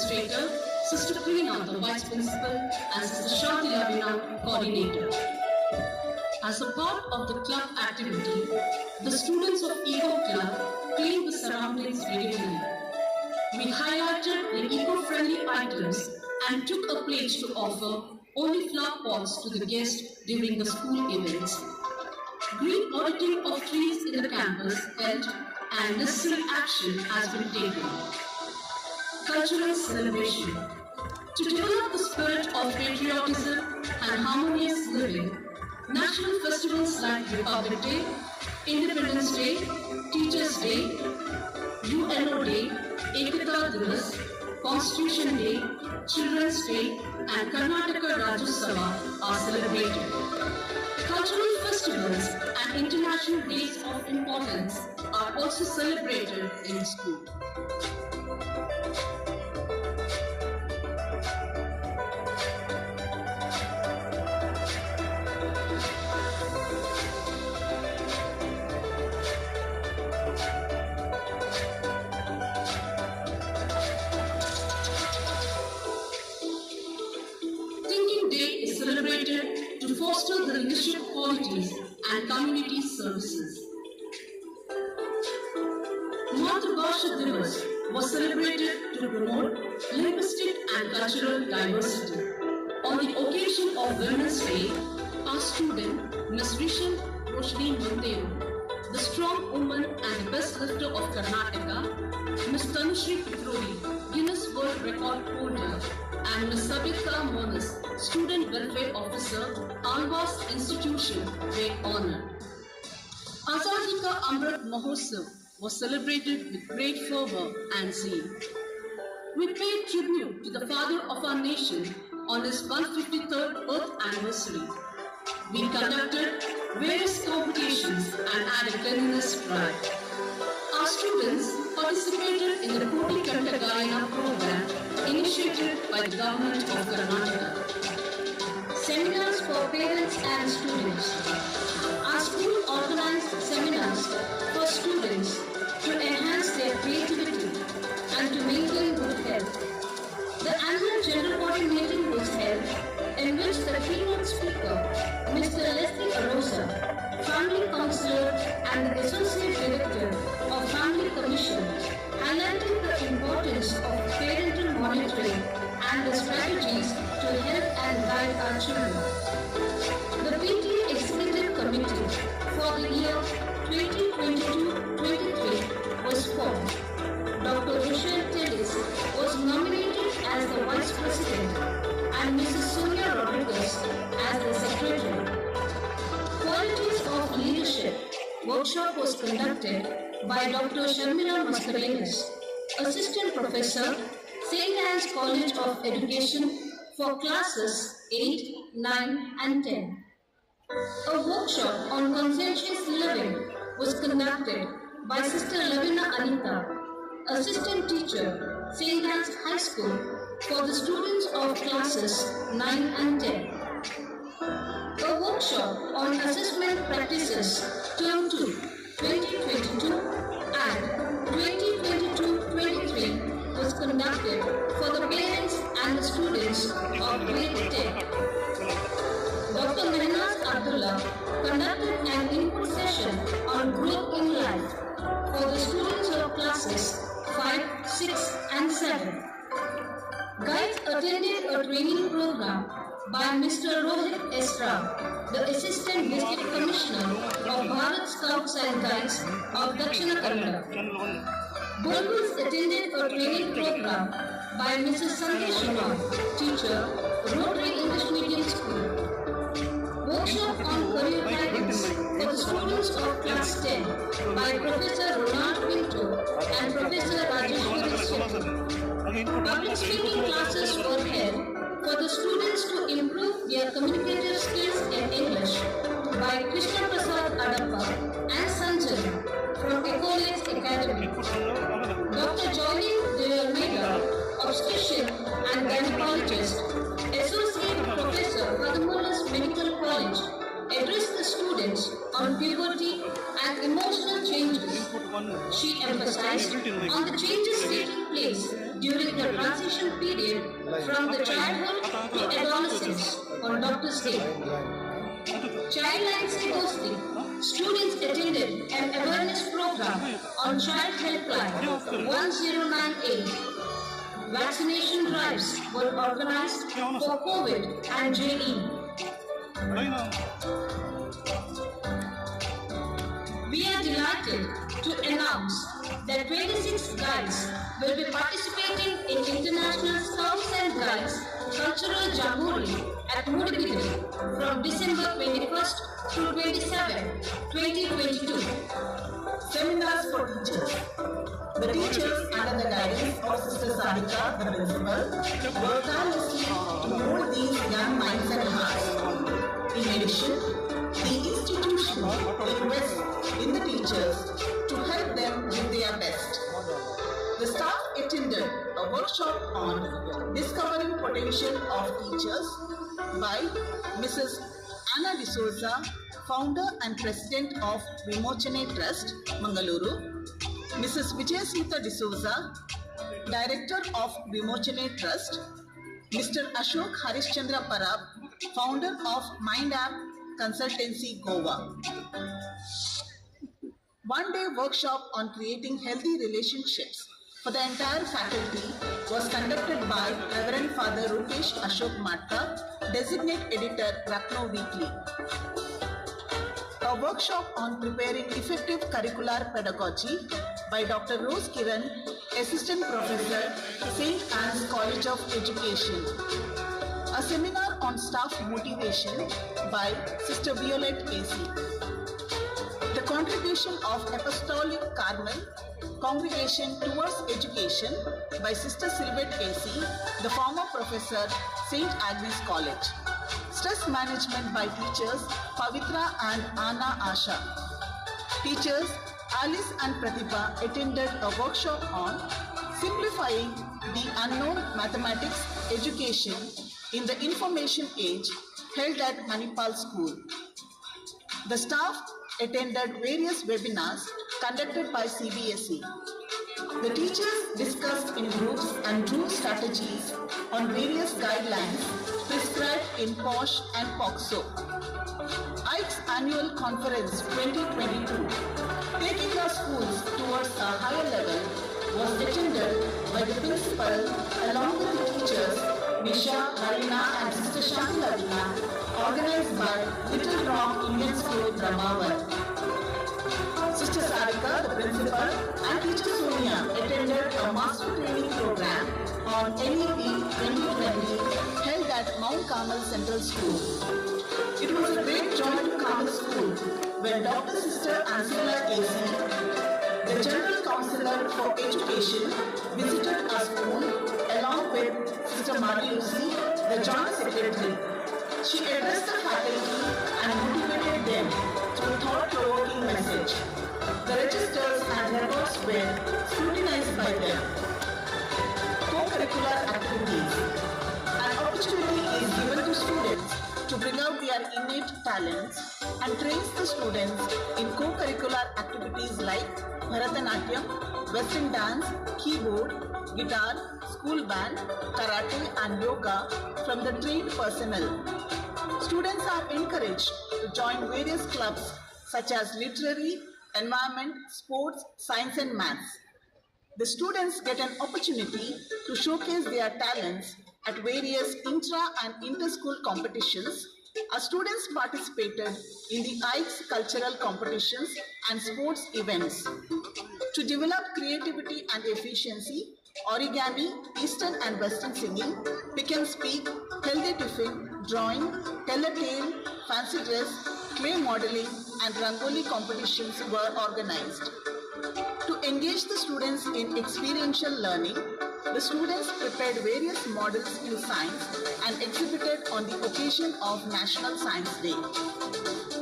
Administrator, Sister Prina, the Vice Principal, and Sister Shanti Lavina, Coordinator. As a part of the club activity, the students of Eco Club cleaned the surroundings regularly. We highlighted the eco-friendly items and took a pledge to offer only flower pots to the guests during the school events. Green auditing of trees in the campus held and necessary action has been taken. Cultural celebration. To develop the spirit of patriotism and harmonious living, national festivals like Republic Day, Independence Day, Teachers' Day, UNO Day, Ekata Divas, Constitution Day, Children's Day, and Karnataka Rajyotsava are celebrated. Cultural festivals and international days of importance are also celebrated in school. To foster the leadership qualities and community services. Mathrubhasha Divas was celebrated to promote linguistic and cultural diversity. On the occasion of Women's Day, our student, Ms. Risham Roshni Monteiro, the strong woman and the best lifter of Karnataka, Ms. Tanushri Pitrodi, Guinness World Record holder, and Ms. Sabita Monas, Student Welfare Officer, Alva's Institution, were honored. Azadi Ka Amrit Mahotsav was celebrated with great fervor and zeal. We paid tribute to the father of our nation on his 153rd birth anniversary. We conducted various competitions and added cleanliness pride. Our students participated in the Koti Kanta Gayana program initiated by the government of Karnataka. Seminars for parents and students. Our school organized seminars for students to enhance their creativity and to maintain good health. The annual general body meeting was held in which the keynote speaker, Mr. Leslie Arosa, family counselor and the associate director of Family Commission, highlighted the importance of parental monitoring and the strategies to help and guide our children. The PTA Executive Committee for the year 2022-23 was formed. Dr. Rochelle Tellis was nominated as the Vice President and Mrs. Sonia Rodriguez as the Secretary. Qualities of Leadership workshop was conducted by Dr. Sharmila Mascarenas, Assistant Professor, St. Anne's College of Education for classes 8, 9 and 10. A workshop on conscientious living was conducted by Sister Lavina Anita, Assistant Teacher, St. Anne's High School for the students of classes 9 and 10. A workshop on assessment practices Term 2, 2022 and 2022-23 was conducted for the parents and the students of grade 10. Dr. Mehnaz Abdullah conducted an input session on growth in life for the students of classes 5, 6 and 7. Guides attended a training program by Mr. Rohit Esra, the Assistant District Commissioner of Bharat Scouts and Guides of Dakshina Kannada. Bulbuls attended a training program by Mrs. Sandesh Sharma, teacher, Rotary English Medium School. Workshop on career guidance for the students of class 10 by Professor Ronald Pinto and Professor Rajeshwari Shetty. Public speaking classes were held for the students to improve their communicative skills in English by Krishna Prasad Adappa and Sanjay from Ecolage Academy. Dr. Johnny De Almeida, obstetrician and gynecologist, Associate Professor, Padamola's Medical College, addressed the students on puberty and emotional changes. She emphasized on the changes taking place during the transition period from the childhood to adolescence on Doctor's Day. Childline Stay Ghostly, students attended an awareness program on Child Helpline 1098. Vaccination drives were organized for COVID and JE. We are delighted to announce that 26 guides will be participating in International Scouts and Guides Cultural Jamboree at Mudibidi from December 21st to 27, 2022. Seminars for teachers. The teachers under the guidance of Sister Sarika, the principal, work tirelessly to mold these young minds and hearts. In addition, the institution invests in the teachers to help them give their best. The staff attended a workshop on discovering potential of teachers by Mrs. Anna D'Souza, founder and president of Vimochane Trust, Mangaluru, Mrs. Vijayasmita D'Souza, director of Vimochane Trust, Mr. Ashok Harishchandra Parab, founder of Mind App Consultancy, Goa. One-day workshop on creating healthy relationships for the entire faculty was conducted by Reverend Father Rupesh Ashok Matta, designate editor, Lucknow Weekly. A workshop on preparing effective curricular pedagogy by Dr. Rose Kiran, Assistant Professor, St. Anne's College of Education. A seminar on staff motivation by Sister Violet AC. The contribution of Apostolic Carmel Congregation Towards Education by Sister Sylvette AC, the former professor, St. Agnes College. Stress management by teachers Pavitra and Anna Asha. Teachers Alice and Pratibha attended a workshop on simplifying the unknown mathematics education in the information age held at Manipal School. The staff attended various webinars conducted by CBSE. The teachers discussed in groups and drew strategies on various guidelines prescribed in POSH and POXO. ICE's annual conference 2022, taking our schools towards a higher level, was attended by the principal along with the teachers Nisha, Harina and Sister Shanti Lavina, organized by Little Rock Indian School, Brahmavat. Sister Sarika, the principal, and teacher Sonia attended a master training program on NEP 2020 held at Mount Carmel Central School. It was a great joy to Carmel School when Dr. Sister Angela AC, the General Counselor for Education, visited our school along with Sister Marie Lucy, the Joint Secretary. She addressed the faculty and motivated them through thought-provoking message. The registers and records were scrutinized by them. Co-curricular activities. An opportunity is given to students to bring out their innate talents and trains the students in co-curricular activities like Bharatanatyam, Western dance, keyboard, guitar, school band, karate and yoga from the trained personnel. Students are encouraged to join various clubs such as literary, environment, sports, science and maths. The students get an opportunity to showcase their talents at various intra and inter-school competitions. Our students participated in the ICE cultural competitions and sports events. To develop creativity and efficiency, origami, Eastern and Western singing, pick and speak, healthy tiffin, drawing, tell a tale, fancy dress, clay modeling and rangoli competitions were organized. To engage the students in experiential learning, the students prepared various models in science and exhibited on the occasion of National Science Day.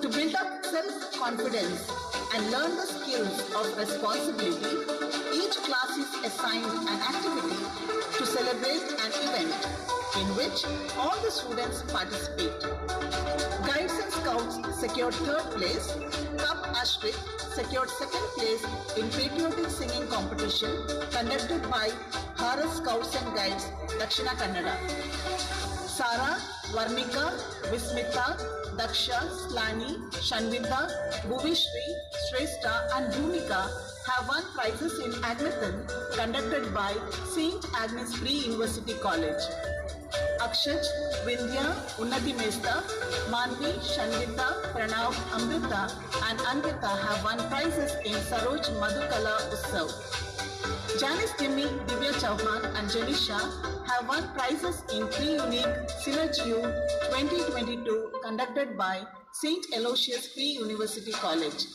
To build up self-confidence and learn the skills of responsibility, each class is assigned an activity to celebrate an event in which all the students participate. Guides and Scouts secured 3rd place, Cub Ashrik secured 2nd place in patriotic singing competition conducted by Bharat Scouts and Guides, Dakshina Kannada. Sara, Varnika, Vismita, Daksha, Slani, Shanvita, Bhuvishri, Shrestha and Bhumika have won prizes in Admithon conducted by St. Agnes Pre-University College. Akshaj, Vindhya, Unnati Mesta, Manvi, Shanvita, Pranav, Amrita and Ankita have won prizes in Saroj Madhukala Utsav. Janice Timmy, Divya Chauhan and Janisha have won prizes in Pre-Unique Synergy 2022 conducted by St. Aloysius Pre-University College.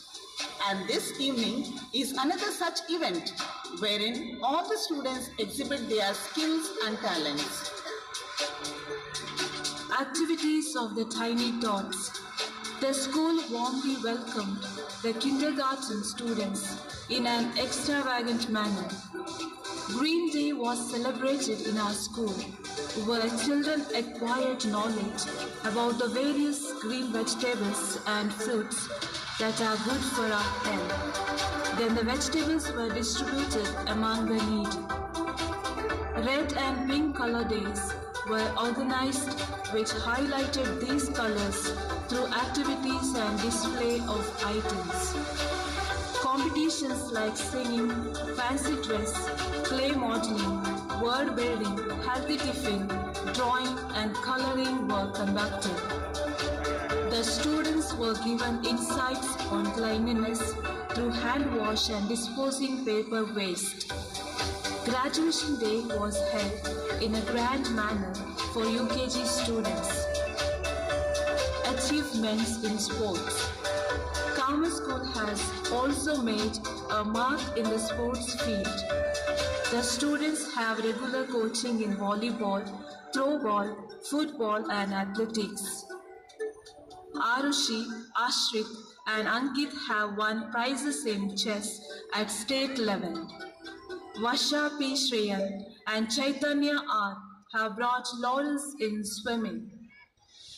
And this evening is another such event wherein all the students exhibit their skills and talents. Activities of the Tiny Tots. The school warmly welcomed the kindergarten students in an extravagant manner. Green Day was celebrated in our school, where children acquired knowledge about the various green vegetables and fruits that are good for our health. Then the vegetables were distributed among the needy. Red and pink color days were organized, which highlighted these colors through activities and display of items. Competitions like singing, fancy dress, clay modeling, word building, healthy tiffin, drawing and coloring were conducted. The students were given insights on cleanliness through hand wash and disposing paper waste. Graduation day was held in a grand manner for UKG students. Achievements in sports. Carmel School has also made a mark in the sports field. The students have regular coaching in volleyball, throwball, football and athletics. Arushi, Ashrik and Ankit have won prizes in chess at state level. Vasha P. Shreyan and Chaitanya R. have brought laurels in swimming.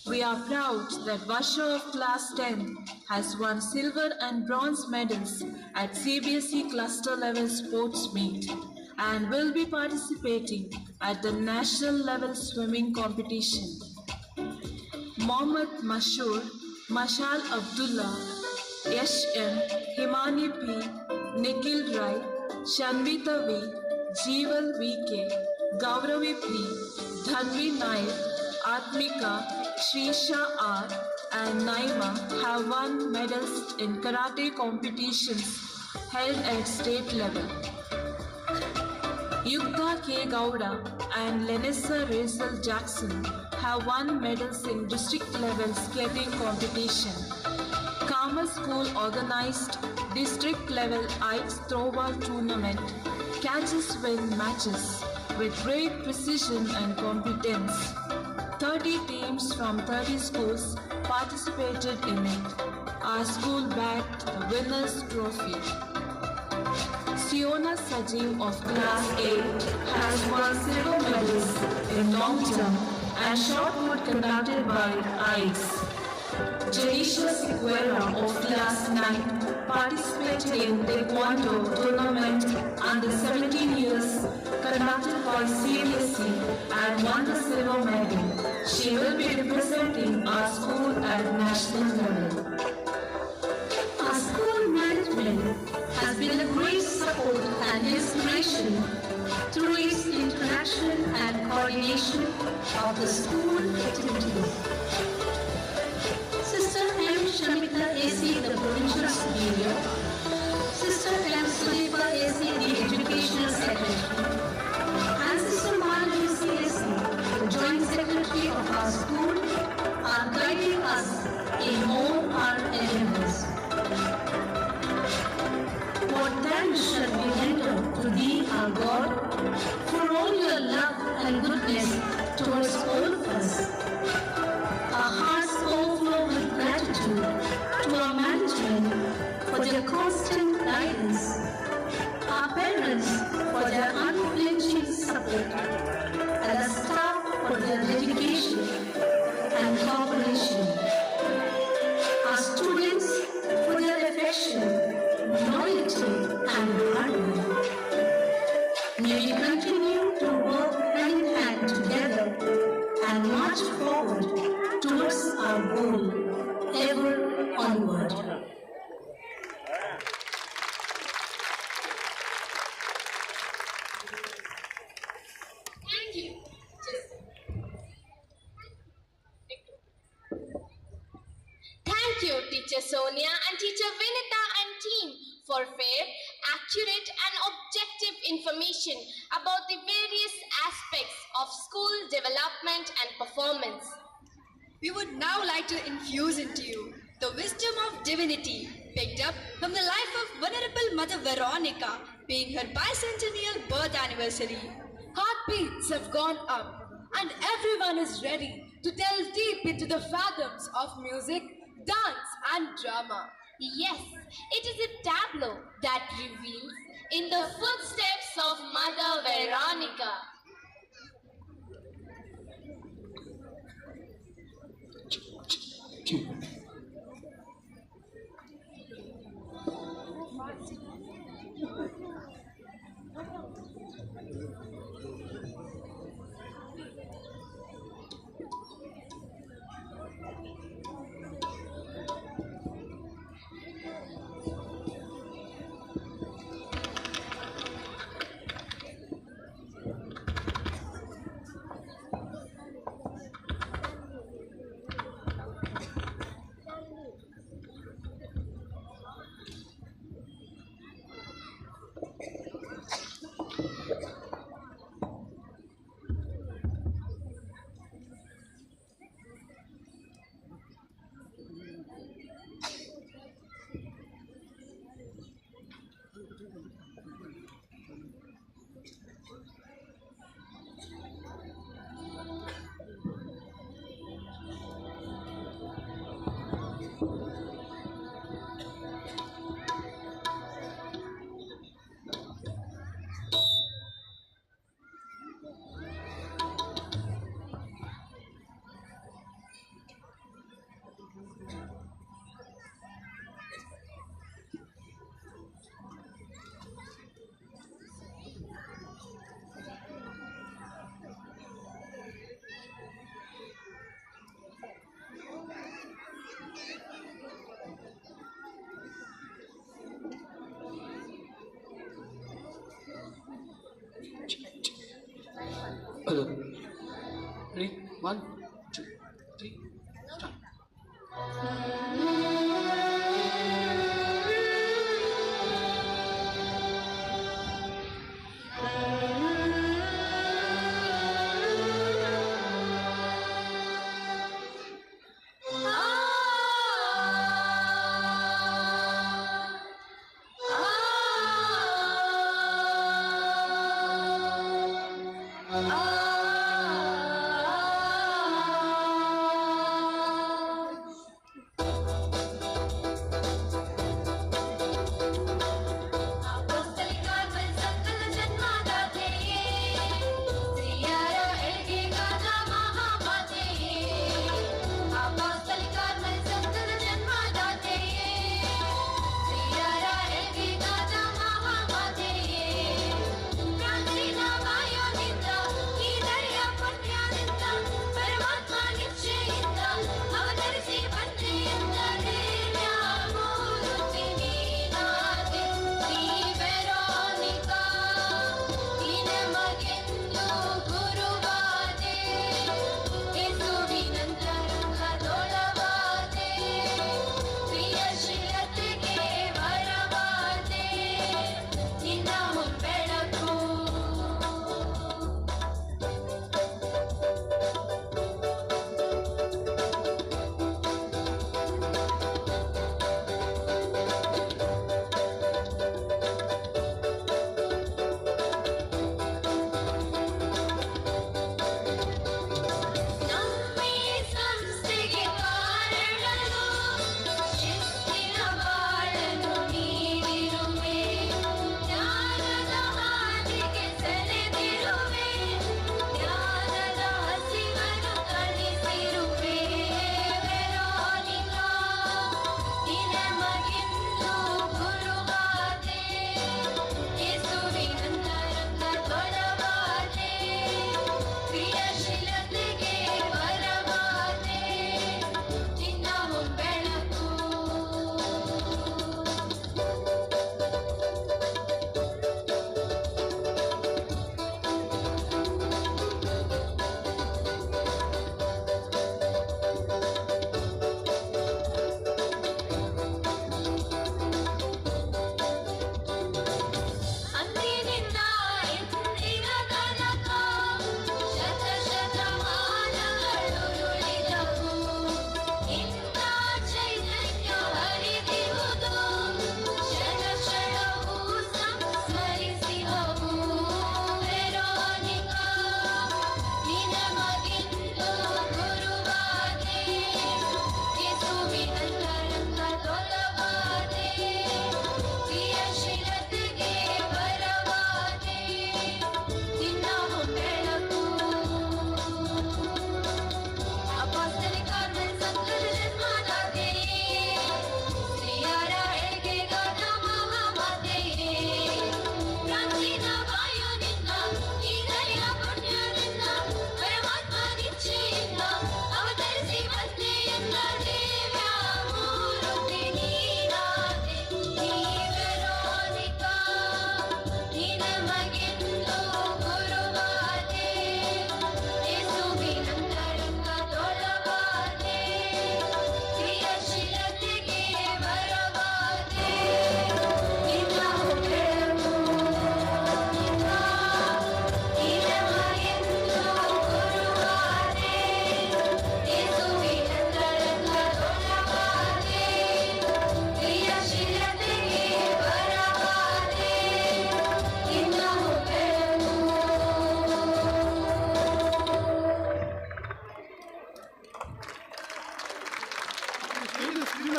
We are proud that Vasha of Class 10 has won silver and bronze medals at CBSE cluster level sports meet and will be participating at the national level swimming competition. Mohammad Mashur, Mashal Abdullah, Yash M, Himani P, Nikhil Rai, Shanvita V, Jeeval VK, Gauravi P, Dhanvi Nair, Atmika, Shrisha R and Naima have won medals in karate competitions held at state level. Yukta K. Gowda and Lenessa Rachel Jackson have won medals in district level skating competition. Carmel School organized district level ice throwball tournament catches win matches with great precision and competence. 30 teams from 30 schools participated in it. Our school bagged the winner's trophy. Siona Sajiv of Class 8 has won silver medals in long jump and shot put conducted by ICE. Janisha Sequeira of Class 9 participated in Taekwondo tournament under 17 years conducted by CBSE and won the silver medal. She will be representing our school at national level. Our school management has been a great support and inspiration through its interaction and coordination of the school activities. Sister M. Shamita A.C., the Provincial Superior, Sister M. Sulefa A.C., the Educational Secretary, and Sister Malvi C.A.C., the Joint Secretary of our school, are guiding us in all our endeavors. What thanks shall we render to Thee, our God, for all Your love and goodness towards all of us. Our hearts overflow with gratitude to our management for their constant guidance, our parents for their unflinching and march forward towards our goal, ever onward. Thank you. Thank you, Teacher Sonia and Teacher Vinita and team for fair, accurate and objective information about the various aspects of school development and performance. We would now like to infuse into you the wisdom of divinity picked up from the life of Venerable Mother Veronica, being her bicentennial birth anniversary. Heartbeats have gone up, and everyone is ready to delve deep into the fathoms of music, dance, and drama. Yes, it is a tableau that reveals in the footsteps of Mother Veronica. Hello. Ready? 1, 2, 3, start.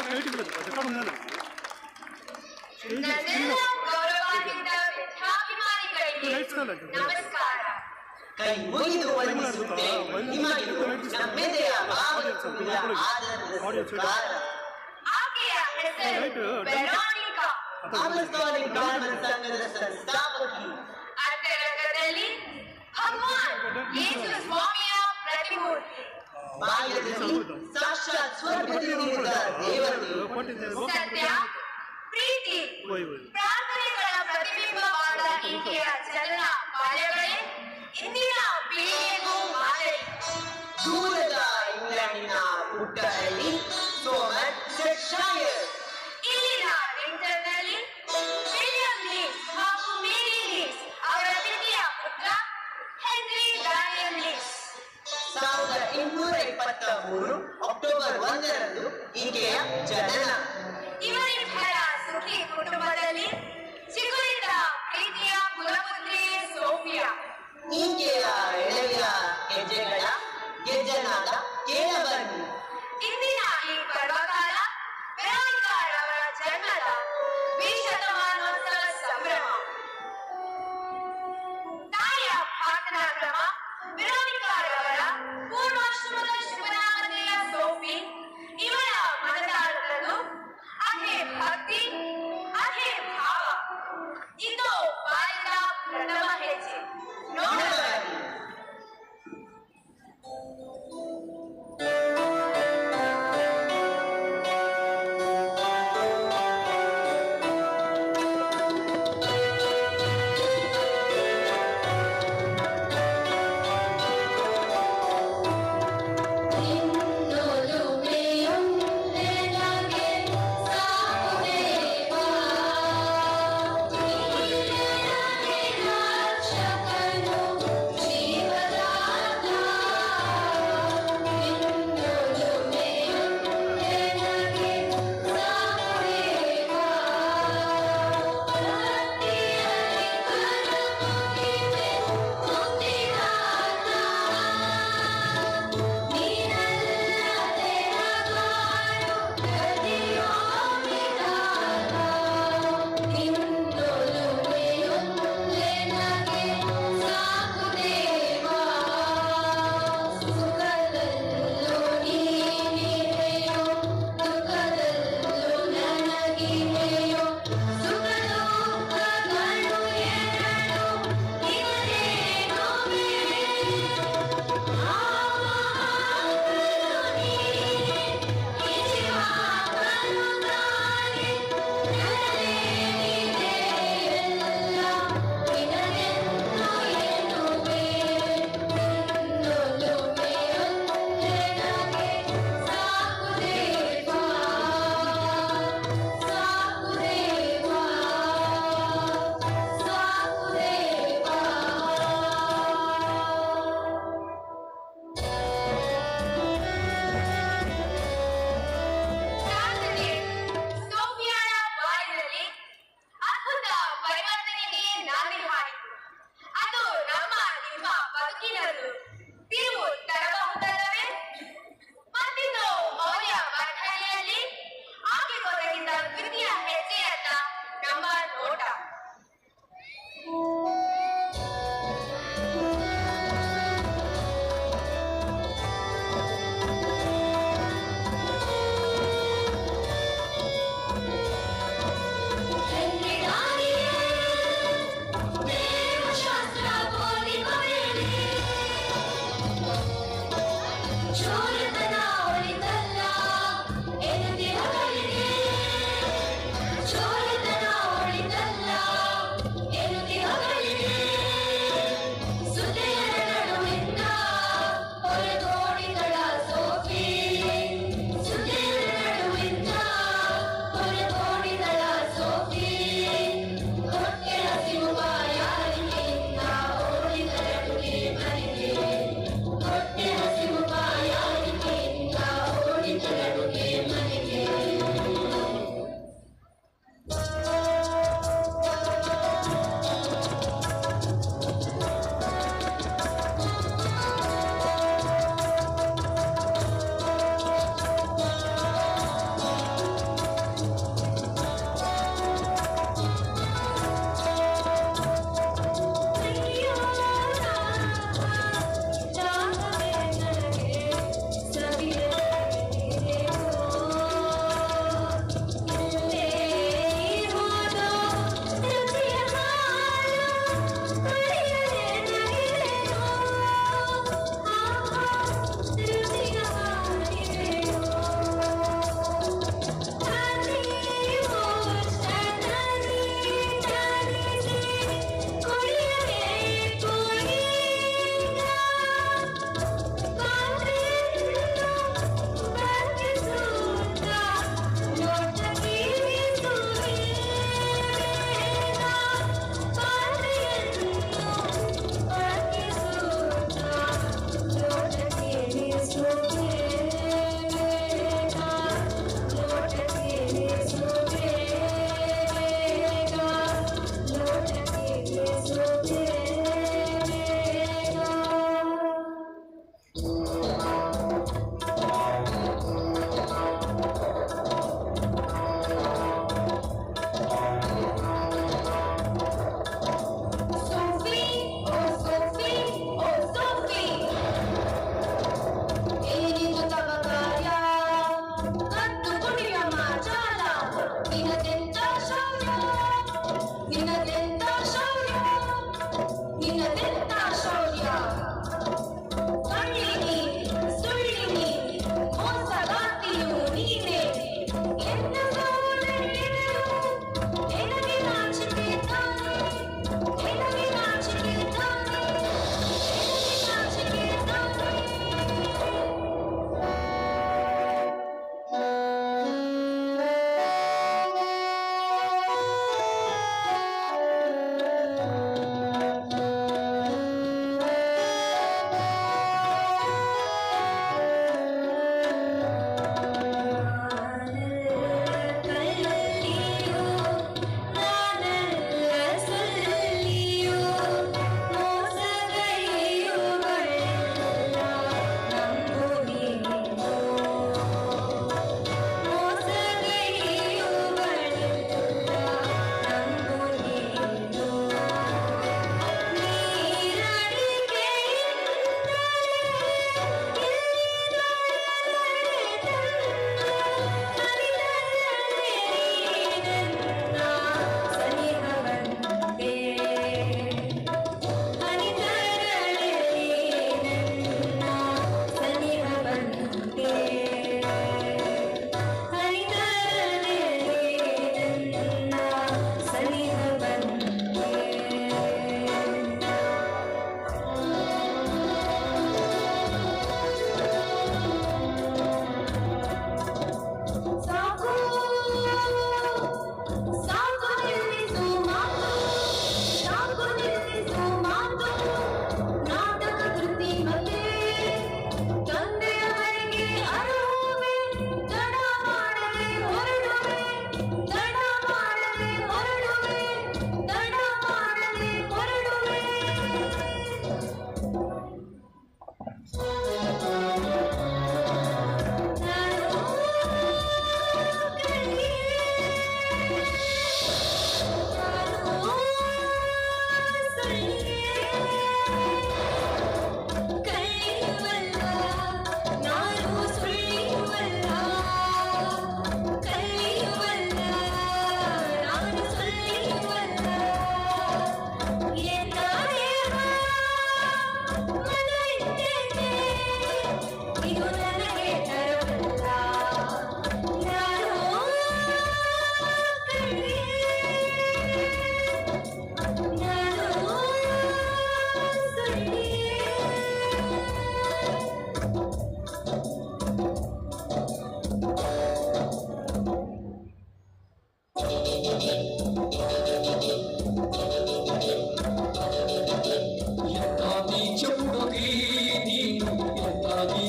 ನನ್ನೆಲ್ಲ ಗೌರವಾನ್ವಿತ ವಿದ್ಯಾಭಿಮಾನಿಗಳಿಗೆ ನಮಸ್ಕಾರ. ಕೈ ಮುಗಿದು ವಂದಿಸುತ್ತೆ ನಿಮಗಿದು ನಮ್ಮೆದೆಯ ಭಾವಪೂರ್ಣ ಆದರದ ಸತ್ಕಾರ. ಆಕೆಯ ಹೆಸರು Veronica. ಅಪೊಸ್ಟೋಲಿಕ್ ಬ್ರಾಹ್ಮಣ ಸಂಘದ ಸಂಸ್ಥಾಪಕಿ. ಅಂತರಂಗದಲ್ಲಿ ಭಗವಾನ್ ಯೇಸು ಸ್ವಾಮಿಯ ಪ್ರತಿಮೂರ್ತಿ. ಬಾಲ್ಯದಲ್ಲಿ ಸಾಕ್ಷಾತ್ ಸ್ವರ್ಗದಿಂದ ದೇವತೆ. ಸತ್ಯ, ಪ್ರೀತಿ, ಪ್ರಾರ್ಥನೆಗಳ ಪ್ರತಿಬಿಂಬವಾದ ಈಕೆಯ ಚಲನ ಬಾಲ್ಯಗಳೇ ಇಂದಿನ ಪೀಳಿಗೆಗೂ ಮಾದರಿ. ದೂರದ ಇಂಗ್ಲೆಂಡಿನ ಪುಟ್ಟ ಹಳ್ಳಿ ಸೋಮರ್ಸೆಟ್ಶೈರ್. ಇಲ್ಲಿನ ವಿಂಟರ್ನಲ್ಲಿ ವಿಲಿಯಂ ಲೀಸ್ ಹಾಗೂ ಮೇರಿ ಲೀಸ್ ಅವರ ದ್ವಿತೀಯ ಪುತ್ರ ಹೆನ್ರಿ ಡ್ಯಾನಿಯಲ್ ಲೀಸ್. 1823 ಅಕ್ಟೋಬರ್ 1ರಂದು ಈಕೆಯ ಜನನ. ಇವರಿಬ್ಬರ ಸುಖಿ ಕುಟುಂಬದಲ್ಲಿ ಚಿಗುರಿದ ಪ್ರೀತಿಯ ಕುಲಪುತ್ರಿಯೇ ಸೋಫಿಯಾ. ಈಕೆಯ ಎಳೆಯ ಹೆಜ್ಜೆಗಳ ಗೆಜ್ಜನಾದ ಕೇಳಬನ್ನಿ. ಇಂದಿನ ಈ ಪರ್ವಕಾಲ ವೆರೋನಿಕಾರವರ ಜನ್ಮದ ದ್ವಿಶತಮಾನೋತ್ಸವ ಸಂಭ್ರಮ. ತಾಯಿಯ ಪ್ರಾರ್ಥನಾ ಕ್ರಮ ವೆರೋನಿಕಾರವರ ಪೂರ್ವಾಶ್ರಮದ ಶುಭನಾಮಧೇಯ ಸೋಫಿ. ಇವರ ಮನದಾಳದಲ್ಲೂ ಅದೇ ಭಕ್ತಿ, ಅದೇ ಭಾವ. ಇದು ಬಾಲಿಕ ಪ್ರಥಮ ಹೆಜ್ಜೆ. ನೋಡಬನ್ನಿ.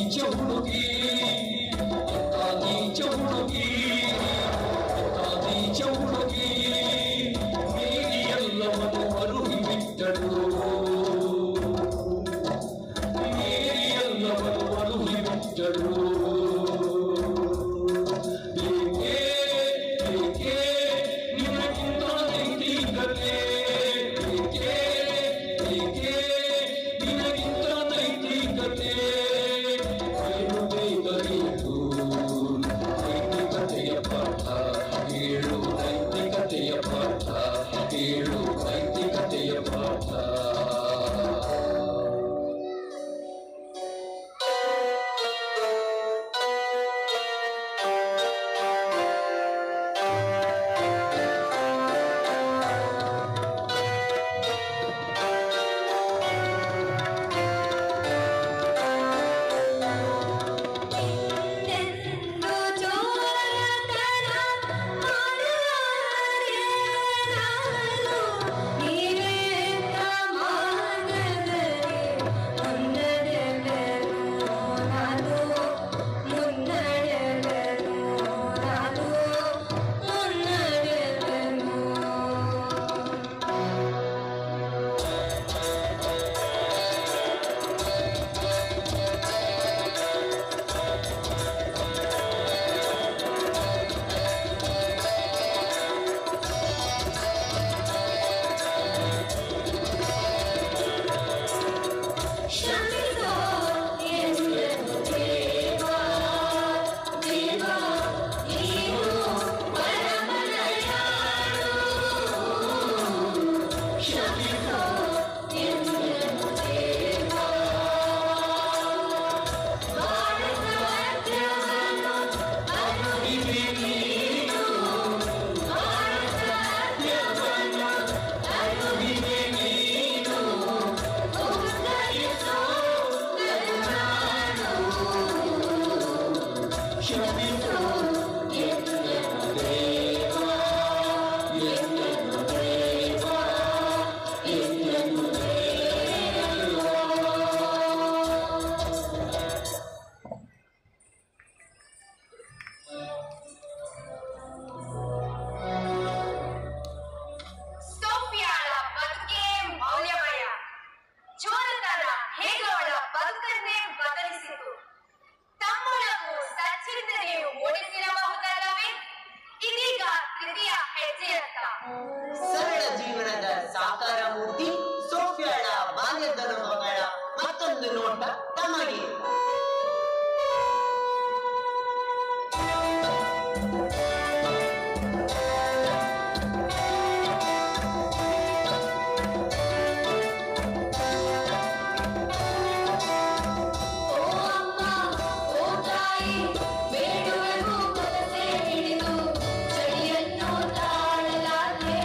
ನೀಚ ಹುಡುಗಿ ಎಂತ ನೀಚ ಹುಡುಗಿ ಎಂತ ನೀಚ ಹುಡುಗಿ ನೀಡಿ ಎಲ್ಲವನ್ನು ಅರುಹಿ ಬಿಟ್ಟಳು ನೀಡಿ ಎಲ್ಲವನ್ನು ಅರುಹಿ ಬಿಟ್ಟಳು ಸರಳ ಜೀವನದ ಸಾಕಾರ ಮೂರ್ತಿ ಸೋಫಿಯಾಳ ಬಾಲ್ಯದ ಅನುಭವಗಳ ಮತ್ತೊಂದು ನೋಟ ತಮಗೆ. ಬೇಡುವೆವು ಕನಸೆ ಹಿಡಿದು ಚಳಿಯನ್ನು ತಾಳಲಾರೆ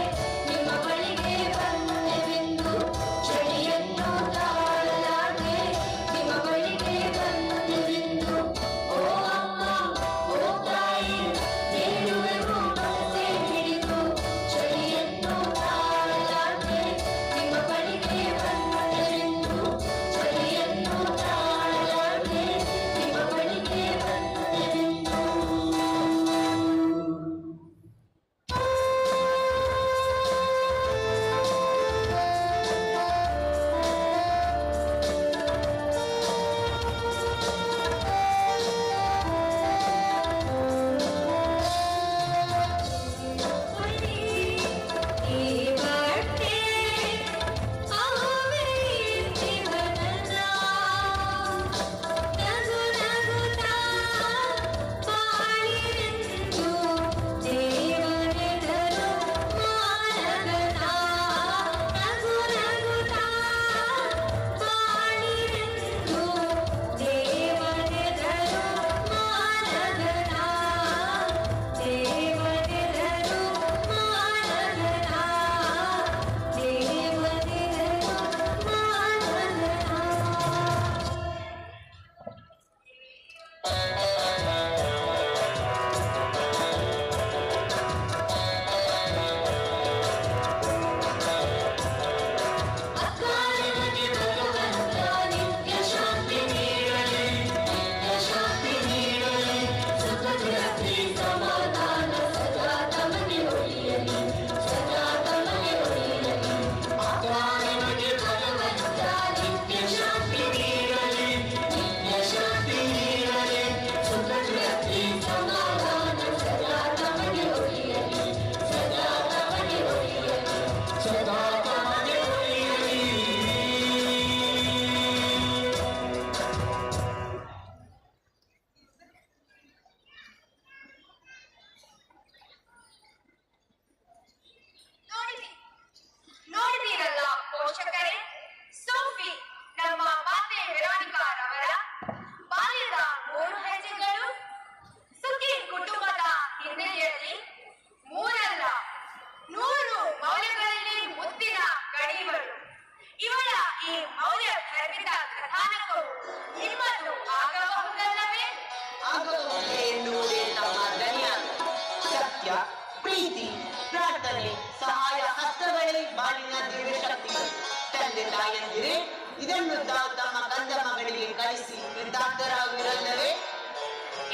ಇವರನ್ನು ತಾವು ತಮ್ಮ ಕಂದ ಮಗಳಿಗೆ ಕಳಿಸಿ ನಿರ್ಧಾರ್ತರಾಗಿರಲ್ಲವೇ?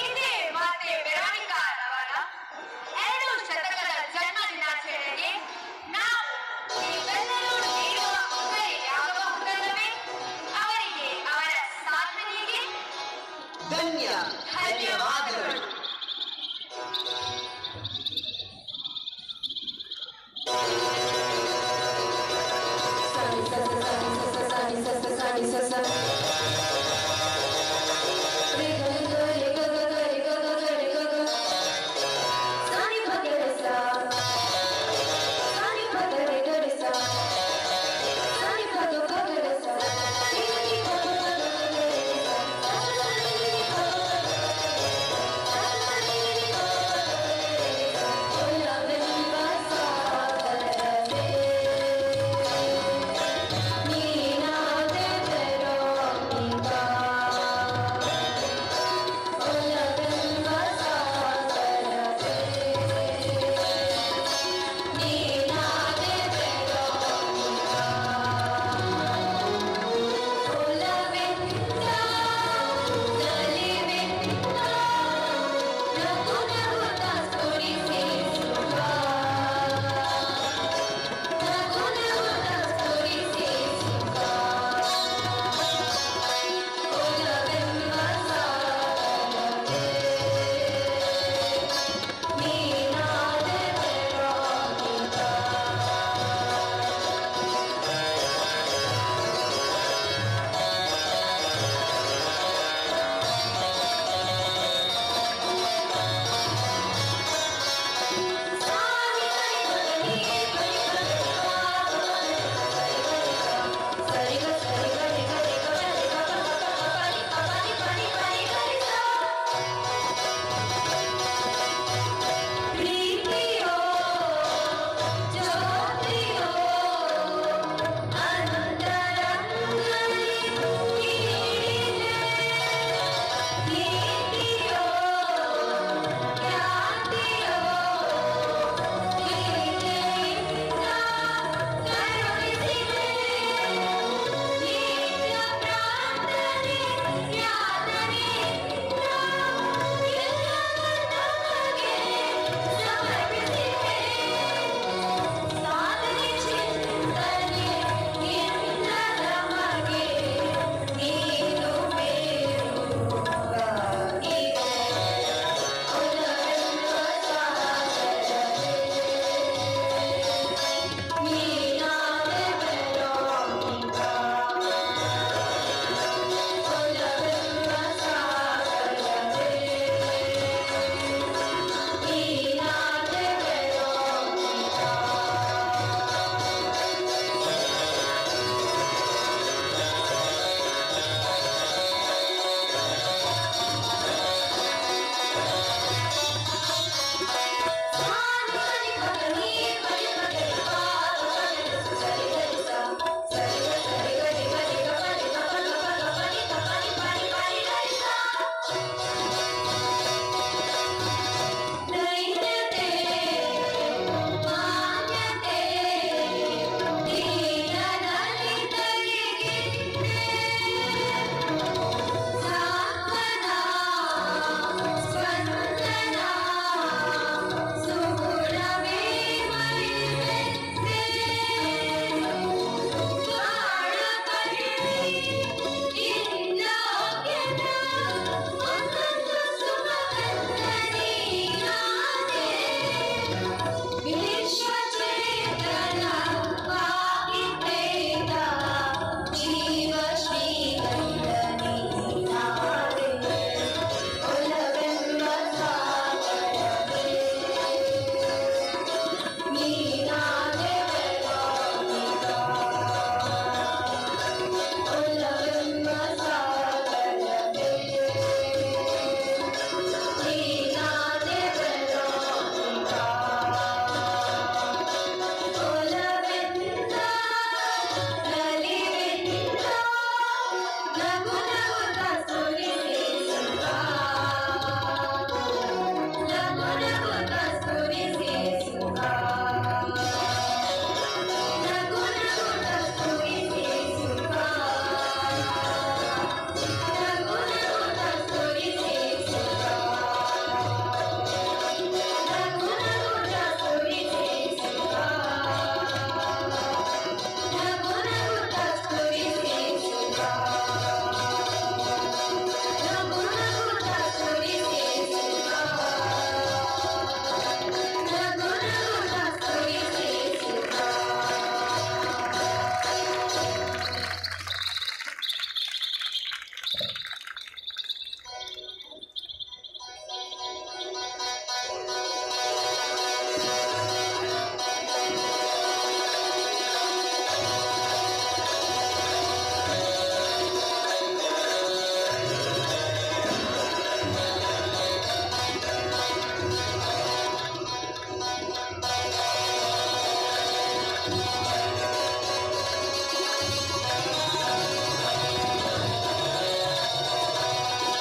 ಇದೇ ಮಾತೆ ವೆರಾನಿಕಾ ಅವರ 2 ಶತಕದ ಜನ್ಮ ದಿನಾಚರಣೆಗೆ ನಾವು ನೀವೆಲ್ಲರೂ ನೀಡುವ ಉಡುಗೊರೆ ಯಾವುದಲ್ಲವೇ? ಅವರಿಗೆ ಅವರ ಸಾಧನೆಗೆ ಧನ್ಯವಾದಗಳು. Thank you.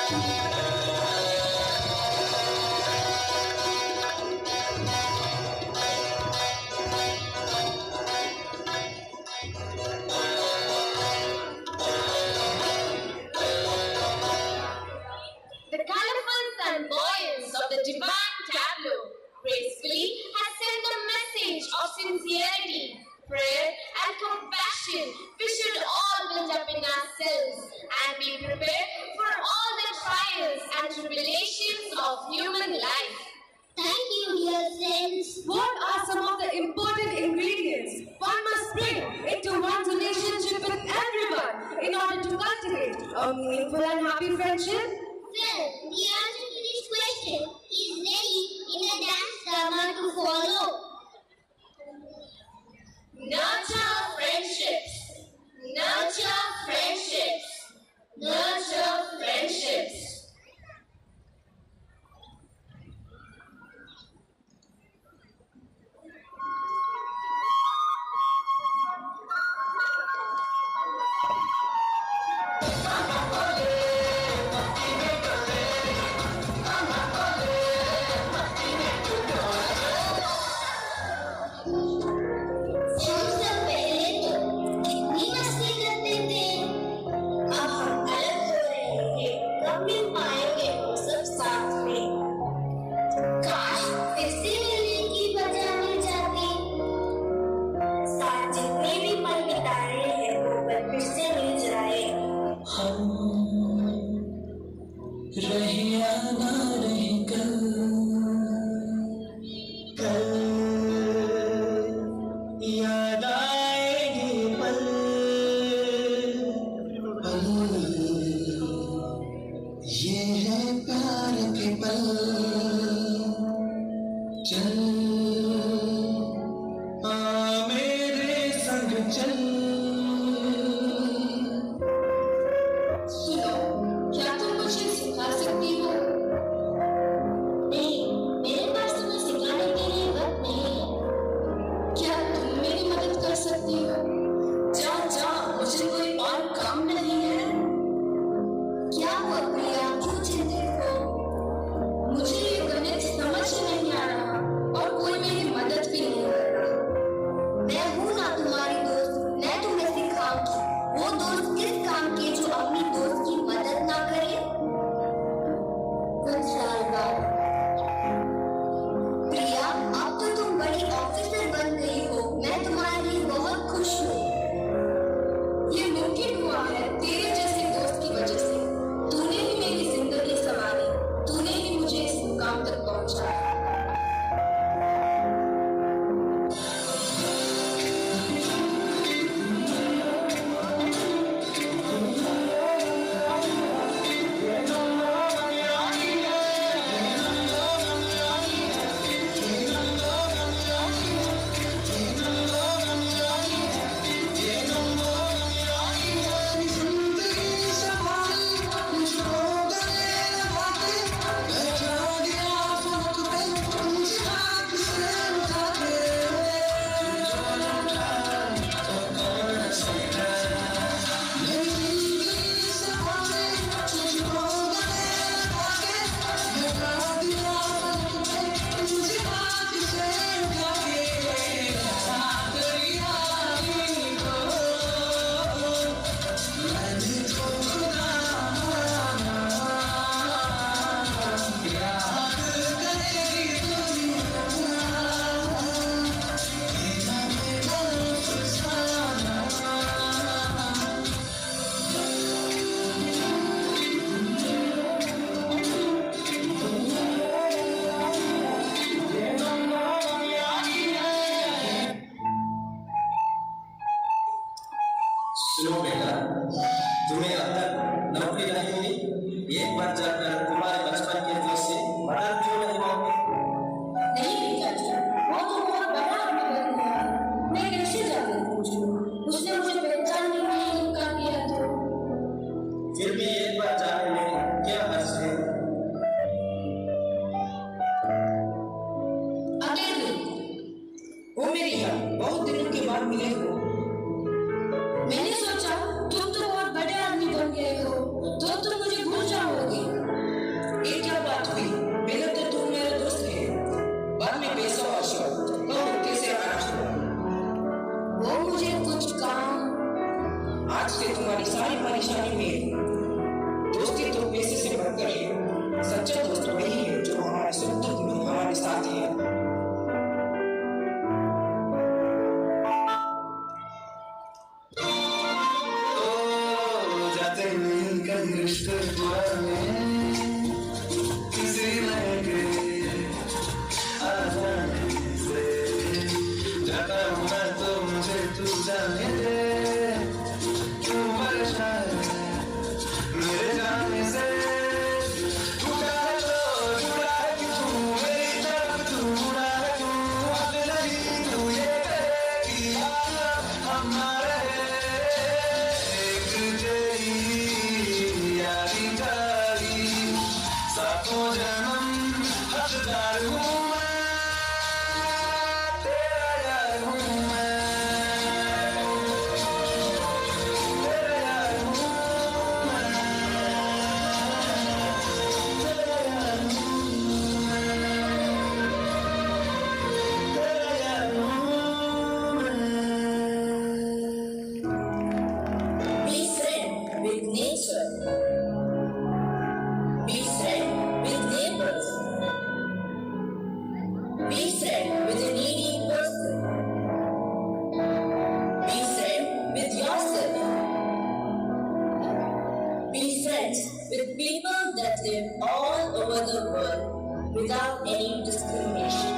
The colorful flamboyance of the divine tableau gracefully has sent a message of sincerity, prayer, and compassion. We should all build up in ourselves and be prepared for all the trials and tribulations of human life. Thank you, dear friends. What are some of the important ingredients one must bring into one's relationship with everyone in order to cultivate a meaningful and happy friendship? Well, the answer to this question is ready in a dance drama to follow. Nurture friendships. Nurture friendships. Nurture friendships. हमसे पहले तो कितनी मस्ती करते थे, अब हम अलग हो रहे हैं, कब मिल पाएंगे वो सब साथ में। काश फिर से मिलने की वजह मिल जाती, साथ जितने भी पल बिताए हैं वो पल फिर से मिल जाए। हम रहे या ना रहे कल याद आएंगे पल ये है प्यार के पल चल मेरे संग चल सुनो, क्या तुम मुझे सिखा सकती हो? नहीं, मेरे पास तुम्हें सिखाने के लिए वक्त नहीं है। क्या तुम मेरी मदद कर सकती हो? जा, मुझे कोई और काम नहीं है। क्या हुआ प्रिया, क्यों चिंतित हो? मुझे ये गणित समझ नहीं आ रहा और कोई मेरी मदद भी नहीं कर रहा। मैं हूँ ना तुम्हारी दोस्त, मैं तुम्हें सिखाऊंगी। वो दोस्त किस काम की जो अपनी दोस्त की मदद ना करे? कुछ साल बाद प्रिया, अब तो तुम बड़ी ऑफिसर बन गई हो, मैं तुम्हारे लिए बहुत खुश हूँ। ये मुमकिन हुआ है तेरे जैसे दोस्त की वजह से। तूने ही मेरी जिंदगी संवारी, तूने ही मुझे इस मुकाम तक पहुंचाया। सुनो बेटा, तुम्हें अब तक नौकरी नहीं मिली, एक बार जाकर तुम्हारे बचपन के दोस्त से मदद क्यों नहीं मांगे? नहीं पिताजी, वो तो बहुत बड़ा आदमी बन गया है। मैं कैसे जाकर पूछूं? उसने मुझे पहचानने में ही इनकार किया तो। फिर भी एक बार जाने में क्या हर्ज है? अकेले वो मेरी यार बहुत दिनों के बाद मिले हो। मैंने सोचा तुम तो बहुत बड़े आदमी बन गए हो तो तुम मुझे भूल जाओगे। लाखों जन्म हकदार हूँ मैं, तेरा यार हूँ मैं, तेरा यार हूँ मैं, तेरा यार हूँ मैं, तेरा यार हूँ मैं। Be friend with nature. Be friend with neighbors. Be friend with a needy person. Be friend with yourself. Be friends with people that live all over the world without any discrimination.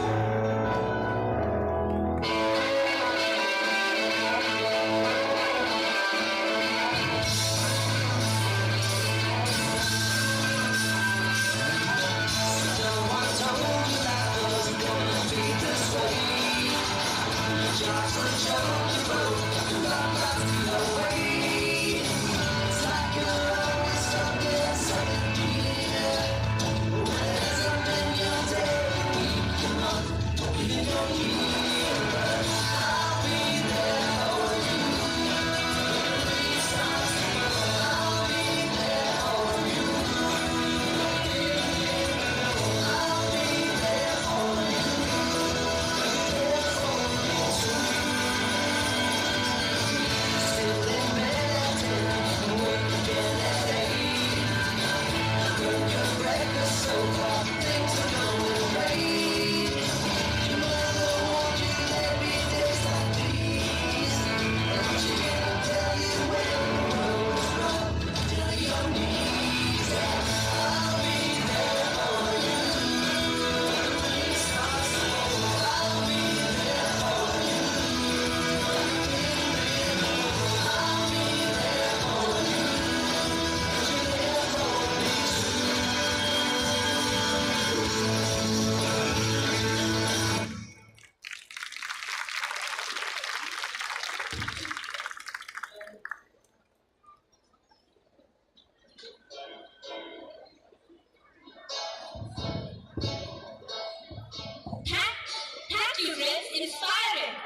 Thank you, friends. Inspiring.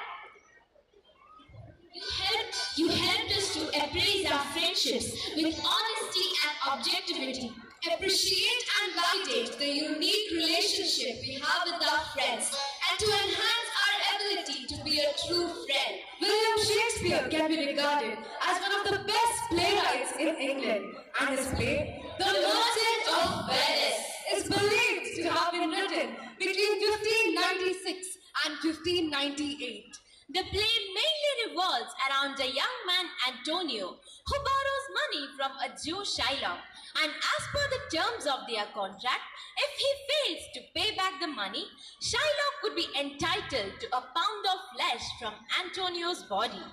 You helped us to appraise our friendships with honesty and objectivity. Appreciate and validate the unique relationship we have with our friends and to enhance our ability to be a true friend. William Shakespeare can be regarded as one of the best playwrights in England, and his play, The Merchant of Venice, is believed to have been written between 1596 and 1598. The play mainly revolves around a young man, Antonio, who borrows money from a Jew Shylock, and as per the terms of their contract, if he fails to pay back the money, Shylock would be entitled to a pound of flesh from Antonio's body.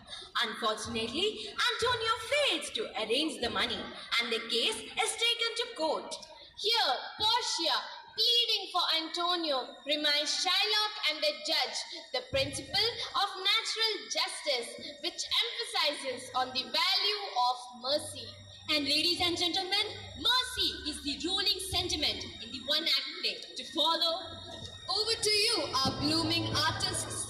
Unfortunately, Antonio fails to arrange the money, and the case is taken to court. Here, Portia, pleading for Antonio, reminds Shylock and the judge the principle of natural justice, which emphasizes on the value of mercy. And ladies and gentlemen, mercy is the ruling sentiment in the one-act play. To follow, Over to you, our blooming artists.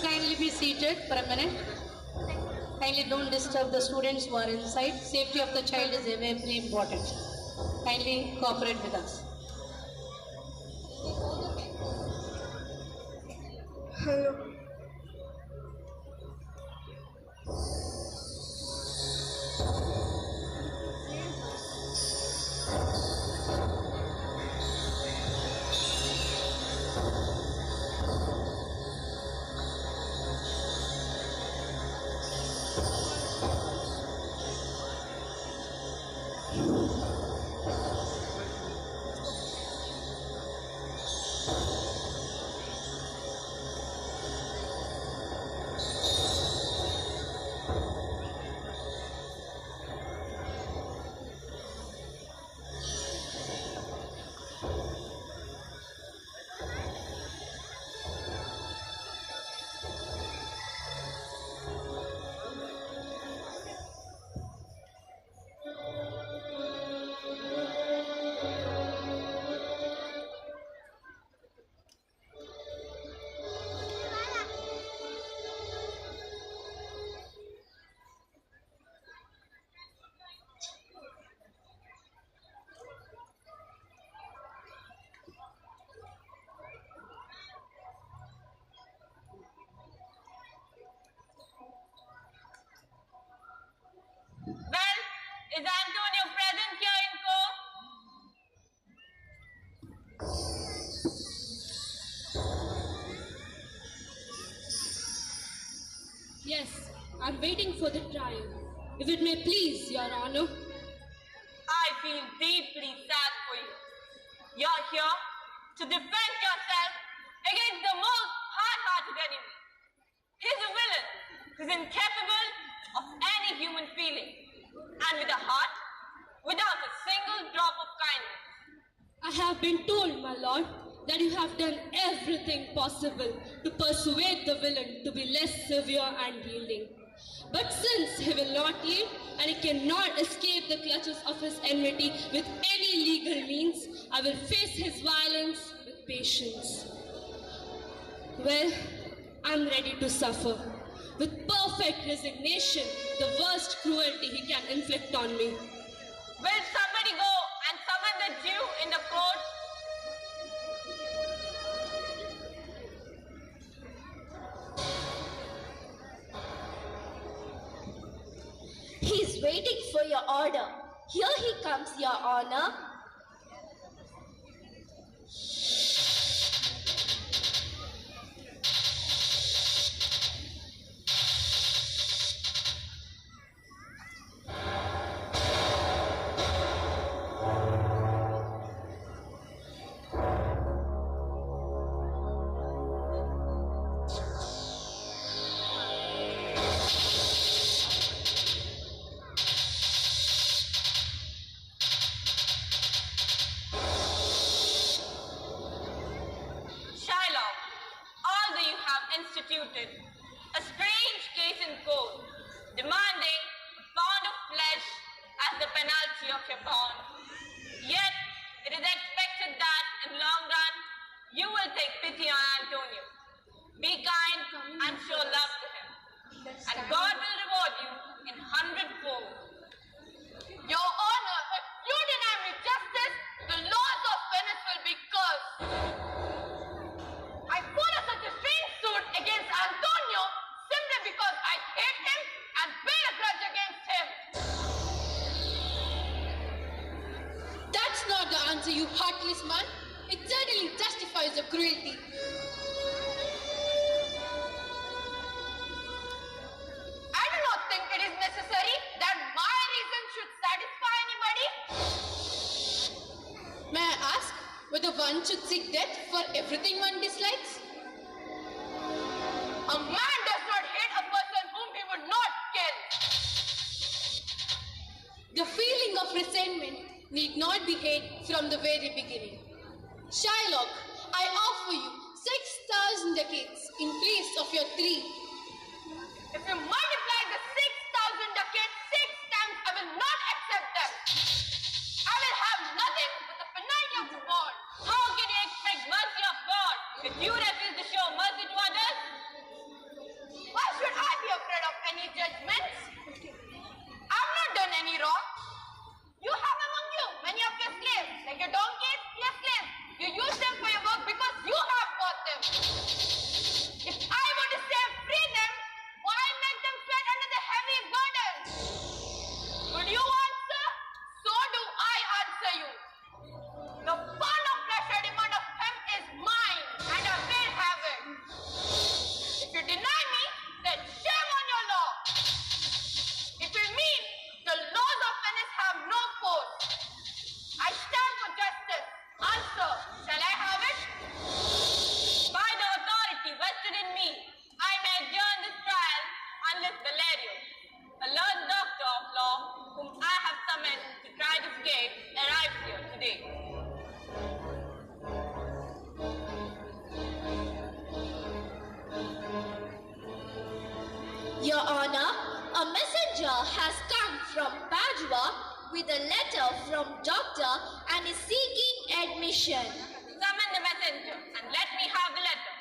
Kindly be seated for a minute. Kindly don't disturb the students who are inside. Safety of the child is very important. Kindly cooperate with us. Hello. Yes, I'm waiting for the trial. If it may please, Your Honor. I feel deeply sad for you. You're here to defend yourself against the most hard-hearted enemy. He's a villain who's incapable of any human feeling and with a heart without a single drop of kindness. I have been told, my lord, that you have done everything possible to persuade the villain to be less severe and yielding. But since he will not yield and he cannot escape the clutches of his enmity with any legal means, I will face his violence with patience. Well, I'm ready to suffer with perfect resignation the worst cruelty he can inflict on me. Will somebody go and summon the Jew in the court? He's waiting for your order. Here he comes, Your Honor. instituted a strange case in court, demanding a pound of flesh as the penalty of your bond. Yet, it is expected that in long run, you will take pity on Antonio. Be kind and show love to him, and God will reward you in 100-fold. Your Honor, if you deny me justice, the laws of Venice will be cursed. I follow such a strange suit against Antonio simply because I hate him and bear a grudge against him. That's not the answer, you heartless man. It certainly justifies the cruelty. I do not think it is necessary that my reason should satisfy anybody. May I ask whether one should seek death for everything one dislikes? A man does not hate a person whom he would not kill. The feeling of resentment need not be hate from the very beginning. Shylock, I offer you 6,000 ducats in place of your 3. If you multiply the 6,000 ducats 6 times, I will not accept them. I will have nothing but the penalty of the bond. How can you expect mercy of God if you refuse to show mercy to others? Why should I be afraid of any judgments? I've not done any wrong. You have among you many of your slaves, like your donkeys, your slaves. You use them for your work because you have bought them. If I were to say free them, why make them sweat under the heavy burden? Would you answer? So do I answer you. The pound of flesh I demand of him is mine, and I will have it. If you deny me, then shame on your law. It will mean the laws of Venice have no force. I stand for justice. Answer, shall I have it? By the authority vested in me, I may adjourn this trial unless Valerio, a learned doctor of law whom I have summoned to try this case, arrives here today. Your Honor, a messenger has come from Padua with a letter from doctor and is seeking admission. Summon the messenger and let me have the letter.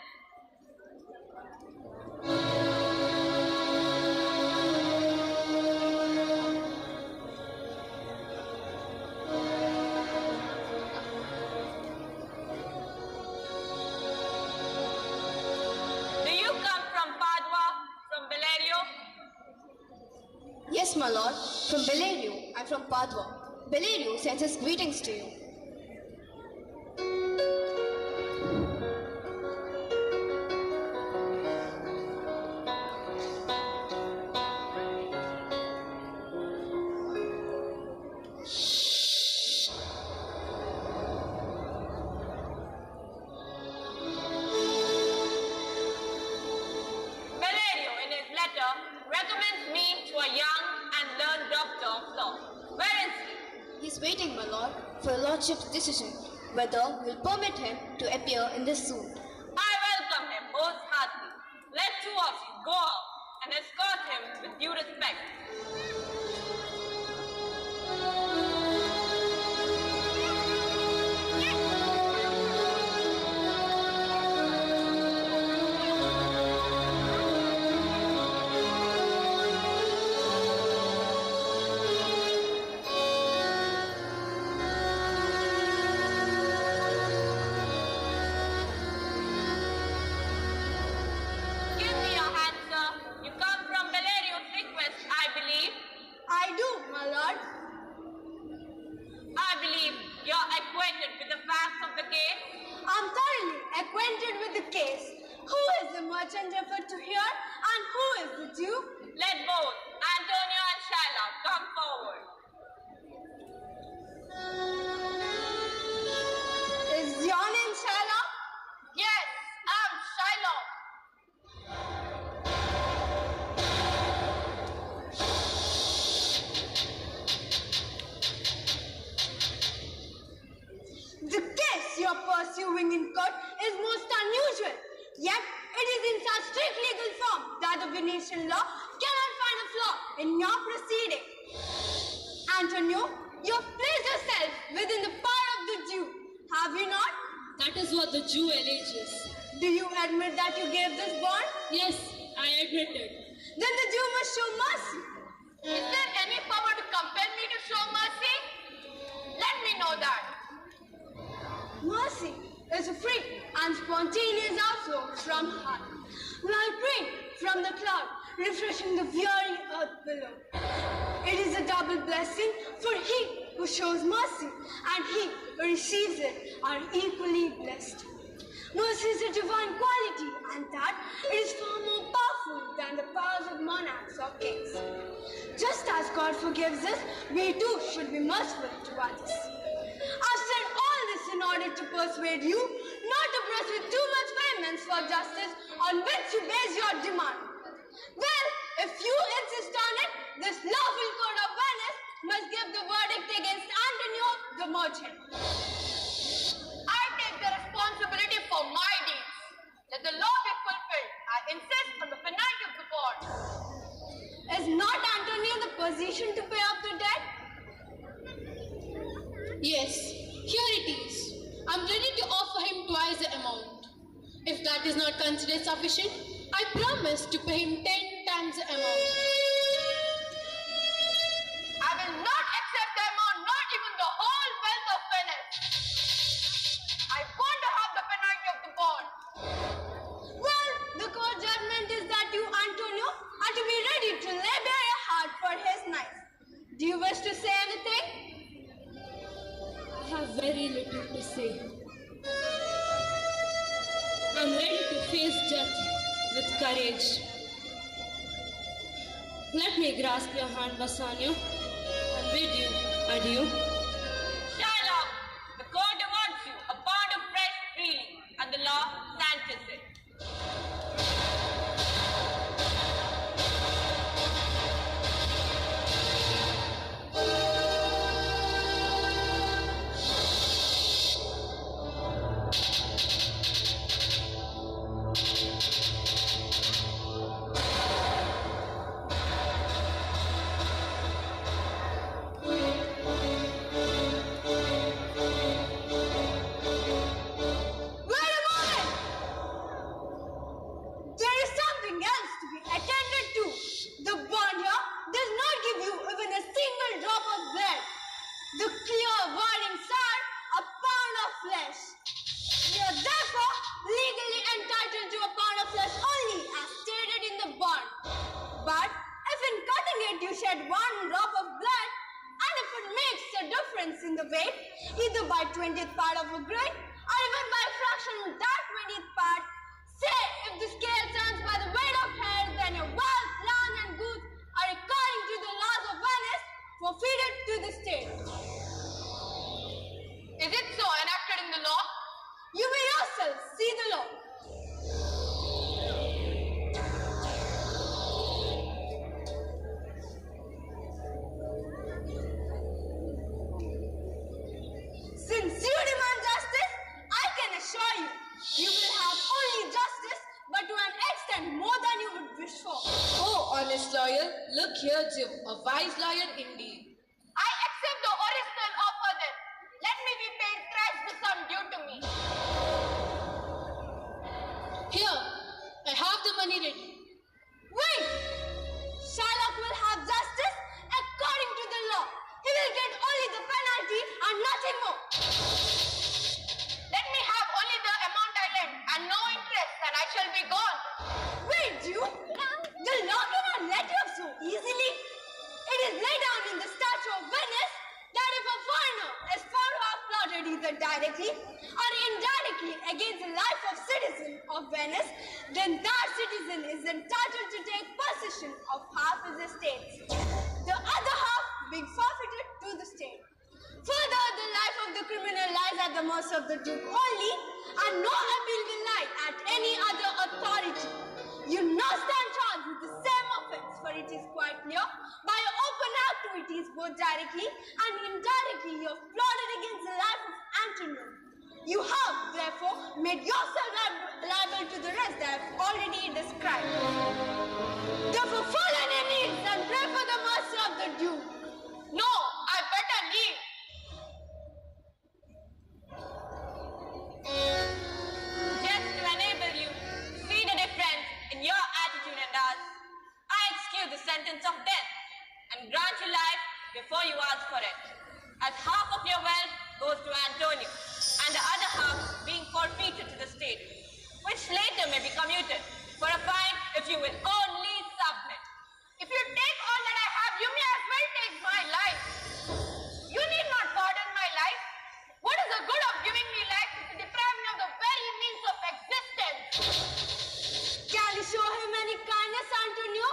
Do you come from Padua, from Valerio? Yes, my lord. From Valerio. I'm from Padua. Valerio sends his greetings to you. recommends me to a young and learned doctor of law. Where is he? He's waiting, my lord, for your lordship's decision whether we'll permit him to appear in this suit. I welcome him most heartily. Let two of you go out and escort him with due respect. Give me your hand, sir. You come from Valerio's request, I believe. I do, my lord. I believe you're acquainted with the facts of the case. I'm thoroughly acquainted with the case. Who is the merchant referred to here and who is the Duke? Let both Antonio and Shylock come forward. Is your name Shylock? Yes, I'm Shylock. The case you're pursuing in court is most unusual. Yet, it is in such strict legal form that the Venetian law cannot find a flaw in your proceeding. Antonio, you have placed yourself within the power of the Jew, have you not? That is what the Jew alleges. Do you admit that you gave this bond? Yes, I admit it. Then the Jew must show mercy. Is there any power to compel me to show mercy? Let me know that. Mercy is a free and spontaneous outflow from heart, like rain from the cloud, refreshing the weary earth below. It is a double blessing, for he who shows mercy and he who receives it are equally blessed. Mercy is a divine quality, and that it is far more powerful than the powers of monarchs or kings. Just as God forgives us, we too should be merciful to others. I've said all this in order to persuade you not to press with too much vehemence for justice on which you base your demand. Well, if you insist on it, this lawful court of Venice must give the verdict against Antonio the merchant. I take the responsibility for my deeds. Let the law be fulfilled. I insist on the penalty of the bond. Is not Antonio in the position to pay up the debt? Yes, here it is. I'm ready to offer him twice the amount. If that is not considered sufficient, I promise to pay him 10 times the amount. I will not accept the amount, not even the whole wealth of Venice. I want to have the penalty of the bond. Well, the court judgment is that you, Antonio, are to be ready to lay bare your heart for his knife. Do you wish to say anything? I have very little to say. I'm ready to face death with courage. Let me grasp your hand, Bassanio, and bid you adieu. Shylock, the court awards you a pound of fresh freely, and the law sanctions it. in the weight, either by 20th part of a grain or even by a fraction of that 20th part. Say, if the scale turns by the weight of hair, then your wealth, land and goods are, according to the laws of Venice, forfeited to the state. Is it so enacted in the law? You may yourself see the law. for. Oh, honest lawyer, look here, Jim, a wise lawyer indeed. I accept the original offer then. Let me be paid thrice the sum due to me. Here, I have the money ready. Wait! Shylock will have justice according to the law. He will get only the penalty and nothing more. Let me have only the amount I lent and no interest, and I shall be gone. Wait, Duke! The law cannot let you off so easily. It is laid down in the Statute of Venice that if a foreigner is found to have plotted either directly or indirectly against the life of citizen of Venice, then that citizen is entitled to take possession of half his estates, the other half being forfeited to the state. Further, the life of the criminal lies at the mercy of the Duke only, and no appeal will lie at any other authority. You now stand charged with the same offense, for it is quite clear, by your open activities both directly and indirectly you have plotted against the life of Antonio. You have, therefore, made yourself liable to the rest that I have already described. Therefore, fall on your knees and pray for the mercy of the Duke. No, I better leave. Just to enable you to see the difference in your attitude and ours, I excuse the sentence of death and grant you life before you ask for it, as half of your wealth goes to Antonio, and the other half being forfeited to the state, which later may be commuted for a fine if you will only submit. If you take all that I have, you may as well take my life. You need not pardon my life. What is the good of giving me life if you deprive me of the very means of existence? Can you show him any kindness, Antonio?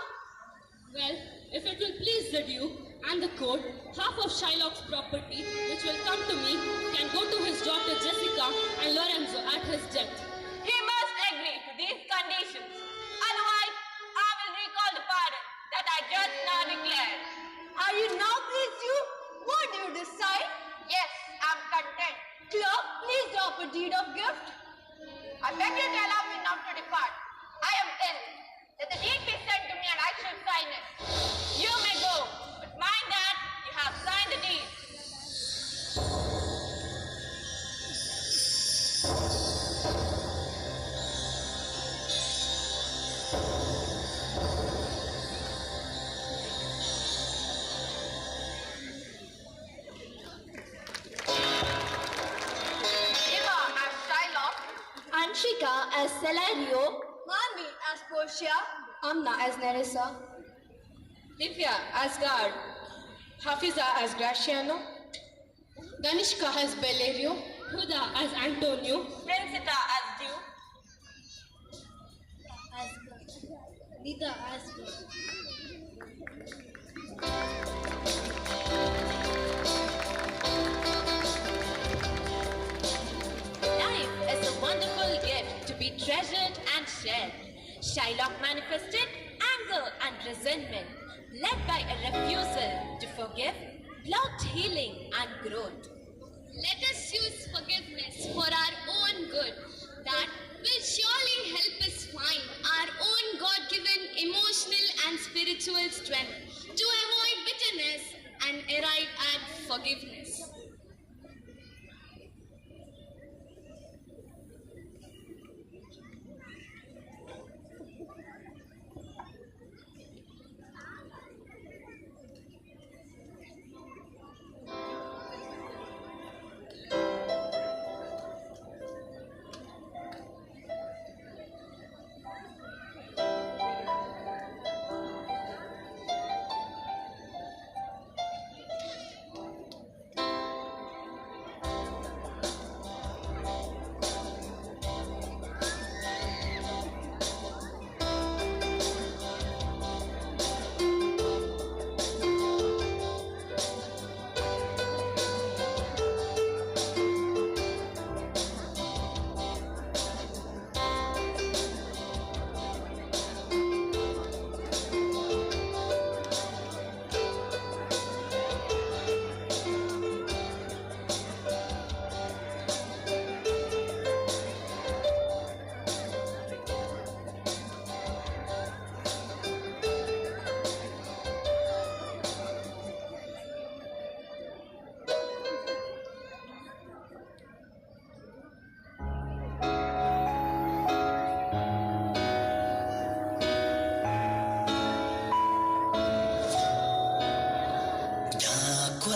Well, if it will please the Duke and the court, half of Shylock's property, which will come to me, can go to his daughter Jessica and Lorenzo at his death. He must agree to these conditions. Otherwise, I will recall the pardon that I just now declared. Are you now pleased, Duke? What do you decide? Yes, I am content. Clerk, please drop a deed of gift. I beg you to allow me now to depart. I am ill. Let the deed be sent to me and I shall sign it. You may go, but mind that you have signed the deed. Eva as Shylock, Anshika as Celario, Mami as Portia, Amna as Nerissa, Divya as guard, Hafiza as Graciano, Ganishka as Valerio, Huda as Antonio, Princita as Duke, Nida as Life is a wonderful gift to be treasured and shared. Shylock manifested anger and resentment, led by a refusal to forgive, blocked healing and growth. Let us use forgiveness for our own good. That will surely help us find our own God-given emotional and spiritual strength to avoid bitterness and arrive at forgiveness.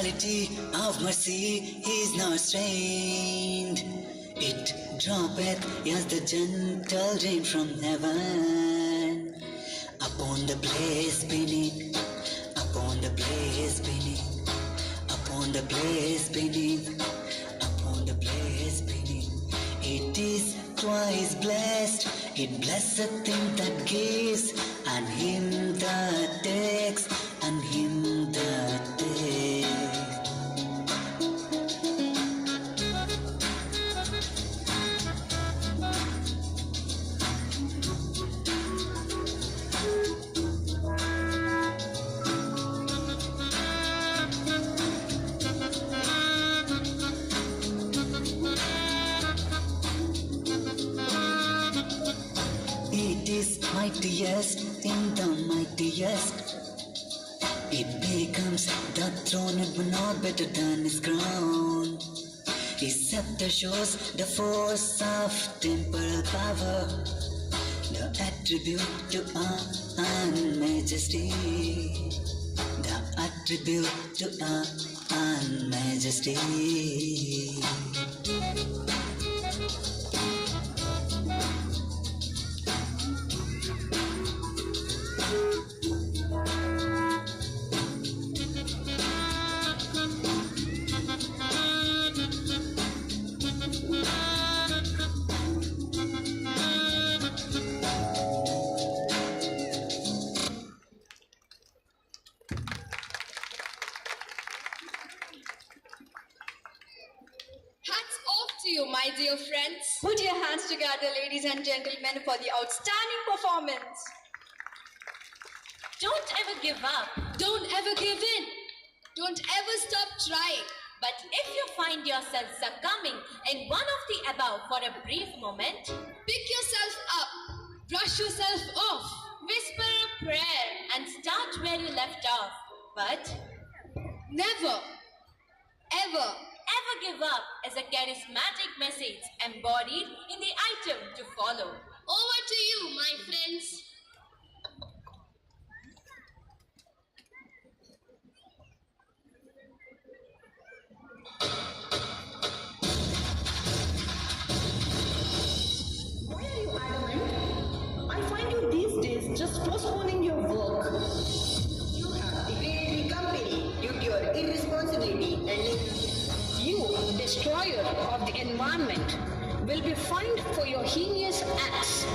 quality of mercy is not strained. It droppeth as the gentle rain from heaven upon the place beneath, upon the place beneath, upon the place beneath, upon the place beneath. It is twice blessed, it blesseth him that gives, and him that takes, and him that takes. It is mightiest in the mightiest. It becomes the throne, it will not better than his crown. His scepter shows the force of temporal power, the attribute to honor and majesty, the attribute to honor and majesty. Hats off to you, my dear friends. Put your hands together, ladies and gentlemen, for the outstanding performance. Don't ever give up. Don't ever give in. Don't ever stop trying. But if you find yourself succumbing in one of the above for a brief moment, pick yourself up, brush yourself off, whisper a prayer and start where you left off. But never, ever give up is a charismatic message embodied in the item to follow. Over to you, my friends. Why are you adamant? I find you these days just postponing your work. You have degraded the company due to your irresponsibility and You, destroyer of the environment, will be fined for your heinous acts.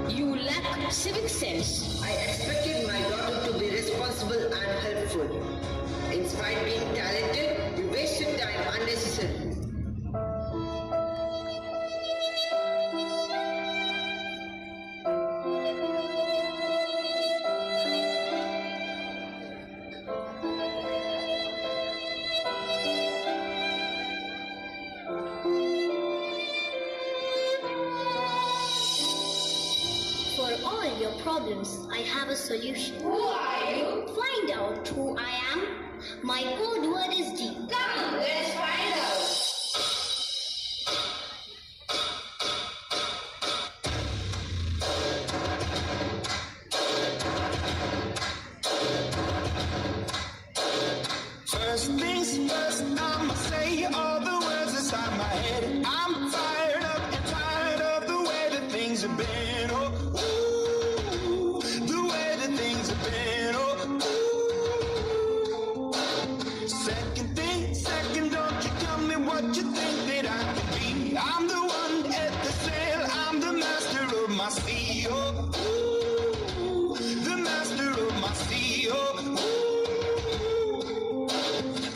You lack civic sense. I expected my daughter to be responsible and helpful. In spite of being talented, you wasted time unnecessarily. For all your problems, I have a solution. Who are you? Find out who I am. My code word is D. Come on, let's find out. First things first, I'ma say all the words inside my head. I'm fired up and tired of the way that things have been. Oh, ooh, the way that things have been. Oh, ooh. Second thing, second, don't you tell me what you think that I can be. I'm the one at the sail, I'm the master of my sea. Oh, ooh, the master of my sea. Oh,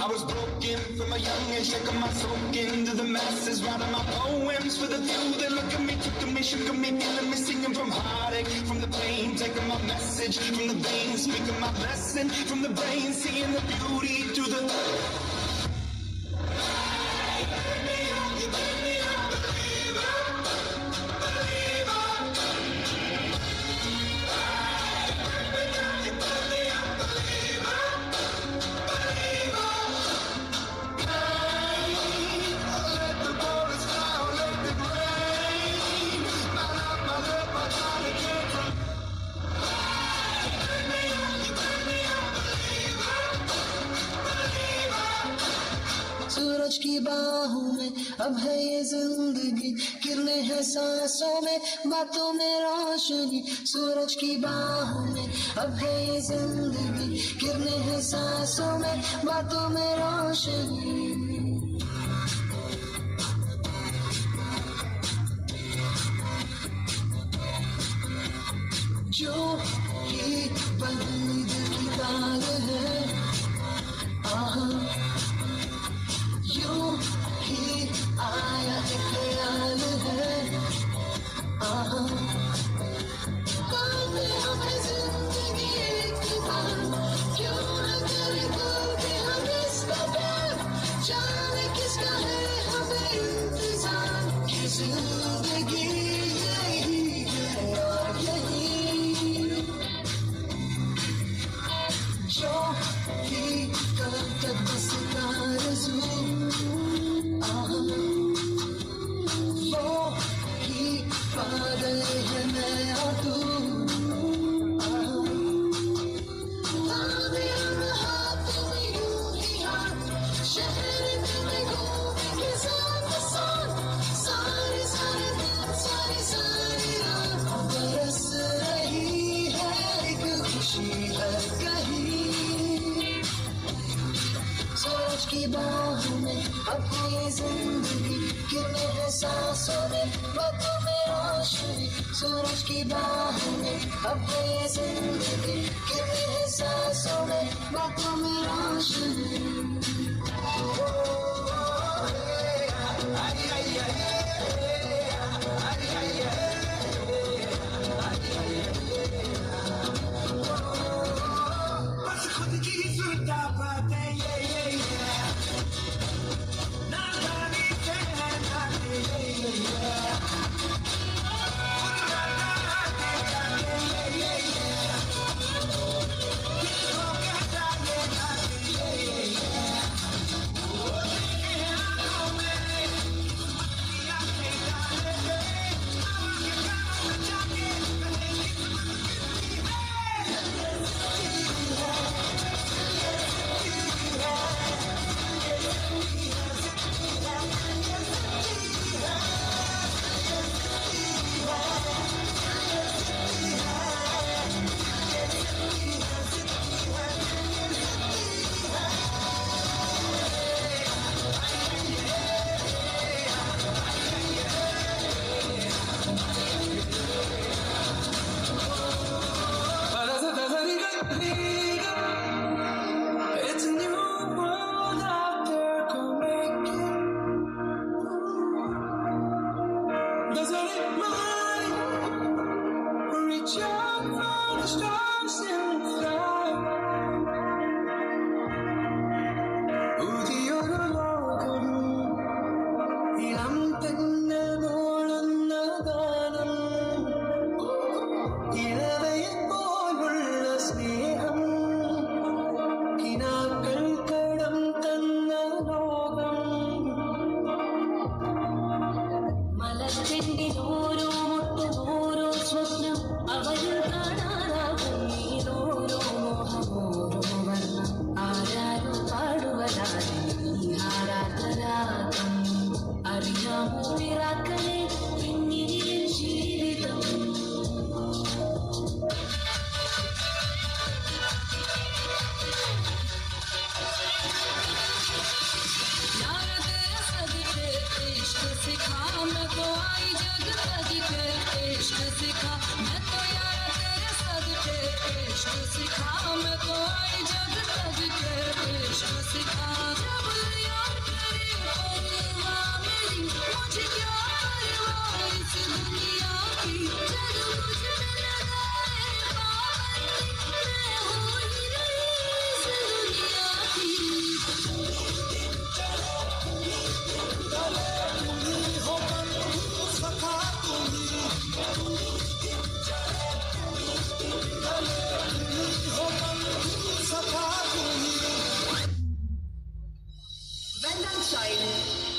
I was broken from a young age, taking my soak into the masses, writing my poems for the few that look at me, took at me, shook at me, feeling me, singing from heartache, from the pain, taking my message from the veins, speaking my blessing from the brain, seeing the beauty to the... की बाहों में अब है ये जिंदगी, किरणें हैं सांसों में, बातों में रोशनी। सूरज की बाहों में अब है ये जिंदगी, किरणें हैं सांसों में, बातों में रोशनी। जो ही बंद की ताल है, यूं ही आया एक ख्याल है, काम में हमें जिंदगी एक बार, क्यों न करे करके हम इसका प्यार, जाने किसका है हमें इंतजार, ये जिंदगी यही है और यही। जो ही कब बस आरज़ू, वो ही पागल है मैं और तू। हाथों में यूं ही हाथ, शहर में घूमेंगे साथ साथ, सारे सारे दिन सारी रात बरस रही है एक खुशी हर कहीं। सूरज की बाहों में अपनी जिंदगी, किरणें हैं सांसों में, बातों में रोशनी। सूरज की बाहों में अपनी जिंदगी, किरणें हैं सांसों में, बातों में रोशनी। बस खुद की सुनता बातें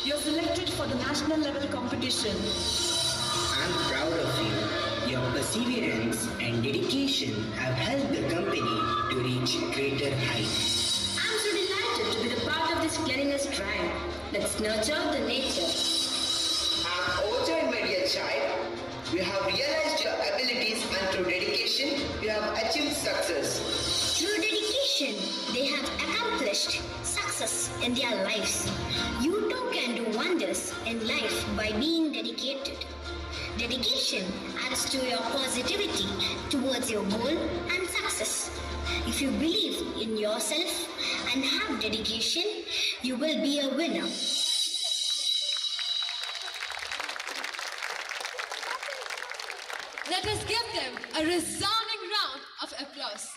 You're selected for the national level competition. I'm proud of you. Your perseverance and dedication have helped the company to reach greater heights. I'm so delighted to be the part of this cleanliness drive. Let's nurture the nature. I'm overjoyed, my dear child. You have realized your abilities and through dedication, you have achieved success. Through dedication, they have accomplished success in their lives. You too can do wonders in life by being dedicated. Dedication adds to your positivity towards your goal and success. If you believe in yourself and have dedication, you will be a winner. Let us give them a resounding round of applause.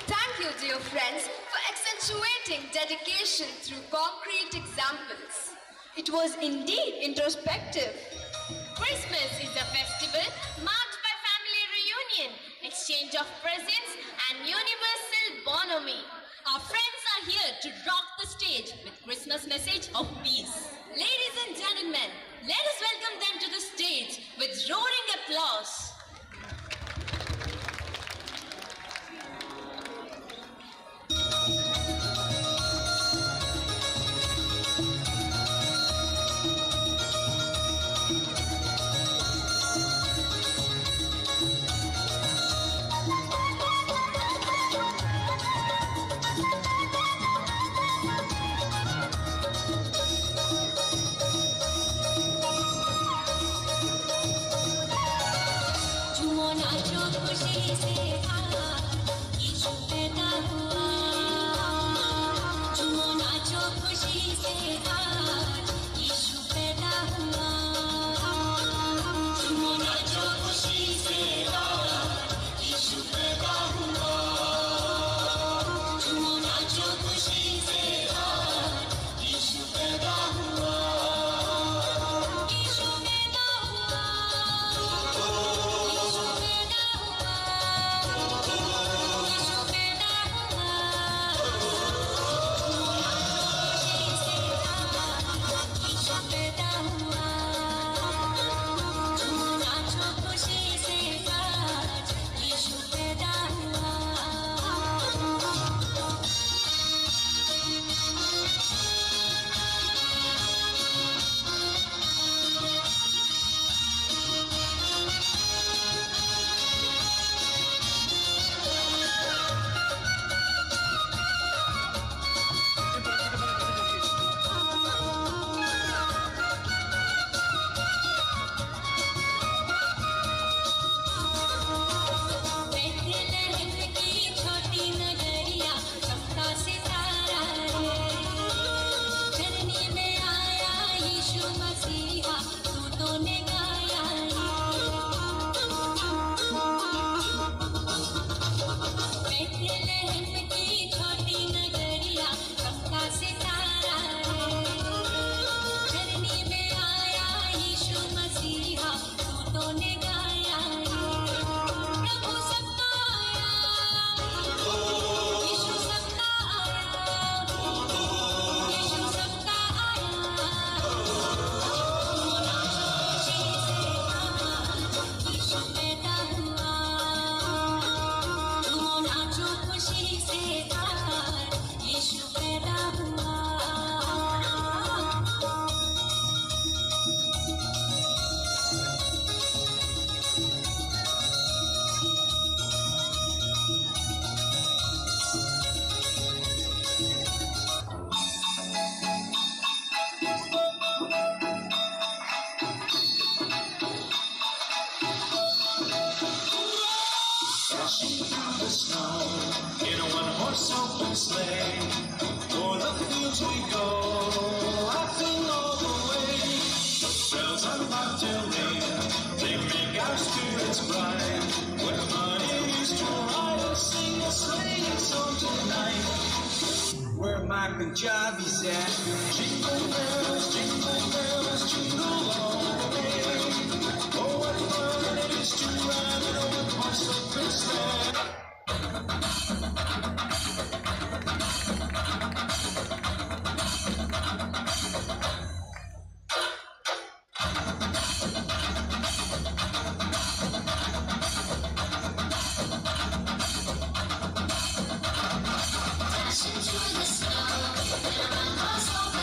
Thank you, dear friends, for accentuating dedication through concrete examples. It was indeed introspective. Christmas is a festival marked by family reunion, exchange of presents, and universal bonhomie. Our friends are here to rock the stage with Christmas message of peace. Ladies and gentlemen, let us welcome them to the stage with roaring applause. Punjabi's at. Jingle bells, jingle all the way. Oh, what fun it is to ride in a one-horse open sleigh. Dashing through the snow in a one-horse open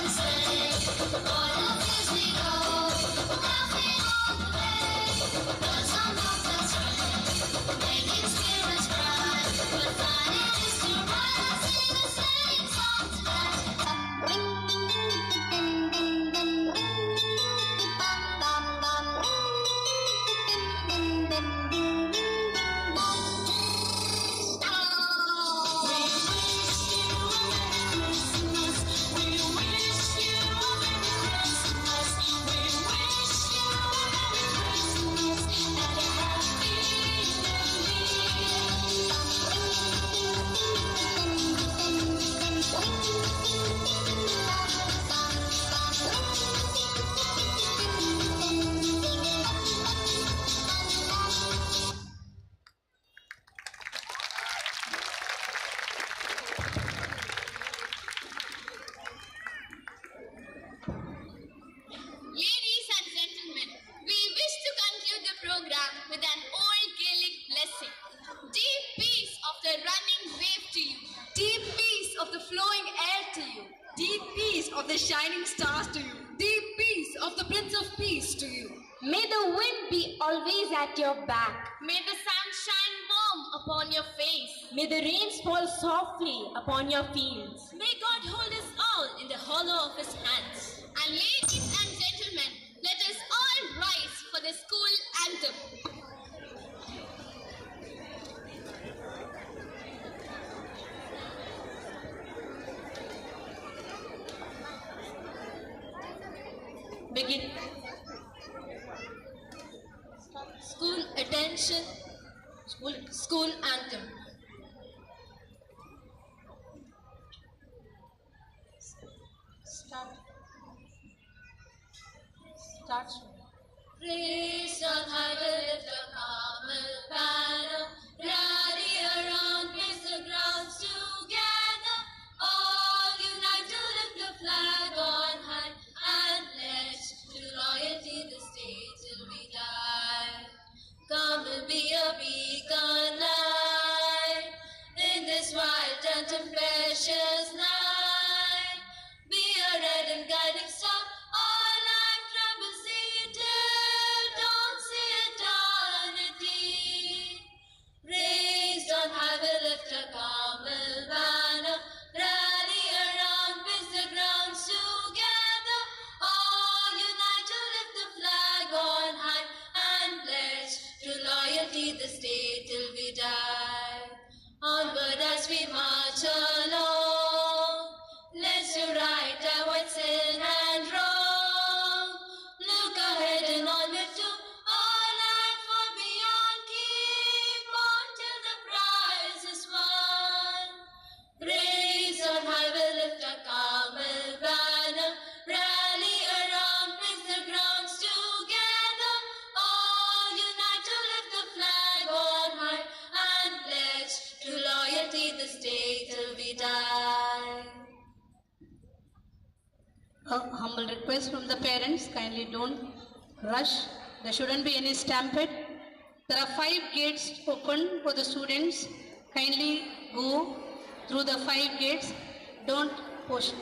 the shining stars to you. The peace of the Prince of Peace to you. May the wind be always at your back. May the sun shine warm upon your face. May the rains fall softly upon your fields. May God hold us all in the hollow of his hands. And ladies and gentlemen, let us all rise for the school anthem. Begin. School attention. School anthem. Start. Raise on high, we lift the Carmel banner. Rally around, place the grounds together. All unite to lift the flag on high and pledge to loyalty the state till we die. Carmel be a beacon light in this wild and tempestuous night. Be a red and guiding star. All life troubles see till dawn, see eternity. Raised on high, we lift a Carmel banner. Rally around, place the grounds together. All unite to lift the flag on high and pledge to loyalty the state till we die. Onward as we march along, let's do right our sin and wrong. Look ahead and onward to all life for beyond. Keep on till the prize is won. Raise on high, we lift a Carmel banner. Rally around, place the grounds together. All unite to lift the flag on high and pledge to loyalty the state till we die. A humble request from the parents, kindly don't rush. There shouldn't be any stampede. There are 5 gates open for the students. Kindly go through the 5 gates. Don't push.